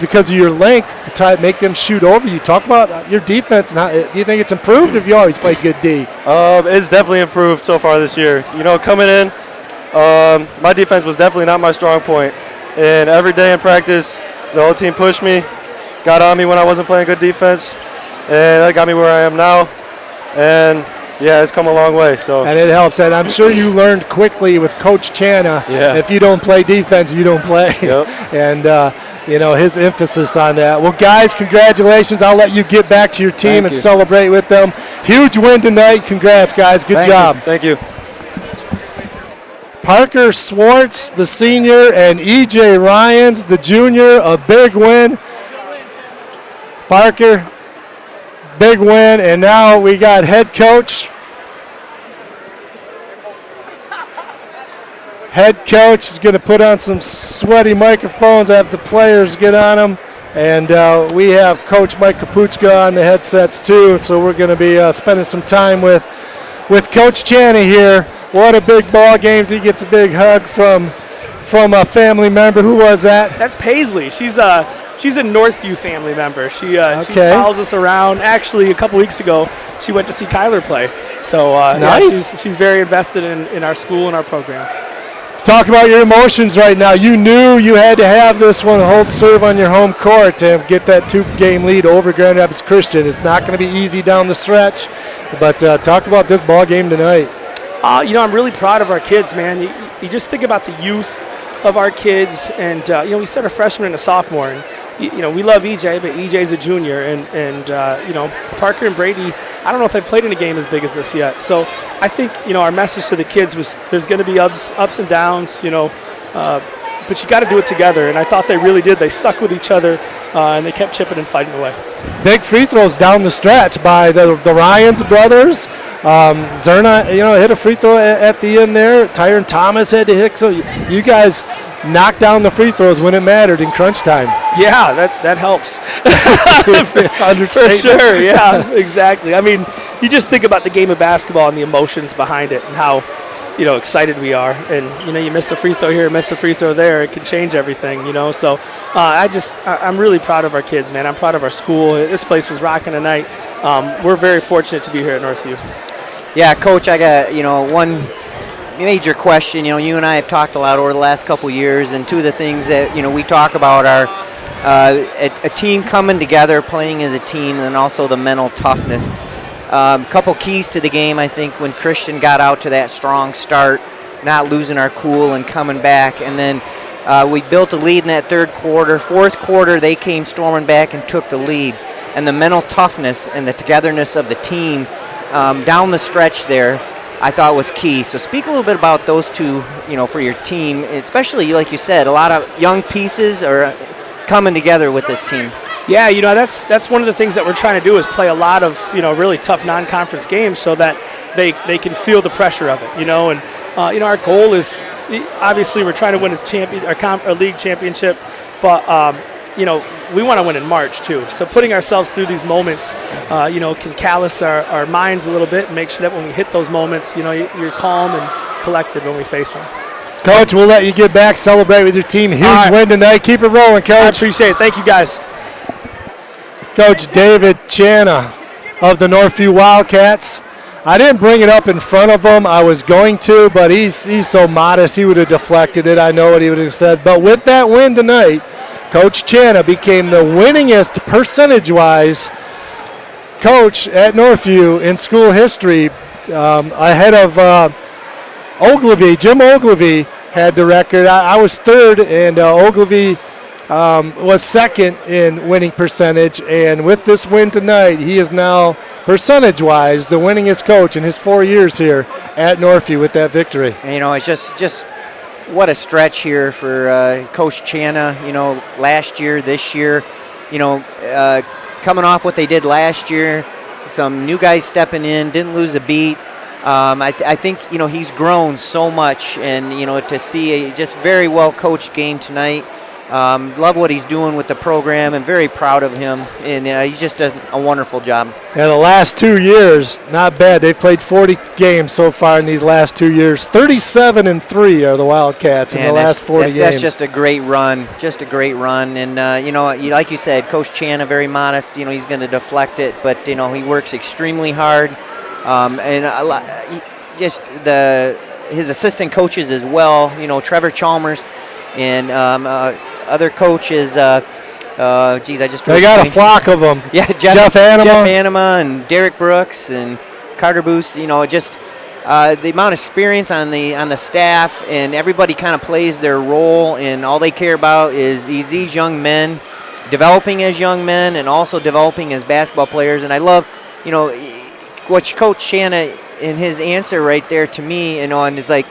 because of your length to try to make them shoot over you. Talk about your defense. And how, do you think it's improved, or have you always played good D? It's definitely improved so far this year. Coming in, my defense was definitely not my strong point. And every day in practice, the whole team pushed me, got on me when I wasn't playing good defense, and that got me where I am now. And yeah, it's come a long way. And it helps. And I'm sure you learned quickly with Coach Chana. Yeah. If you don't play defense, you don't play. Yep. And his emphasis on that. Well, guys, congratulations. I'll let you get back to your team and celebrate with them. Huge win tonight. Congrats, guys. Good job. Thank you. Parker Swartz, the senior, and E.J. Ryans, the junior, a big win. Parker, big win, and now we got head coach. Head coach is going to put on some sweaty microphones, have the players get on them, and we have Coach Mike Kaputska on the headsets too, so we're going to be spending some time with Coach Chana here. What a big ball game. He gets a big hug from a family member. Who was that? That's Paisley. She's a Northview family member. She follows us around. Actually, a couple weeks ago, she went to see Kyler play. So nice. Yeah, she's very invested in our school and our program. Talk about your emotions right now. You knew you had to have this one hold serve on your home court to get that 2-game lead over Grand Rapids Christian. It's not going to be easy down the stretch, but talk about this ball game tonight. I'm really proud of our kids, man. You just think about the youth of our kids, and we start a freshman and a sophomore, and we love EJ, but EJ's a junior, and Parker and Brady, I don't know if they've played in a game as big as this yet. So I think, our message to the kids was there's going to be ups and downs, but you got to do it together, and I thought they really did. They stuck with each other, and they kept chipping and fighting away. Big free throws down the stretch by the Ryans brothers. Zerna, hit a free throw at the end there. Tyron Thomas had to hit. So you guys knocked down the free throws when it mattered in crunch time. Yeah, that helps. For sure, yeah, exactly. I mean, you just think about the game of basketball and the emotions behind it and how, excited we are. And, you miss a free throw here, miss a free throw there, it can change everything, So I'm really proud of our kids, man. I'm proud of our school. This place was rocking tonight. We're very fortunate to be here at Northview. Yeah, Coach, I got, one major question. You and I have talked a lot over the last couple years, and two of the things that, we talk about are a team coming together, playing as a team, and also the mental toughness. Couple keys to the game, I think, when Christian got out to that strong start, not losing our cool and coming back. And then we built a lead in that third quarter. Fourth quarter, they came storming back and took the lead. And the mental toughness and the togetherness of the team down the stretch there, I thought was key. So speak a little bit about those two, for your team, especially, like you said, a lot of young pieces are coming together with this team. Yeah, that's one of the things that we're trying to do is play a lot of, really tough non-conference games so that they can feel the pressure of it, and, our goal is, obviously we're trying to win our league championship, but, we want to win in March too. So putting ourselves through these moments, can callous our minds a little bit and make sure that when we hit those moments, you're calm and collected when we face them. Coach, we'll let you get back, celebrate with your team. Huge win tonight. Keep it rolling, Coach. I appreciate it. Thank you, guys. Coach David Chana of the Northview Wildcats. I didn't bring it up in front of him. I was going to, but he's so modest. He would have deflected it. I know what he would have said. But with that win tonight, Coach Chana became the winningest percentage-wise coach at Northview in school history, ahead of Ogilvy. Jim Ogilvy had the record. I was third, and Ogilvy was second in winning percentage. And with this win tonight, he is now, percentage-wise, the winningest coach in his 4 years here at Northview with that victory. And, it's just what a stretch here for Coach Chana. Last year, this year, coming off what they did last year, some new guys stepping in, didn't lose a beat. I think, he's grown so much, and, to see a just very well coached game tonight. Love what he's doing with the program, and very proud of him. And he's just a wonderful job. Yeah, the last 2 years, not bad. They've played 40 games so far in these last 2 years. 37-3 are the Wildcats in the last 40 games. That's just a great run. Just a great run. And, like you said, Coach Chana, very modest. He's going to deflect it, but, he works extremely hard. His assistant coaches as well, Trevor Chalmers and other coaches. I just they got a flock of them. Yeah, Jeff Anima and Derek Brooks and Carter Boos. Just the amount of experience on the staff, and everybody kind of plays their role, and all they care about is these young men developing as young men and also developing as basketball players. And I love, what Coach Chana in his answer right there to me, and is like,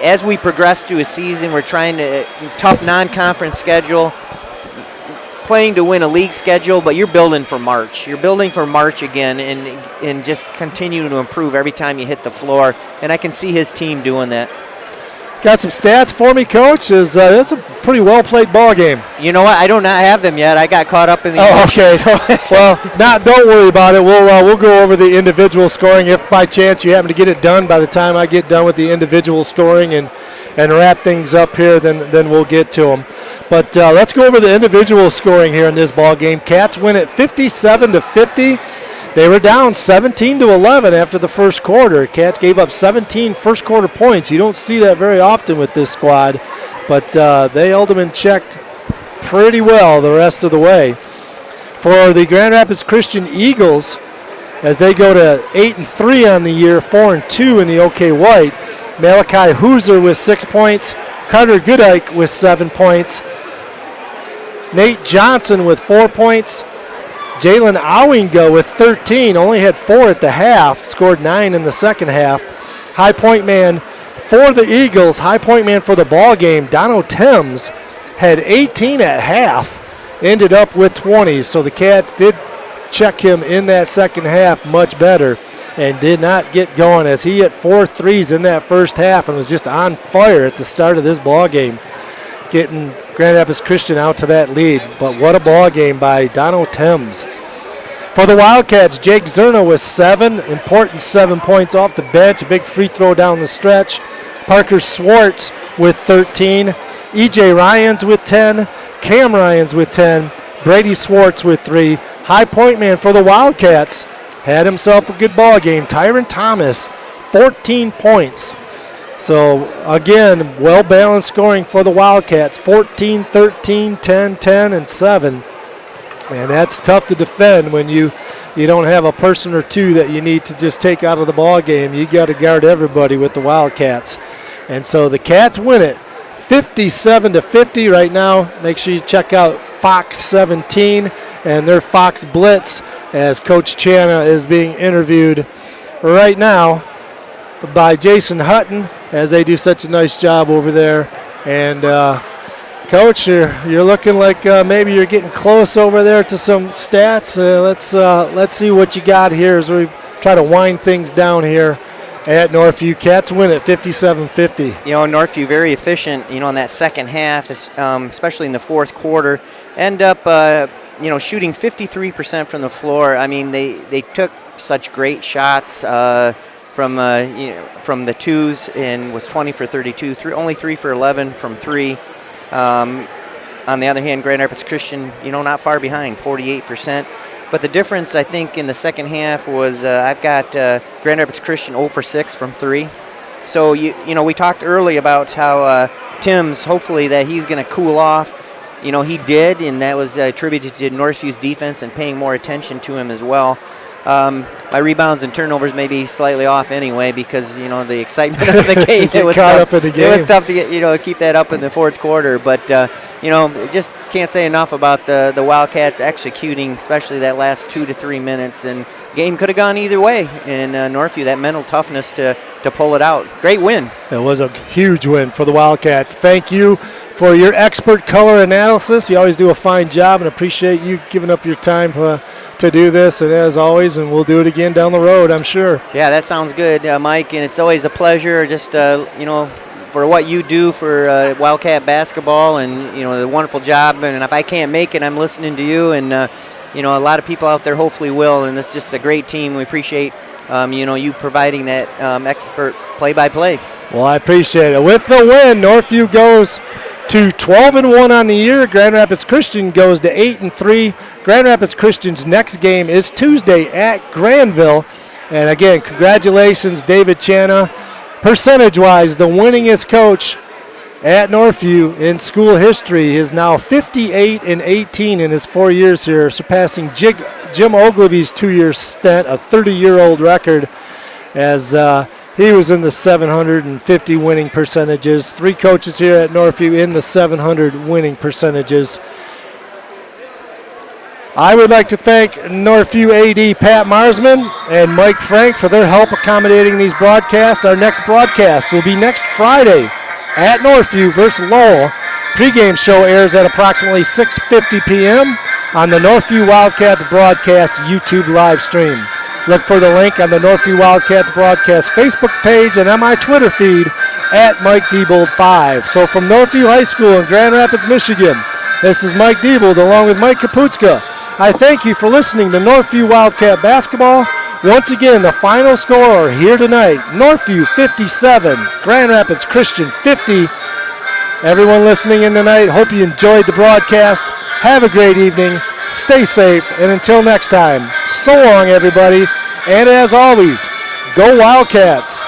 as we progress through a season, we're trying to tough non-conference schedule, playing to win a league schedule, but you're building for March. You're building for March again, and just continue to improve every time you hit the floor. And I can see his team doing that. Got some stats for me, Coach? That's a pretty well-played ball game. You know what? I do not have them yet. I got caught up in the okay. Well, don't worry about it. We'll go over the individual scoring if by chance you happen to get it done by the time I get done with the individual scoring and wrap things up here, then we'll get to them. But let's go over the individual scoring here in this ball game. Cats win at 57-50. They were down 17-11 after the first quarter. Cats gave up 17 first quarter points. You don't see that very often with this squad, but they held them in check pretty well the rest of the way. For the Grand Rapids Christian Eagles, as they go to 8-3 on the year, 4-2 in the OK White, Malachi Hooser with 6 points, Carter Goodike with 7 points. Nate Johnson with 4 points. Jalen Owinga with 13, only had 4 at the half, scored 9 in the second half. High point man for the Eagles, high point man for the ball game, Dono Thames, had 18 at half, ended up with 20. So the Cats did check him in that second half much better and did not get going, as he hit 4 threes in that first half and was just on fire at the start of this ball game, getting Grand Rapids Christian out to that lead. But what a ball game by Dono Thames. For the Wildcats, Jake Zerna with 7, important 7 points off the bench, a big free throw down the stretch. Parker Swartz with 13, EJ Ryans with 10, Cam Ryans with 10, Brady Swartz with 3. High point man for the Wildcats had himself a good ball game. Tyron Thomas, 14 points. So, again, well-balanced scoring for the Wildcats, 14, 13, 10, 10, and 7. And that's tough to defend when you don't have a person or two that you need to just take out of the ball game. You got to guard everybody with the Wildcats. And so the Cats win it 57-50 right now. Make sure you check out Fox 17 and their Fox Blitz as Coach Chana is being interviewed right now by Jason Hutton, as they do such a nice job over there. And Coach, you're looking like maybe you're getting close over there to some stats. Let's see what you got here as we try to wind things down here at Northview. Cats win it 57-50. Northview very efficient, in that second half, especially in the fourth quarter. End up, shooting 53% from the floor. I mean, they took such great shots from the twos and was 20 for 32, only 3 for 11 from 3. On the other hand, Grand Rapids Christian, not far behind, 48%. But the difference, I think, in the second half was I've got Grand Rapids Christian 0 for 6 from 3. So, we talked early about how Tim's, hopefully, that he's going to cool off. He did, and that was attributed to Northview's defense and paying more attention to him as well. My rebounds and turnovers may be slightly off anyway because, the excitement of the game. It was tough to get, keep that up in the fourth quarter. But, just can't say enough about the Wildcats executing, especially that last 2 to 3 minutes. And game could have gone either way in Northview, that mental toughness to pull it out. Great win. It was a huge win for the Wildcats. Thank you for your expert color analysis. You always do a fine job, and appreciate you giving up your time to do this. And as always, and we'll do it again down the road, I'm sure. Yeah, that sounds good, Mike. And it's always a pleasure just, for what you do for Wildcat basketball and, the wonderful job. And if I can't make it, I'm listening to you. And, a lot of people out there hopefully will. And it's just a great team. We appreciate, you providing that expert play-by-play. Well, I appreciate it. With the win, Northview goes to 12-1 on the year. Grand Rapids Christian goes to 8-3. Grand Rapids Christian's next game is Tuesday at Granville. And again, congratulations, David Chana. Percentage-wise, the winningest coach at Northview in school history is now 58-18 in his 4 years here, surpassing Jim Ogilvy's 2-year stint, a 30-year-old record, as he was in the 750 winning percentages. 3 coaches here at Northview in the 700 winning percentages. I would like to thank Northview AD Pat Marsman and Mike Frank for their help accommodating these broadcasts. Our next broadcast will be next Friday at Northview versus Lowell. Pregame show airs at approximately 6:50 p.m. on the Northview Wildcats broadcast YouTube live stream. Look for the link on the Northview Wildcats broadcast Facebook page and on my Twitter feed at MikeDiebold5. So from Northview High School in Grand Rapids, Michigan, this is Mike Diebold along with Mike Kaputska. I thank you for listening to Northview Wildcat Basketball. Once again, the final score here tonight, Northview 57, Grand Rapids Christian 50. Everyone listening in tonight, hope you enjoyed the broadcast. Have a great evening. Stay safe, and until next time, so long, everybody. And as always, go Wildcats.